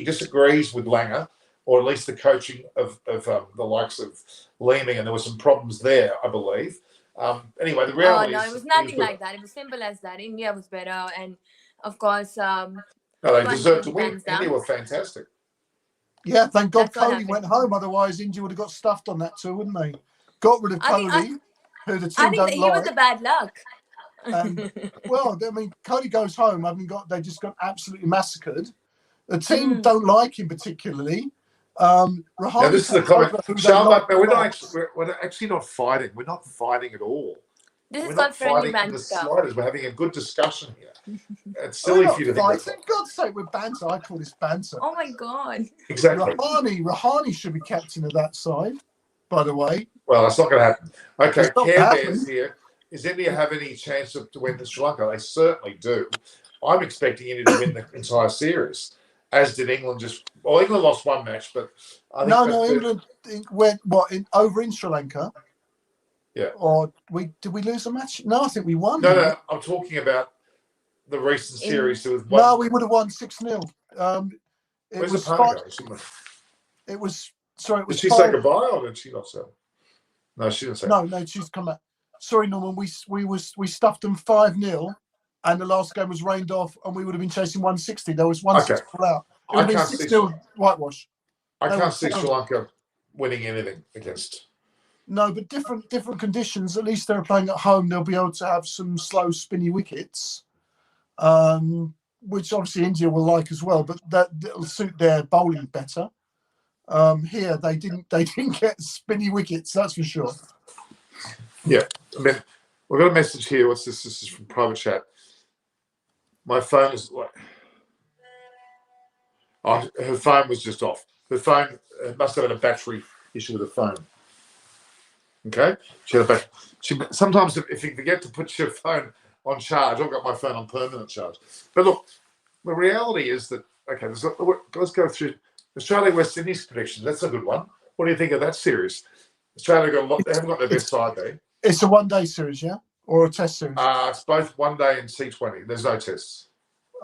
[SPEAKER 1] disagrees with Langer, or at least the coaching of the likes of Leeming, and there were some problems there, I believe. Anyway, the reality
[SPEAKER 5] it was nothing like that. It was simple as that. India was better, and of course,
[SPEAKER 1] no, they deserved to win. India were fantastic.
[SPEAKER 2] Yeah, thank God Cody went home. Otherwise, India would have got stuffed on that too, wouldn't they? Got rid of Cody, who the team
[SPEAKER 5] I think he was the bad luck.
[SPEAKER 2] Well, I mean, Cody goes home. They just got absolutely massacred. The team don't like him particularly.
[SPEAKER 1] Rahane, this is the comment. We're actually not fighting. We're not fighting at all.
[SPEAKER 5] This is not friendly banter.
[SPEAKER 1] We're having a good discussion here. It's silly for you to think.
[SPEAKER 2] For God's sake, we're banter. I call this banter.
[SPEAKER 5] Oh my God!
[SPEAKER 1] Exactly.
[SPEAKER 2] Rahane should be captain of that side. By the way.
[SPEAKER 1] Well, that's not going to happen. Okay, Care Bears here. Does India have any chance to win the Sri Lanka? They certainly do. I'm expecting India to win the entire series, as did England. England lost one match, but I think
[SPEAKER 2] England went over in Sri Lanka.
[SPEAKER 1] Yeah.
[SPEAKER 2] Or did we lose a match? No, I think we won.
[SPEAKER 1] No, I'm talking about the recent series.
[SPEAKER 2] No, we would have won 6-0.
[SPEAKER 1] Where's the party?
[SPEAKER 2] It was. Sorry, it was.
[SPEAKER 1] Did she say goodbye or did she not say? No, she didn't say.
[SPEAKER 2] No, she's come back. Sorry, Norman. We stuffed them 5-0, and the last game was rained off, and we would have been chasing 160. There was 160 out. It would have been 6-0 whitewash.
[SPEAKER 1] I can't see Sri Lanka winning anything against.
[SPEAKER 2] No, but different conditions. At least they're playing at home. They'll be able to have some slow, spinny wickets, which obviously India will like as well. But that'll suit their bowling better. Here they didn't get spinny wickets. That's for sure.
[SPEAKER 1] Yeah, I mean, we've got a message here. What's this? This is from private chat. My phone is like, her phone was just off. Her phone must have had a battery issue with the phone. Okay, sometimes if you forget to put your phone on charge, I've got my phone on permanent charge. But look, the reality is that let's go through Australia West Indies predictions. That's a good one. What do you think of that series? Australia they haven't got their best side there.
[SPEAKER 2] It's a one-day series, yeah, or a test series.
[SPEAKER 1] It's both one day and T20. There's no tests.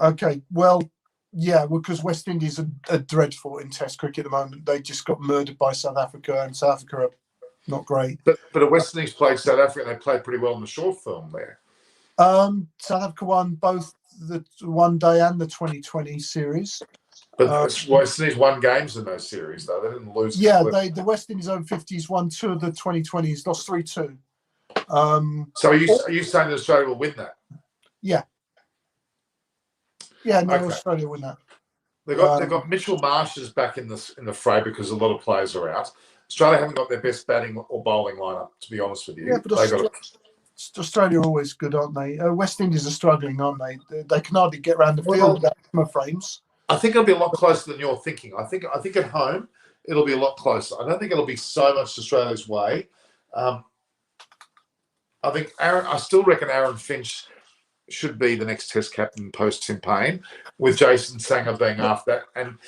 [SPEAKER 2] Okay, well, yeah, because West Indies are dreadful in Test cricket at the moment. They just got murdered by South Africa, and South Africa are not great.
[SPEAKER 1] But the West Indies played South Africa, and they played pretty well in the short film there.
[SPEAKER 2] South Africa won both the one day and the 2020 series.
[SPEAKER 1] But West Indies won games in those series, though. They didn't lose.
[SPEAKER 2] Yeah, the West Indies over 50s won 2 of the 2020s, lost 3-2.
[SPEAKER 1] So are you saying that Australia will win that?
[SPEAKER 2] Yeah. Yeah, no,
[SPEAKER 1] Okay.
[SPEAKER 2] Australia win that.
[SPEAKER 1] They've got Mitchell Marsh's back in the fray because a lot of players are out. Australia haven't got their best batting or bowling lineup, to be honest with you.
[SPEAKER 2] Yeah, but Australia are always good, aren't they? West Indies are struggling, aren't they? They can hardly get around the field without camera frames.
[SPEAKER 1] I think it'll be a lot closer than you're thinking. I think at home it'll be a lot closer. I don't think it'll be so much Australia's way. I still reckon Aaron Finch should be the next Test captain post Tim Payne, with Jason Sangha being after that,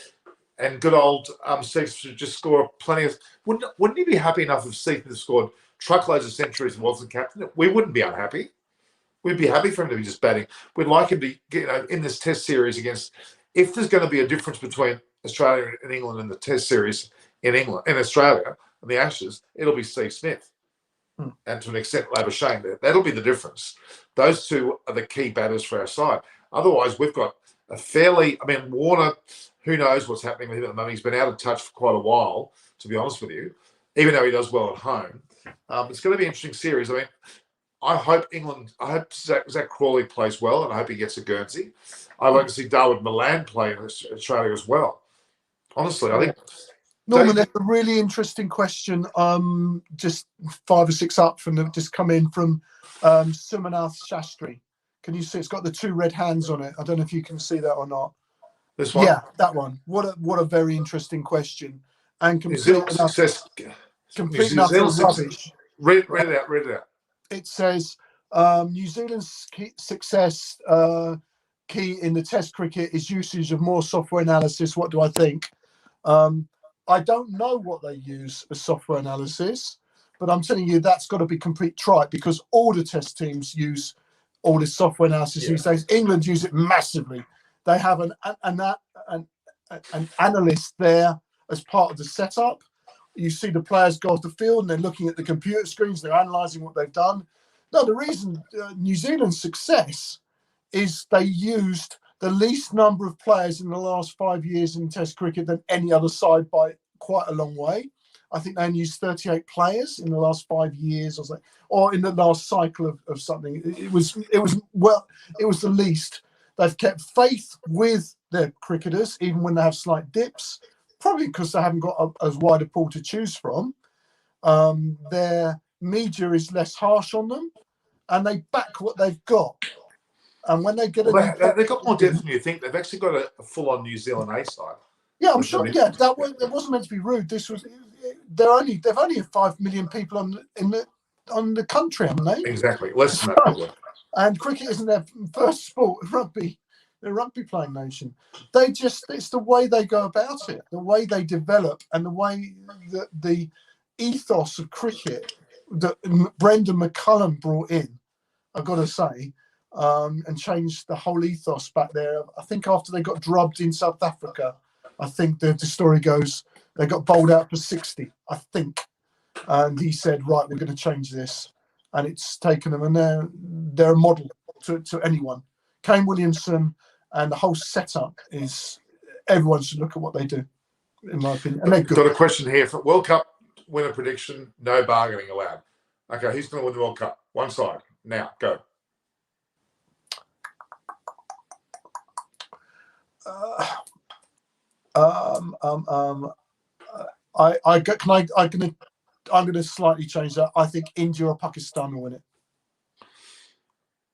[SPEAKER 1] and good old Steve should just score plenty of. Wouldn't he be happy enough if Steve had scored truckloads of centuries and wasn't captain? We wouldn't be unhappy. We'd be happy for him to be just batting. We'd like him to get in this Test series against. If there's going to be a difference between Australia and England in the Test series in Australia and the Ashes, it'll be Steve Smith. And to an extent, Labuschagne. That'll be the difference. Those two are the key batters for our side. Otherwise, we've got Warner, who knows what's happening with him at the moment. He's been out of touch for quite a while, to be honest with you, even though he does well at home. It's going to be an interesting series. I hope Zach Crawley plays well, and I hope he gets a Guernsey. I'd like to see Dawood Milan play in Australia as well. Honestly, I think...
[SPEAKER 2] Norman, that's a really interesting question. Just 5 or 6 up from just come in from Sumanath Shastri. Can you see? It's got the 2 red hands on it. I don't know if you can see that or not.
[SPEAKER 1] This one?
[SPEAKER 2] Yeah, that one. What a very interesting question. And complete rubbish.
[SPEAKER 1] Read it out.
[SPEAKER 2] It says New Zealand's success key in the Test cricket is usage of more software analysis. What do I think? I don't know what they use as software analysis, but I'm telling you that's got to be complete tripe, because all the Test teams use all this software analysis these days. England use it massively. They have an analyst there as part of the setup. You see the players go off the field and they're looking at the computer screens. They're analysing what they've done. No, the reason New Zealand's success is they used the least number of players in the last 5 years in Test cricket than any other side by quite a long way. I think they only used 38 players in the last 5 years, or in the last cycle of something. It was the least. They've kept faith with their cricketers, even when they have slight dips, probably because they haven't got as wide a pool to choose from. Their media is less harsh on them, and they back what they've got. And when they get
[SPEAKER 1] they've got more depth than you think. They've actually got a full-on New Zealand A side.
[SPEAKER 2] Yeah, I'm sure. Yeah, that wasn't meant to be rude. They've only 5 million people on the country, haven't they?
[SPEAKER 1] Exactly, less than that probably.
[SPEAKER 2] And cricket isn't their first sport. Rugby, they're a rugby playing nation. It's the way they go about it, the way they develop, and the way that the ethos of cricket that Brendan McCullum brought in, I've got to say, and changed the whole ethos back there. I think after they got drubbed in South Africa, I think the story goes, they got bowled out for 60, I think. And he said, right, we're going to change this. And it's taken them, and they're a model to anyone. Kane Williamson and the whole setup is, everyone should look at what they do, in my opinion. And they're good.
[SPEAKER 1] Got a question here for World Cup winner prediction, no bargaining allowed. Okay, who's going to win the World Cup? One side. Now, go.
[SPEAKER 2] I'm going to slightly change that. I think India or Pakistan will win it.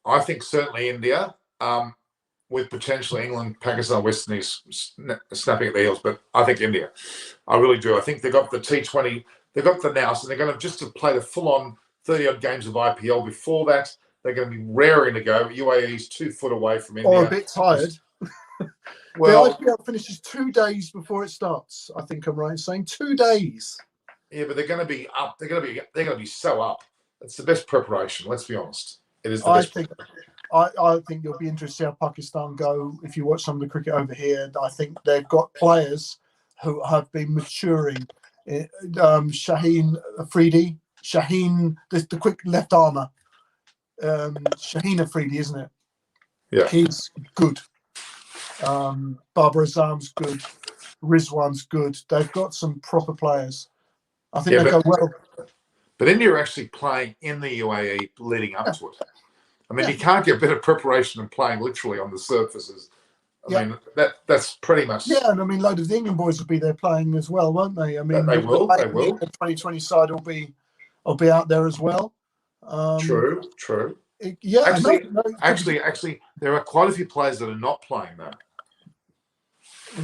[SPEAKER 1] I think certainly India, with potentially England, Pakistan, West Indies snapping at the heels. But I think India. I really do. I think they've got the T20 they've got the nous, and they're going to just to play the full-on 30-odd games of IPL. Before that, they're going to be raring to go. UAE's 2 foot away from India.
[SPEAKER 2] Or a bit tired.
[SPEAKER 1] Well,
[SPEAKER 2] the IPL finishes 2 days before it starts. I think I'm right in saying 2 days.
[SPEAKER 1] Yeah, but they're going to be up. They're going to be so up. It's the best preparation. Let's be honest. It is the best.
[SPEAKER 2] I think you'll be interested to see how Pakistan go. If you watch some of the cricket over here, I think they've got players who have been maturing. Shaheen Afridi, the quick left armer. Shaheen Afridi, isn't it?
[SPEAKER 1] Yeah.
[SPEAKER 2] He's good. Barbara Azam's good. Rizwan's good. They've got some proper players. I think they go well.
[SPEAKER 1] But India are actually playing in the UAE leading up to it. I mean, you can't get better preparation than playing literally on the surfaces. I mean, that's pretty much.
[SPEAKER 2] Yeah, and I mean, a load of the England boys will be there playing as well, won't they? I mean,
[SPEAKER 1] they will.
[SPEAKER 2] The 2020 side will be out there as well.
[SPEAKER 1] True.
[SPEAKER 2] Yeah,
[SPEAKER 1] actually, there are quite a few players that are not playing though.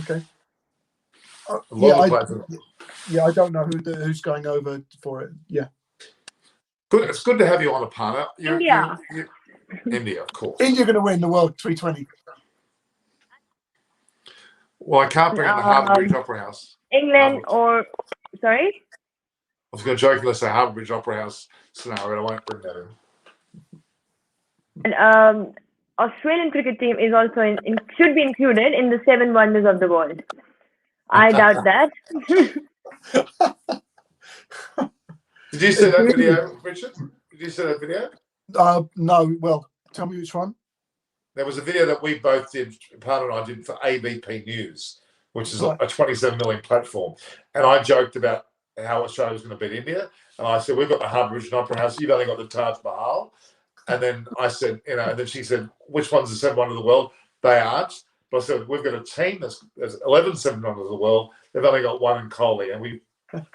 [SPEAKER 2] Okay.
[SPEAKER 1] I
[SPEAKER 2] don't know who's going over for it. Yeah.
[SPEAKER 1] Good. It's good to have you on, Aparna.
[SPEAKER 5] India.
[SPEAKER 1] India, of course.
[SPEAKER 2] India going to win the World 320.
[SPEAKER 1] Well, I can't bring in the Harbour Bridge Opera House.
[SPEAKER 5] England or sorry?
[SPEAKER 1] I was going to jokingly say Harbour Bridge Opera House scenario. I won't bring that in.
[SPEAKER 5] And Australian cricket team is also should be included in the 7 wonders of the world. I doubt that.
[SPEAKER 1] Did you see that video, Richard? Did you see that video?
[SPEAKER 2] No. Well, tell me which one.
[SPEAKER 1] There was a video that we both did, partner and I did for ABP News, which is a 27 million platform. And I joked about how Australia was going to beat India. And I said, we've got the Harbour Bridge Opera House. You've only got the Taj Mahal. And then I said, and then she said, which one's the 7 wonders of the world? They aren't. But I said, we've got a team that's 11 7 wonders of the world. They've only got 1 in Kohli. And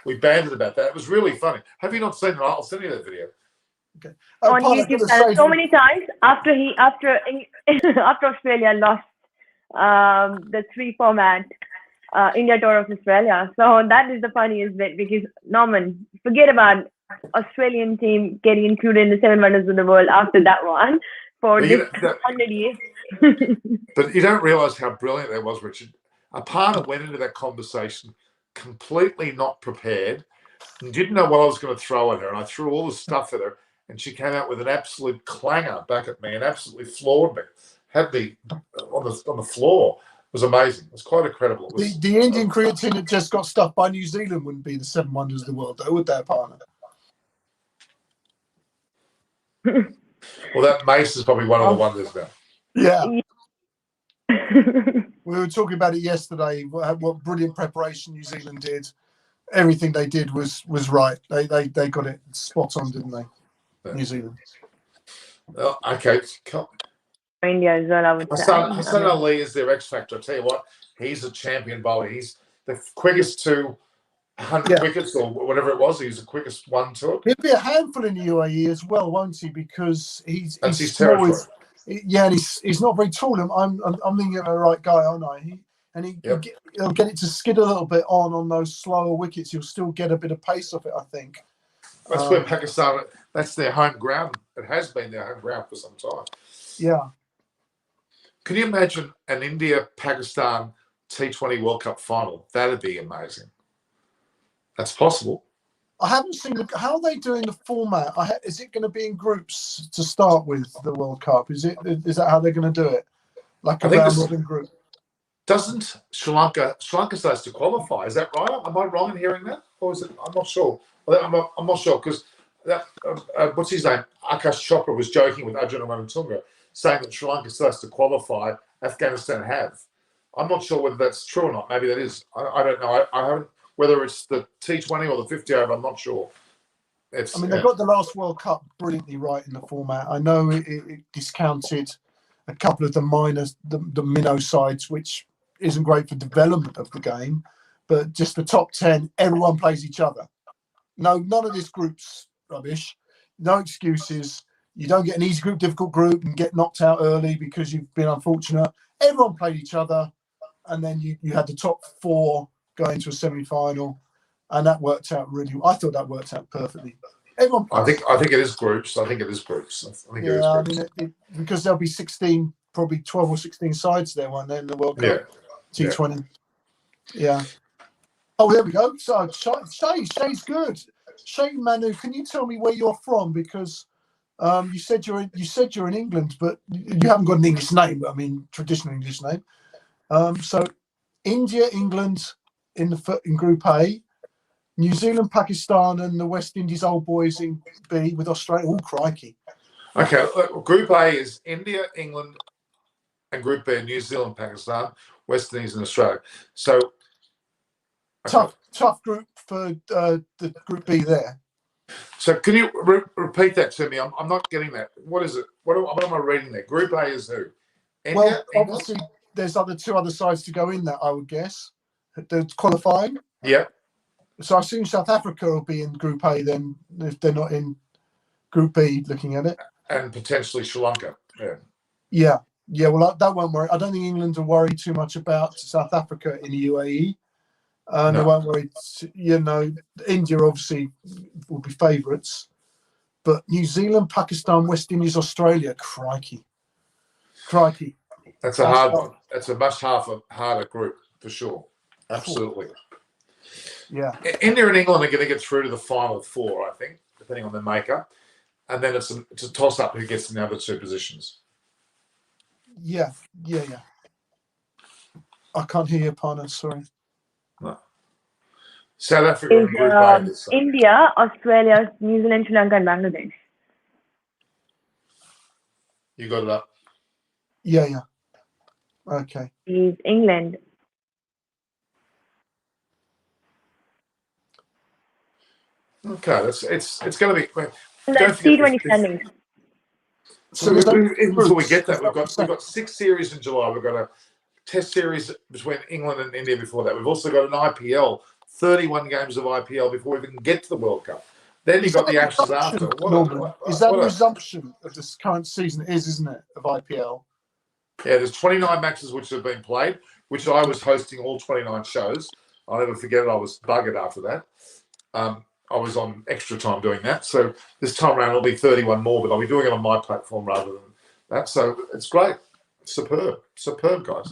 [SPEAKER 1] we banded about that. It was really funny. Have you not seen it? I'll send you that video.
[SPEAKER 2] Okay.
[SPEAKER 5] On YouTube channel so many times after Australia lost the 3 format India Tour of Australia. So that is the funniest bit because Norman, forget about Australian team getting included in the 7 wonders of the world after that one for this 100 years.
[SPEAKER 1] But you don't realise how brilliant that was, Richard. Aparna went into that conversation completely not prepared and didn't know what I was going to throw at her. And I threw all the stuff at her. And she came out with an absolute clanger back at me and absolutely floored me. Had me on the floor. It was amazing. It was quite incredible.
[SPEAKER 2] The Indian cricket team that just got stuffed by New Zealand wouldn't be the 7 wonders of the world, though, would they, partner?
[SPEAKER 1] Well, that Mace is probably one of the wonders now.
[SPEAKER 2] Yeah. We were talking about it yesterday. What brilliant preparation New Zealand did. Everything they did was right. They got it spot on, didn't they? New Zealand.
[SPEAKER 1] Well, okay.
[SPEAKER 5] India as well, I would say.
[SPEAKER 1] Hassan Ali is their X factor. I tell you what, he's a champion bowler. He's the quickest to 100 wickets or whatever it was. He's the quickest one to it.
[SPEAKER 2] He'll be a handful in the UAE as well, won't he? Because he's
[SPEAKER 1] his territory.
[SPEAKER 2] And he's not very tall. I'm thinking of the right guy, aren't I? He'll get it to skid a little bit on those slower wickets. He'll still get a bit of pace off it, I think.
[SPEAKER 1] That's where Pakistan. That's their home ground. It has been their home ground for some time.
[SPEAKER 2] Yeah. Can
[SPEAKER 1] you imagine an India-Pakistan T20 World Cup final? That'd be amazing. That's possible.
[SPEAKER 2] I haven't seen how are they doing the format? Is it going to be in groups to start with the World Cup? Is that how they're going to do it? Like a round-robin group?
[SPEAKER 1] Doesn't Sri Lanka starts to qualify? Is that right? Am I wrong in hearing that, or is it? I'm not sure. I'm not sure because what's his name? Akash Chopra was joking with Arjuna Ranatunga, saying that Sri Lanka still has to qualify. Afghanistan have. I'm not sure whether that's true or not. Maybe that is. I don't know. I haven't. Whether it's the T20 or the 50 over, I'm not sure. They
[SPEAKER 2] got the last World Cup brilliantly right in the format. I know it discounted a couple of the minnow sides, which isn't great for development of the game, but just the top 10, everyone plays each other. No, none of this group's rubbish. No excuses. You don't get an easy group, difficult group, and get knocked out early because you've been unfortunate. Everyone played each other, and then you had the top 4 going to a semi-final. and that worked out really. I thought that worked out perfectly. Everyone,
[SPEAKER 1] I think it is groups. I think it is groups. I think it is groups.
[SPEAKER 2] I mean, because there'll be 16, probably 12 or 16 sides there one day in the World Cup T20. Yeah. Oh, there we go. So Shay's good. Shay Manu, can you tell me where you're from? Because you said you're in England, but you haven't got an English name. I mean, traditional English name. So India, England in Group A, New Zealand, Pakistan, and the West Indies old boys in B with Australia. Oh, crikey.
[SPEAKER 1] Okay, Group A is India, England, and Group B, New Zealand, Pakistan, West Indies, and Australia. So
[SPEAKER 2] tough group for the Group B there.
[SPEAKER 1] So can you repeat that to me? I'm not getting that. What is it? What am I reading there? Group A is who? India,
[SPEAKER 2] well, obviously, there's two other sides to go in that, I would guess. The qualifying.
[SPEAKER 1] Yeah.
[SPEAKER 2] So I assume South Africa will be in Group A then, if they're not in Group B, looking at it.
[SPEAKER 1] And potentially Sri Lanka.
[SPEAKER 2] Yeah. Well, that won't worry. I don't think England will worry too much about South Africa in the UAE. No. They won't worry. India obviously will be favourites. But New Zealand, Pakistan, West Indies, Australia, crikey.
[SPEAKER 1] That's a hard one. That's a much harder group for sure. Absolutely.
[SPEAKER 2] Yeah.
[SPEAKER 1] India and England are going to get through to the final four, I think, depending on their makeup. And then it's a toss-up who gets in the other two positions.
[SPEAKER 2] Yeah. I can't hear you, partner. Sorry.
[SPEAKER 1] No. South Africa and Group A.
[SPEAKER 6] India, Australia, New Zealand, Sri Lanka, and Bangladesh.
[SPEAKER 1] You got it up.
[SPEAKER 2] Yeah. Okay.
[SPEAKER 6] Is England.
[SPEAKER 1] Okay, it's going to be.
[SPEAKER 6] That's T20 standings.
[SPEAKER 1] So even before we get that, we've got 6 series in July. We've got a Test series between England and India before that. We've also got an IPL, 31 games of IPL before we even get to the World Cup. Then you've got the Ashes after.
[SPEAKER 2] Is that a resumption of this current season? Isn't it, of IPL?
[SPEAKER 1] Yeah, there's 29 matches which have been played, which I was hosting all 29 shows. I'll never forget it. I was buggered after that. I was on extra time doing that. So this time around, it'll be 31 more, but I'll be doing it on my platform rather than that. So it's great. Superb, guys.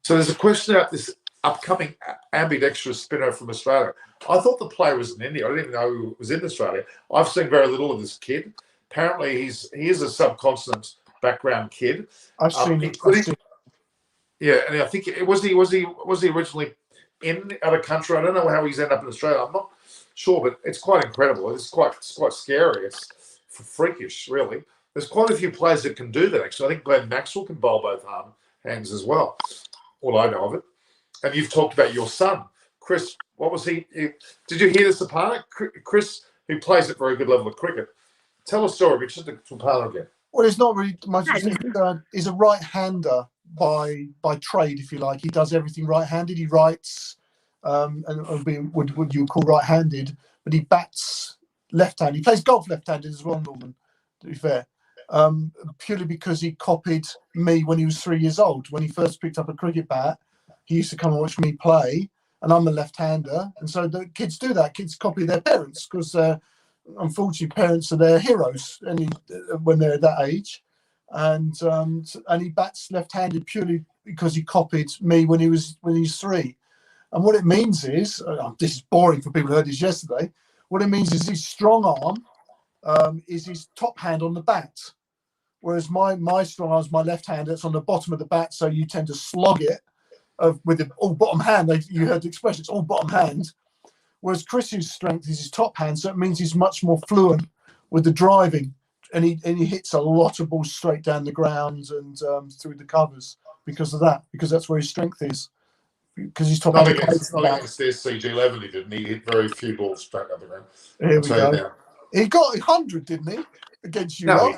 [SPEAKER 1] So there's a question about this upcoming ambidextrous spinner from Australia. I thought the player was in India. I didn't even know he was in Australia. I've seen very little of this kid. Apparently, he is a subcontinent background kid.
[SPEAKER 2] I've seen it.
[SPEAKER 1] Yeah, and I think was he originally in other country? I don't know how he's ended up in Australia. I'm not sure, but it's quite incredible. It's quite scary. It's freakish, really. There's quite a few players that can do that, actually. I think Glenn Maxwell can bowl both hands as well, all I know of it. And you've talked about your son, Chris. What was he? Did you hear this apart? Chris, who plays at very good level of cricket. Tell a story, just to Parler again.
[SPEAKER 2] Well, it's not really much. He's a right-hander by trade, if you like. He does everything right-handed. He writes, and what you call right-handed, but he bats left-handed. He plays golf left-handed as well, Norman, to be fair. Purely because he copied me when he was 3 years old. When he first picked up a cricket bat, he used to come and watch me play, and I'm a left-hander. And so the kids do that. Kids copy their parents because, unfortunately, parents are their heroes when they're that age. And he bats left-handed purely because he copied me when he was 3. And what it means is, this is boring for people who heard this yesterday. What it means is his strong arm is his top hand on the bat, whereas my strong arm is my left hand. It's on the bottom of the bat, so you tend to slog it with the all bottom hand. You heard the expression; it's all bottom hand. Whereas Chris's strength is his top hand, so it means he's much more fluent with the driving, and he hits a lot of balls straight down the ground and through the covers because of that. Because that's where his strength is. Because he's top hand.
[SPEAKER 1] Not against this CG11, he didn't. He hit very few balls straight up the ground.
[SPEAKER 2] Here we go. Now. He got 100, didn't he? Against you.
[SPEAKER 1] No,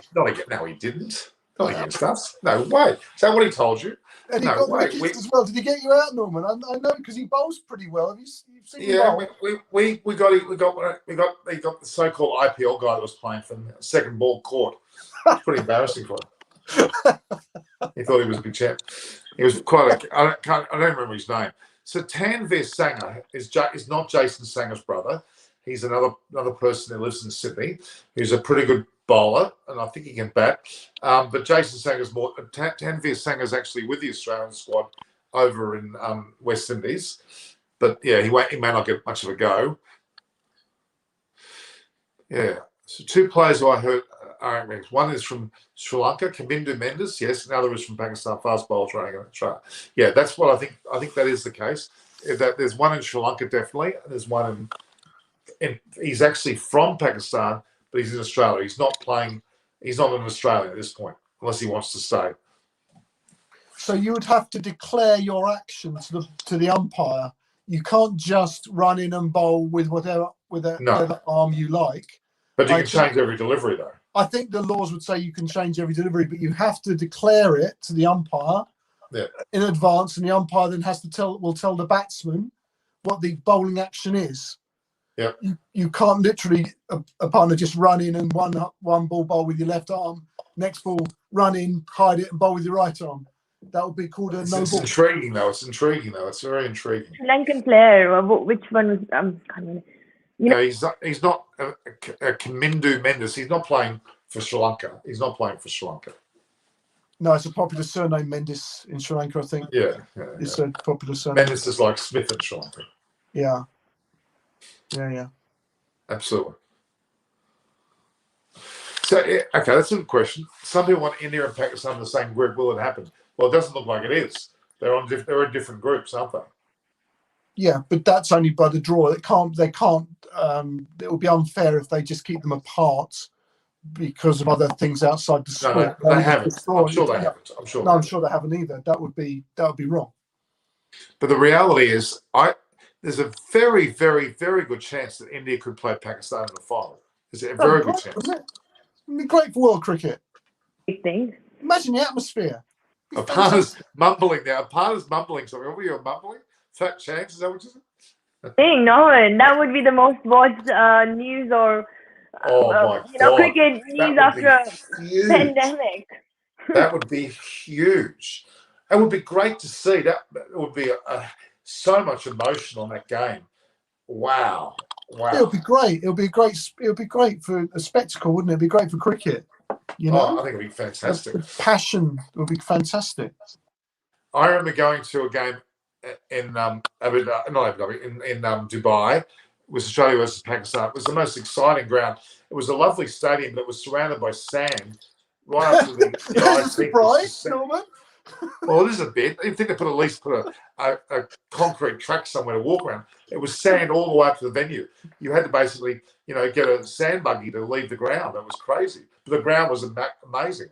[SPEAKER 1] he didn't. Not against us. No way. Is that what he told you?
[SPEAKER 2] And he got wickets as well. Did he get you out, Norman? I know because he bowls pretty well. Have you seen him bowl?
[SPEAKER 1] we got the so-called IPL guy that was playing for the second ball court. It's pretty embarrassing for him. He thought he was a good chap. He was quite I don't remember his name. So Tanveer Sangha is not Jason Sanga's brother. He's another person who lives in Sydney, who's a pretty good bowler, and I think he can bat. But Jason Sanga's more. Tanveer Sangha's actually with the Australian squad over in West Indies. But yeah, he may not get much of a go. Yeah. So two players who I heard aren't ranked. One is from Sri Lanka, Kamindu Mendes, yes. Another is from Pakistan, fast bowler training. Yeah, that's what I think. I think that is the case. That there's one in Sri Lanka definitely, and there's one in he's actually from Pakistan, but he's in Australia. He's not playing. He's not an Australian at this point, unless he wants to stay.
[SPEAKER 2] So you would have to declare your action to the umpire. You can't just run in and bowl with whatever arm you like.
[SPEAKER 1] But you can change every delivery, though.
[SPEAKER 2] I think the laws would say you can change every delivery, but you have to declare it to the umpire in advance, and the umpire then will tell the batsman what the bowling action is.
[SPEAKER 1] Yeah.
[SPEAKER 2] You can't literally a partner just run in and one ball bowl with your left arm, next ball run in, hide it, and bowl with your right arm. That would be called a no ball.
[SPEAKER 1] It's intriguing though. It's very intriguing.
[SPEAKER 6] Sri Lankan player. Which one was? Can't remember.
[SPEAKER 1] He's not a Kamindu Mendes. He's not playing for Sri Lanka. He's not playing for Sri Lanka.
[SPEAKER 2] No, it's a popular surname, Mendes, in Sri Lanka, I think.
[SPEAKER 1] Yeah.
[SPEAKER 2] It's a popular surname.
[SPEAKER 1] Mendes is like Smith in Sri Lanka.
[SPEAKER 2] Yeah.
[SPEAKER 1] Absolutely. So, okay, that's a good question. Some people want India and Pakistan in the same group. Will it happen? Well, it doesn't look like it is. They're in different groups, aren't they?
[SPEAKER 2] Yeah, but that's only by the draw. They can't. It would be unfair if they just keep them apart because of other things outside the sport.
[SPEAKER 1] No, they haven't. I'm sure they haven't.
[SPEAKER 2] I'm sure they haven't either. That would be wrong. But
[SPEAKER 1] the reality is, there's a very, very, very good chance that India could play Pakistan in the final. There's a very good chance.
[SPEAKER 2] It'd be great for world cricket.
[SPEAKER 6] Big thing.
[SPEAKER 2] Imagine the atmosphere.
[SPEAKER 1] Aparna's mumbling now. Aparna's mumbling something. What were you mumbling? Fat chance? Is that what you said?
[SPEAKER 6] No, that would be the most watched news or cricket news after a pandemic.
[SPEAKER 1] That would be huge. It would be great to see. That it would be so much emotion on that game. Wow.
[SPEAKER 2] It'll be great. It'll be great for a spectacle, wouldn't it? It'd be great for cricket. You know,
[SPEAKER 1] I think it'd be fantastic.
[SPEAKER 2] The passion would be fantastic.
[SPEAKER 1] I remember going to a game in Dubai. It was Australia versus Pakistan. It was the most exciting ground. It was a lovely stadium, but it was surrounded by sand. Right up to the
[SPEAKER 2] surprise, Norman.
[SPEAKER 1] Well, it is a bit. I think they at least put a concrete track somewhere to walk around. It was sand all the way up to the venue. You had to basically, get a sand buggy to leave the ground. It was crazy. But the ground was amazing.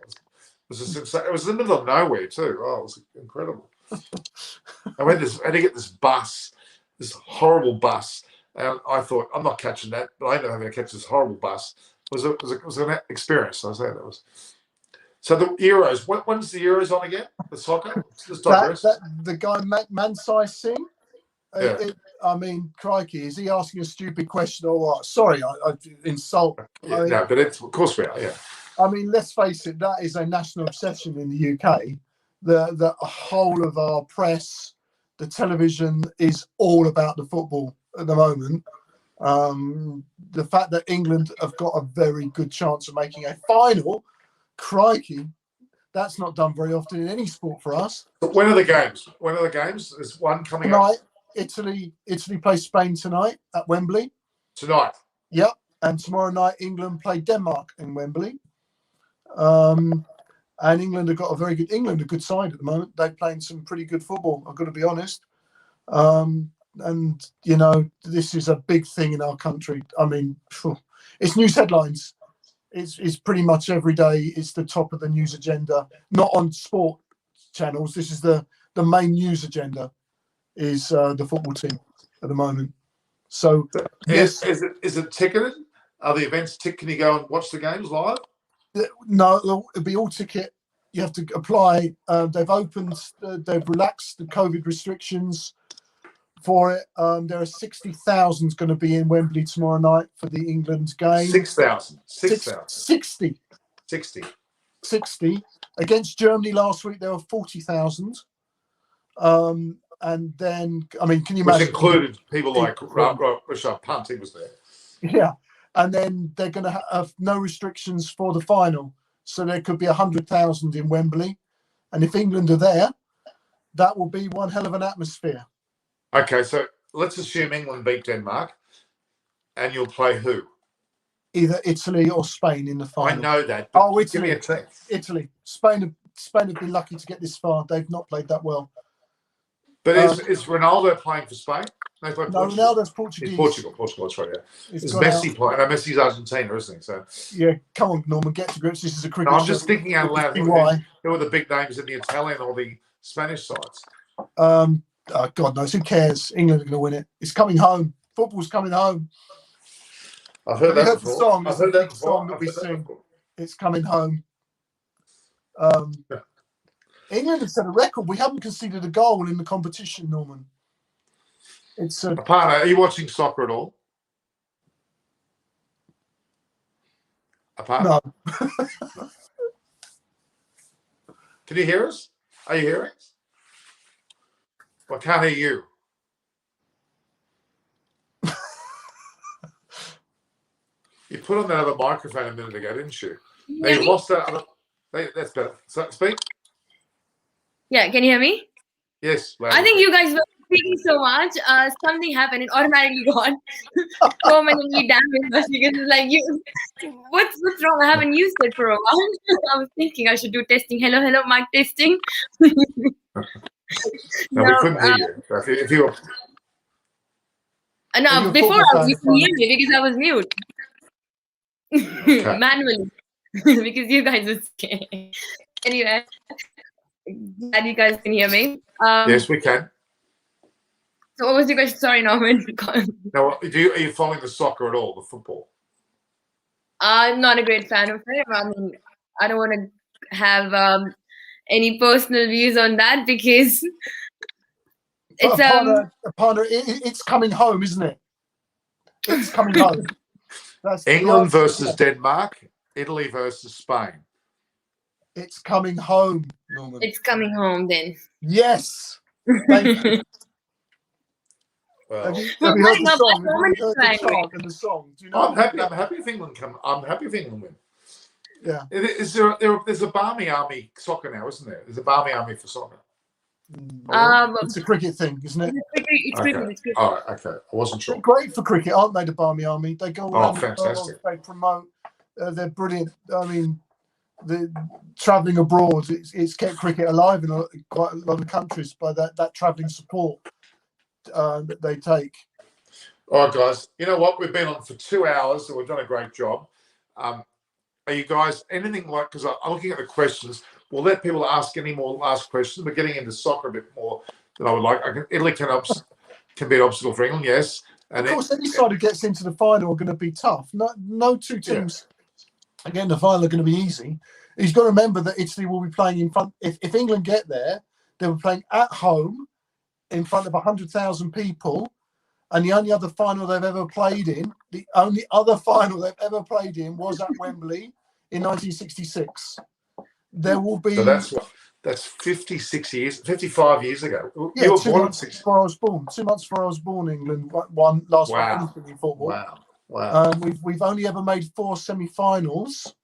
[SPEAKER 1] It was in the middle of nowhere too. Oh, it was incredible. I had to get this bus, this horrible bus. And I thought, I'm not catching that, but I ended up having to catch this horrible bus. It was an experience. I say that was. So the Euros, when's the Euros on again? The soccer?
[SPEAKER 2] The guy, Mansai Singh?
[SPEAKER 1] Yeah.
[SPEAKER 2] I mean, crikey, is he asking a stupid question or what? Sorry, I insult.
[SPEAKER 1] Yeah, but of course we are, yeah.
[SPEAKER 2] I mean, let's face it, that is a national obsession in the UK. The whole of our press, the television is all about the football at the moment. The fact that England have got a very good chance of making a final, crikey, that's not done very often in any sport for us.
[SPEAKER 1] But when are the games? There's one coming
[SPEAKER 2] tonight,
[SPEAKER 1] up.
[SPEAKER 2] Italy plays Spain tonight at Wembley.
[SPEAKER 1] Tonight?
[SPEAKER 2] Yep. And tomorrow night, England play Denmark in Wembley. And England have got a good side at the moment. They're playing some pretty good football, I've got to be honest. And, this is a big thing in our country. I mean, it's news headlines. It's pretty much every day. It's the top of the news agenda, not on sport channels. This is the main news agenda is the football team at the moment. So
[SPEAKER 1] yes. Is it ticketed? Are the events ticketed? Can you go and watch the games live?
[SPEAKER 2] No, it'll be all ticket. You have to apply. They've relaxed the COVID restrictions for it. There are 60,000 going to be in Wembley tomorrow night for the England game.
[SPEAKER 1] 6,000.
[SPEAKER 2] 60. 60. Against Germany last week, there were 40,000. And then, I mean, can you
[SPEAKER 1] Which
[SPEAKER 2] imagine?
[SPEAKER 1] included people like Rishabh Pant, he was there.
[SPEAKER 2] Yeah. And then they're going to have no restrictions for the final. So there could be 100,000 in Wembley. And if England are there, that will be one hell of an atmosphere.
[SPEAKER 1] Okay, so let's assume England beat Denmark. And you'll play who?
[SPEAKER 2] Either Italy or Spain in the final.
[SPEAKER 1] I know that.
[SPEAKER 2] Oh, Italy.
[SPEAKER 1] Give me a team.
[SPEAKER 2] Italy. Spain have been lucky to get this far. They've not played that well.
[SPEAKER 1] But is Ronaldo playing for Spain? No,
[SPEAKER 2] Ronaldo's Portuguese.
[SPEAKER 1] Portugal, that's right, yeah. Is Messi
[SPEAKER 2] out.
[SPEAKER 1] playing? No, Messi's Argentina, isn't he? So
[SPEAKER 2] yeah, come on, Norman, get to grips. This is a cricket
[SPEAKER 1] I'm just thinking out loud.
[SPEAKER 2] Why?
[SPEAKER 1] Who are the big names in the Italian or the Spanish sides?
[SPEAKER 2] Oh, God knows. Who cares? England are going to win it. It's coming home. Football's coming home.
[SPEAKER 1] I've heard that before.
[SPEAKER 2] The song.
[SPEAKER 1] I've heard that before.
[SPEAKER 2] Song that we sing. It's coming home. England have set a record. We haven't conceded a goal in the competition, Norman. It's
[SPEAKER 1] Aparna, are you watching soccer at all? Aparna?
[SPEAKER 2] No.
[SPEAKER 1] Can you hear us? Are you hearing us? Well, I can't hear you. You put on that other microphone a minute ago, didn't you? Now you lost that other. That's better. So, speak.
[SPEAKER 5] Yeah, can you hear me?
[SPEAKER 1] Yes.
[SPEAKER 5] I think you guys were speaking so much. Something happened. It automatically got permanently damaged because it's like what's wrong? I haven't used it for a while. I was thinking I should do testing. Hello, mic testing.
[SPEAKER 1] No, we couldn't hear you. If you were.
[SPEAKER 5] No, before you could hear me because I was mute. Okay. Manually. Because you guys were scared. Anyway, glad you guys can hear me.
[SPEAKER 1] Yes, we can.
[SPEAKER 5] So what was your question? Sorry, Norman.
[SPEAKER 1] Now, are you following the soccer at all, the football?
[SPEAKER 5] I'm not a great fan of it. I mean, I don't want to have any personal views on that because
[SPEAKER 2] it's coming home, isn't it? It's coming home. That's
[SPEAKER 1] England versus Denmark, Italy versus Spain.
[SPEAKER 2] It's coming home, Norman.
[SPEAKER 5] It's coming home then.
[SPEAKER 2] Yes. Thank you.
[SPEAKER 1] Well,
[SPEAKER 2] have you heard the song? Have you heard the song? Do you know
[SPEAKER 1] I'm happy if England come. I'm happy if England win.
[SPEAKER 2] Yeah.
[SPEAKER 1] There's a Barmy Army soccer now, isn't there? There's a Barmy Army for soccer.
[SPEAKER 2] It's a cricket thing, isn't it?
[SPEAKER 5] It's cricket.
[SPEAKER 1] All right, okay. I wasn't sure.
[SPEAKER 2] They're great for cricket, aren't they, the Barmy Army? They go around
[SPEAKER 1] fantastic.
[SPEAKER 2] They promote. They're brilliant. I mean, the travelling abroad, it's kept cricket alive in quite a lot of countries by that travelling support that they take.
[SPEAKER 1] All right, guys. You know what? We've been on for 2 hours, so we've done a great job. Are you guys anything like? Because I'm looking at the questions. We'll let people ask any more last questions. We're getting into soccer a bit more than I would like. Italy can be an obstacle for England, yes. And
[SPEAKER 2] of course, any side who gets into the final are going to be tough. No two teams, again, the final are going to be easy. You've got to remember that Italy will be playing in front. If England get there, they'll be playing at home in front of 100,000 people. And the only other final they've ever played in, was at Wembley in 1966. There will be.
[SPEAKER 1] So that's 55 years ago.
[SPEAKER 2] Yeah,
[SPEAKER 1] you were
[SPEAKER 2] 2
[SPEAKER 1] born
[SPEAKER 2] months before I was born. 2 months before I was born, England won last night in football.
[SPEAKER 1] Wow.
[SPEAKER 2] We've only ever made 4 semi-finals,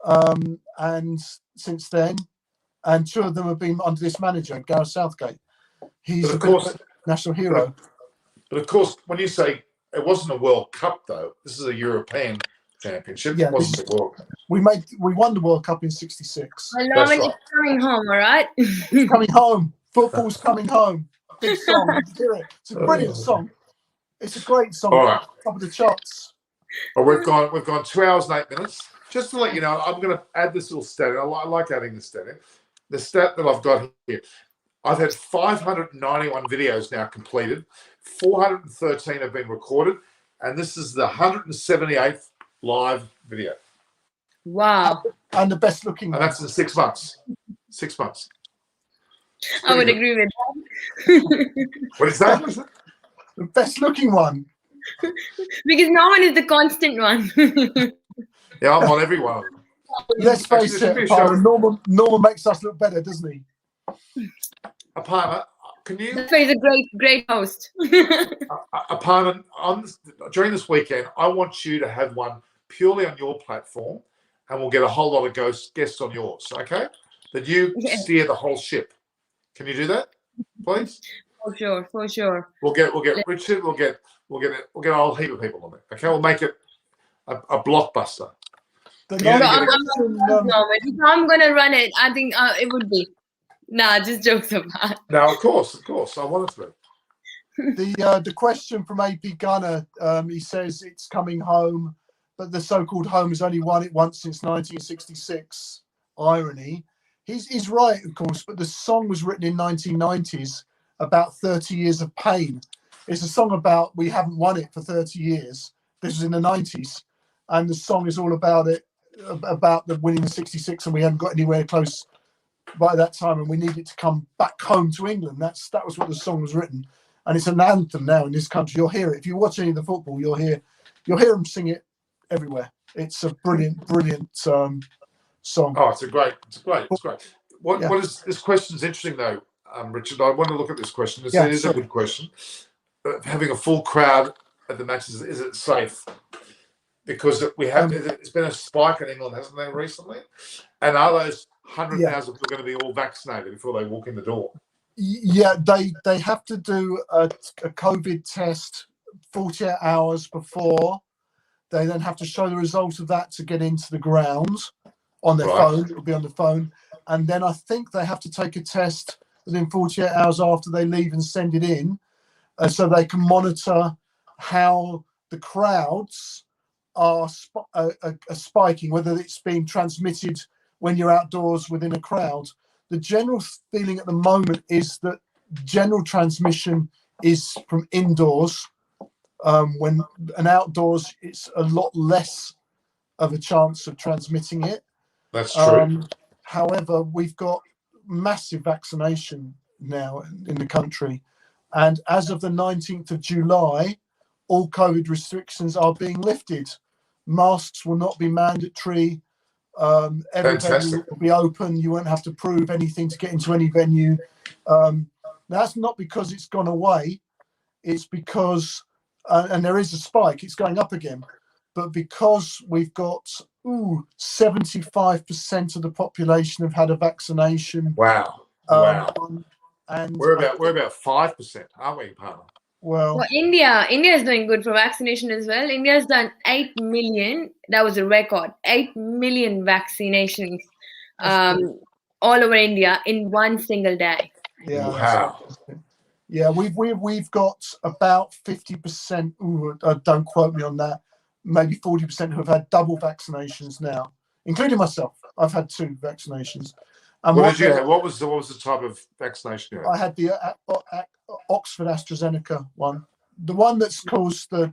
[SPEAKER 2] and since then, and 2 of them have been under this manager, Gareth Southgate. He's a national hero.
[SPEAKER 1] But of course, when you say it wasn't a World Cup, though, this is a European Championship.
[SPEAKER 2] Yeah,
[SPEAKER 1] it wasn't a World Cup.
[SPEAKER 2] We won the World Cup in '66.
[SPEAKER 5] Well, Norman, it's coming home, all right?
[SPEAKER 2] It's coming home. Football's coming home. Big song. It's a brilliant song. It's a great song.
[SPEAKER 1] All right.
[SPEAKER 2] Top of the charts.
[SPEAKER 1] Well, we've gone 2 hours and 8 minutes. Just to let you know, I'm going to add this little stat. I like adding this stat in. The stat that I've got here. I've had 591 videos now completed. 413 have been recorded, and this is the 178th live video.
[SPEAKER 5] Wow.
[SPEAKER 2] And the best looking one.
[SPEAKER 1] And that's in 6 months. 6 months.
[SPEAKER 5] I would agree with that.
[SPEAKER 1] What is that?
[SPEAKER 2] The best looking one.
[SPEAKER 5] Because Norman is the constant one.
[SPEAKER 1] Yeah, I'm on every one of them.
[SPEAKER 2] Let's face it, Norman makes us look better, doesn't he?
[SPEAKER 1] Aparna, Can you?
[SPEAKER 5] That's why he's a great host.
[SPEAKER 1] Aparna, during this weekend, I want you to have one purely on your platform, and we'll get a whole lot of guests on yours. Okay? That you steer the whole ship. Can you do that, please?
[SPEAKER 5] For sure.
[SPEAKER 1] We'll get Richard. We'll get a whole heap of people on it. Okay, we'll make it a blockbuster.
[SPEAKER 5] I'm gonna run it. I think it would be. Nah, just jokes apart.
[SPEAKER 1] No, of course. I want it to
[SPEAKER 2] be. The question from AP Gunner, he says it's coming home, but the so-called home has only won it once since 1966. Irony. He's right, of course, but the song was written in 1990s about 30 years of pain. It's a song about we haven't won it for 30 years. This was in the 90s, and the song is all about it, about the winning in 66, and we hadn't got anywhere close by that time, and we needed to come back home to England. That was what the song was written, and it's an anthem now in this country. You'll hear it if you watch any of the football. You'll hear them sing it everywhere. It's a brilliant song.
[SPEAKER 1] Oh, it's great. What is this question's interesting though, Richard? I want to look at this question. It is a good question. Having a full crowd at the matches, is it safe? Because it's been a spike in England, hasn't there, recently? And are those 100,000 people going to be all vaccinated before they walk in the door?
[SPEAKER 2] Yeah, they have to do a COVID test 48 hours before. They then have to show the result of that to get into the ground on their phone. It'll be on the phone. And then I think they have to take a test within 48 hours after they leave and send it in, so they can monitor how the crowds are spiking, whether it's being transmitted when you're outdoors within a crowd. The general feeling at the moment is that general transmission is from indoors. When an outdoors, it's a lot less of a chance of transmitting it.
[SPEAKER 1] That's true.
[SPEAKER 2] However, we've got massive vaccination now in the country. And as of the 19th of July, all COVID restrictions are being lifted. Masks will not be mandatory. Everybody will be open. You won't have to prove anything to get into any venue. That's not because it's gone away. It's because, and there is a spike, it's going up again. But because we've got 75% of the population have had a vaccination.
[SPEAKER 1] Wow.
[SPEAKER 2] And
[SPEAKER 1] we're about 5%, aren't we, partner?
[SPEAKER 5] Well, India is doing good for vaccination as well. India's done 8 million. That was a record. 8 million vaccinations all over India in one single day.
[SPEAKER 2] Yeah.
[SPEAKER 1] Wow.
[SPEAKER 2] Yeah, we've got about 50%. Don't quote me on that. Maybe 40% who have had double vaccinations now, including myself. I've had 2 vaccinations. And
[SPEAKER 1] what did you have? What was the type of vaccination you had?
[SPEAKER 2] I had the Oxford AstraZeneca one, the one that's caused the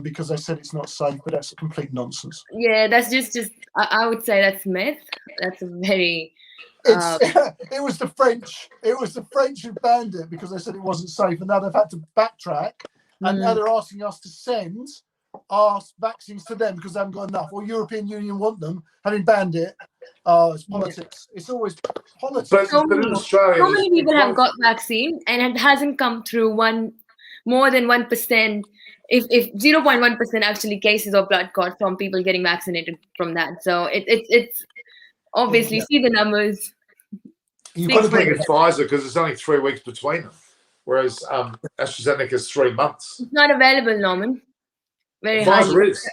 [SPEAKER 2] because they said it's not safe, but that's complete nonsense.
[SPEAKER 5] Yeah, that's just I would say that's myth. That's a very.
[SPEAKER 2] It was the French. It was the French who banned it because they said it wasn't safe, and now they've had to backtrack, and now they're asking us to send our vaccines to them because they haven't got enough. Or European Union want them, having banned it. It's politics. It's always politics.
[SPEAKER 1] But in Australia,
[SPEAKER 5] so many people have got vaccine, and it hasn't come through more than 1%. If 0.1% actually cases of blood clot from people getting vaccinated from that. So it's obviously see the numbers.
[SPEAKER 1] You've got to think it's Pfizer because it's only 3 weeks between them, whereas AstraZeneca is 3 months.
[SPEAKER 5] It's not available, Norman. Very
[SPEAKER 1] Pfizer is.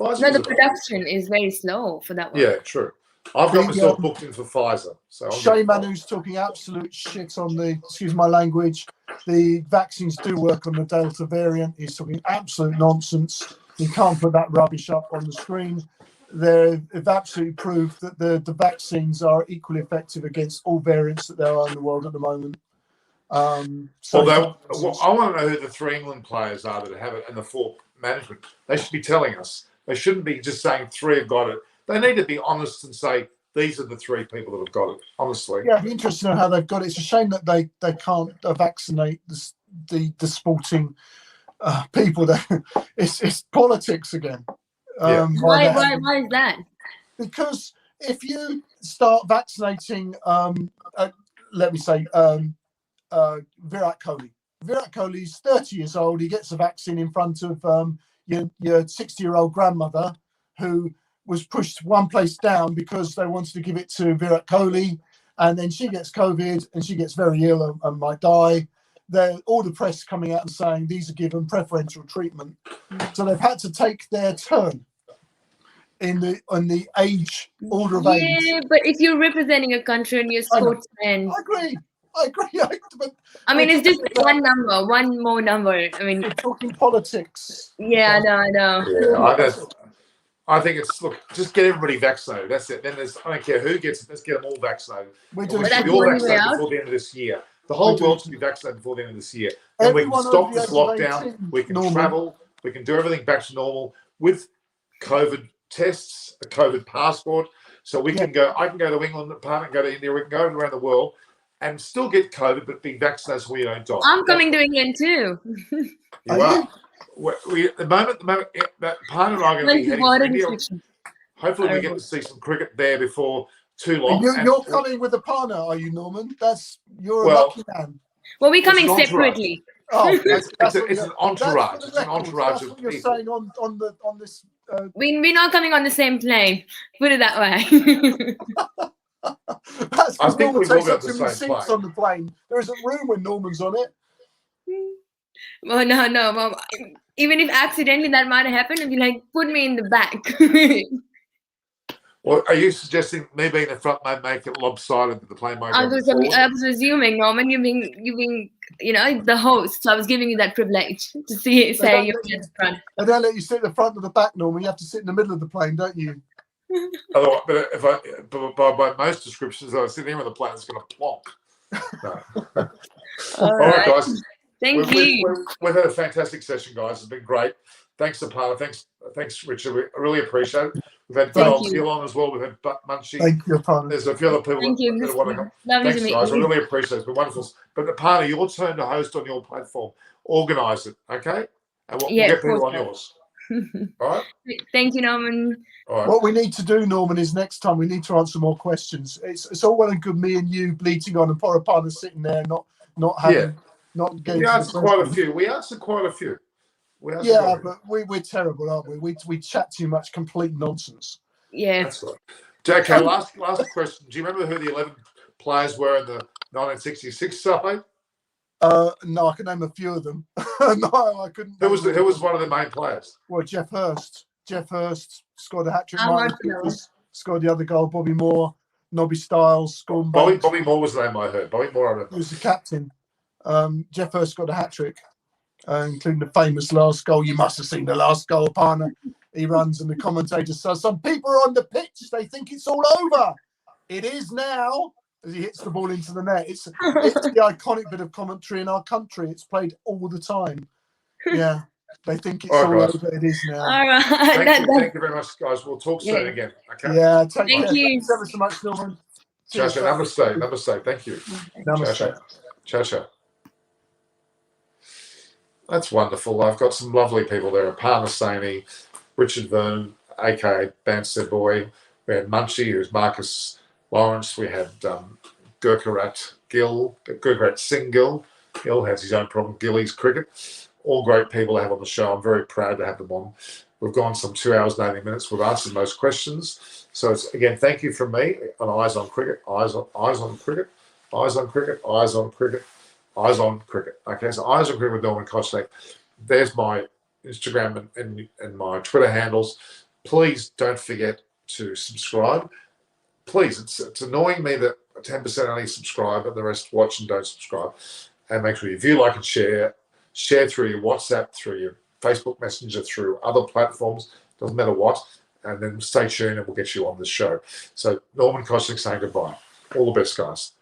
[SPEAKER 5] No, the production is very slow for that one.
[SPEAKER 1] Yeah, true. I've got myself booked in for Pfizer. So
[SPEAKER 2] Shay Manu's talking absolute shit on the, excuse my language, the vaccines do work on the Delta variant. He's talking absolute nonsense. You can't put that rubbish up on the screen. They've absolutely proved that the vaccines are equally effective against all variants that there are in the world at the moment.
[SPEAKER 1] Although I want to know who the 3 England players are that have it and the 4 management. They should be telling us. They shouldn't be just saying 3 have got it. They need to be honest and say these are the 3 people that have got it. Honestly,
[SPEAKER 2] yeah, it'd be interesting to know how they've got it. It's a shame that they can't vaccinate the sporting people. That it's politics again.
[SPEAKER 5] Why is that?
[SPEAKER 2] Because if you start vaccinating let me say, Virat Kohli. Virat Kohli's 30 years old. He gets a vaccine in front of your 60-year-old grandmother, who was pushed one place down because they wanted to give it to Virat Kohli, and then she gets COVID and she gets very ill and might die. All the press coming out and saying these are given preferential treatment, so they've had to take their turn in the age order of age.
[SPEAKER 5] Yeah, but if you're representing a country and you're sportsman,
[SPEAKER 2] I agree.
[SPEAKER 5] I mean, it's just one more number. I mean,
[SPEAKER 2] we're talking politics.
[SPEAKER 5] Yeah, I know.
[SPEAKER 1] Yeah, I think it's, look, just get everybody vaccinated. That's it. Then I don't care who gets it. Let's get them all vaccinated.
[SPEAKER 2] We
[SPEAKER 1] should be all vaccinated before the end of this year. The whole world should be vaccinated before the end of this year. And we can stop this lockdown. We can travel. We can do everything back to normal with COVID tests, a COVID passport. So we can go. I can go to England, partner, go to India. We can go around the world and still get COVID, but be vaccinated so we don't die.
[SPEAKER 5] I'm coming to England too.
[SPEAKER 1] You are. At the moment, that partner and I are going to be heading to India. Hopefully, we get to see some cricket there before too long.
[SPEAKER 2] You're coming with a partner, are you, Norman? You're a lucky man.
[SPEAKER 5] Well, we're coming separately.
[SPEAKER 2] Oh,
[SPEAKER 1] it's an entourage. It's an entourage of
[SPEAKER 2] people. You're saying on this.
[SPEAKER 5] We're not coming on the same plane. Put it that way.
[SPEAKER 2] That's
[SPEAKER 1] I think we will
[SPEAKER 2] take
[SPEAKER 1] go to the same
[SPEAKER 2] seats
[SPEAKER 1] plane.
[SPEAKER 2] on the plane. There isn't room when Norman's on it.
[SPEAKER 5] Well, no. Well, even if accidentally that might have happened, if you like, put me in the back.
[SPEAKER 1] Well, are you suggesting me being the front might make it lopsided that the plane might
[SPEAKER 5] I was assuming, Norman, you being the host. So I was giving you that privilege to say you're in the front.
[SPEAKER 2] I don't let you sit in the front or the back, Norman. You have to sit in the middle of the plane, don't you?
[SPEAKER 1] Otherwise, but by most descriptions, I was sitting here on the plane, it's going to plonk. No. All right, guys.
[SPEAKER 5] Thank you.
[SPEAKER 1] We've had a fantastic session, guys. It's been great. Thanks, Aparna. Thanks, Richard. I really appreciate it. We've had Phil on as well. We've had Munchie.
[SPEAKER 2] Thank you, Aparna.
[SPEAKER 1] There's a few other people that want to come. Thanks, guys. I really appreciate it. It's been wonderful. But Aparna, your turn to host on your platform. Organise it, okay? And we'll get people on yours. All right?
[SPEAKER 5] Thank you, Norman.
[SPEAKER 1] All right.
[SPEAKER 2] What we need to do, Norman, is next time we need to answer more questions. It's all well and good me and you bleating on and poor Aparna sitting there not having not getting.
[SPEAKER 1] We answered quite a few.
[SPEAKER 2] But we're terrible, aren't we? We chat too much complete nonsense.
[SPEAKER 5] Yeah.
[SPEAKER 1] That's right. Okay, last question. Do you remember who the 11 players were in the 1966 side?
[SPEAKER 2] No, I can name a few of them. No, I couldn't.
[SPEAKER 1] Who was one of the main players?
[SPEAKER 2] Well, Jeff Hurst. Jeff Hurst scored a hat-trick. Scored the other goal. Bobby Moore, Nobby Stiles scored.
[SPEAKER 1] Bobby Moore was the name I heard. Bobby Moore, I remember.
[SPEAKER 2] He was the captain. Jeff Hurst scored a hat-trick, including the famous last goal. You must have seen the last goal, Aparna. He runs and the commentator says, "Some people are on the pitch. They think it's all over. It is now." As he hits the ball into the net. It's the iconic bit of commentary in our country. It's played all the time. Yeah. They think it's all over. It is now.
[SPEAKER 5] All right.
[SPEAKER 1] Thank you very much, guys. We'll talk soon again. Okay.
[SPEAKER 2] Yeah.
[SPEAKER 5] Thank you.
[SPEAKER 2] Thanks ever so much, Norman.
[SPEAKER 1] Ciao. Namaste. Thank you.
[SPEAKER 2] Namaste.
[SPEAKER 1] Ciao. That's wonderful. I've got some lovely people there. Aparna Saini, Richard Vernon, aka Banster Boy. We had Munchie, who's Marcus Lawrence. We had Gurkharat Singh Gill. Gill has his own problem. Gillies cricket. All great people to have on the show. I'm very proud to have them on. We've gone some 2 hours and 80 minutes. We've answered most questions. So it's, again, thank you from me on Eyes on Cricket. Eyes on Cricket. Eyes on Cricket. Eyes on Cricket. Eyes on Cricket. Okay, so Eyes on Cricket with Norman Kostek. There's my Instagram and my Twitter handles. Please don't forget to subscribe. Please, it's annoying me that 10% only subscribe and the rest watch and don't subscribe. And make sure you view, like, and share. Share through your WhatsApp, through your Facebook Messenger, through other platforms. Doesn't matter what. And then stay tuned and we'll get you on the show. So Norman Kostek saying goodbye. All the best, guys.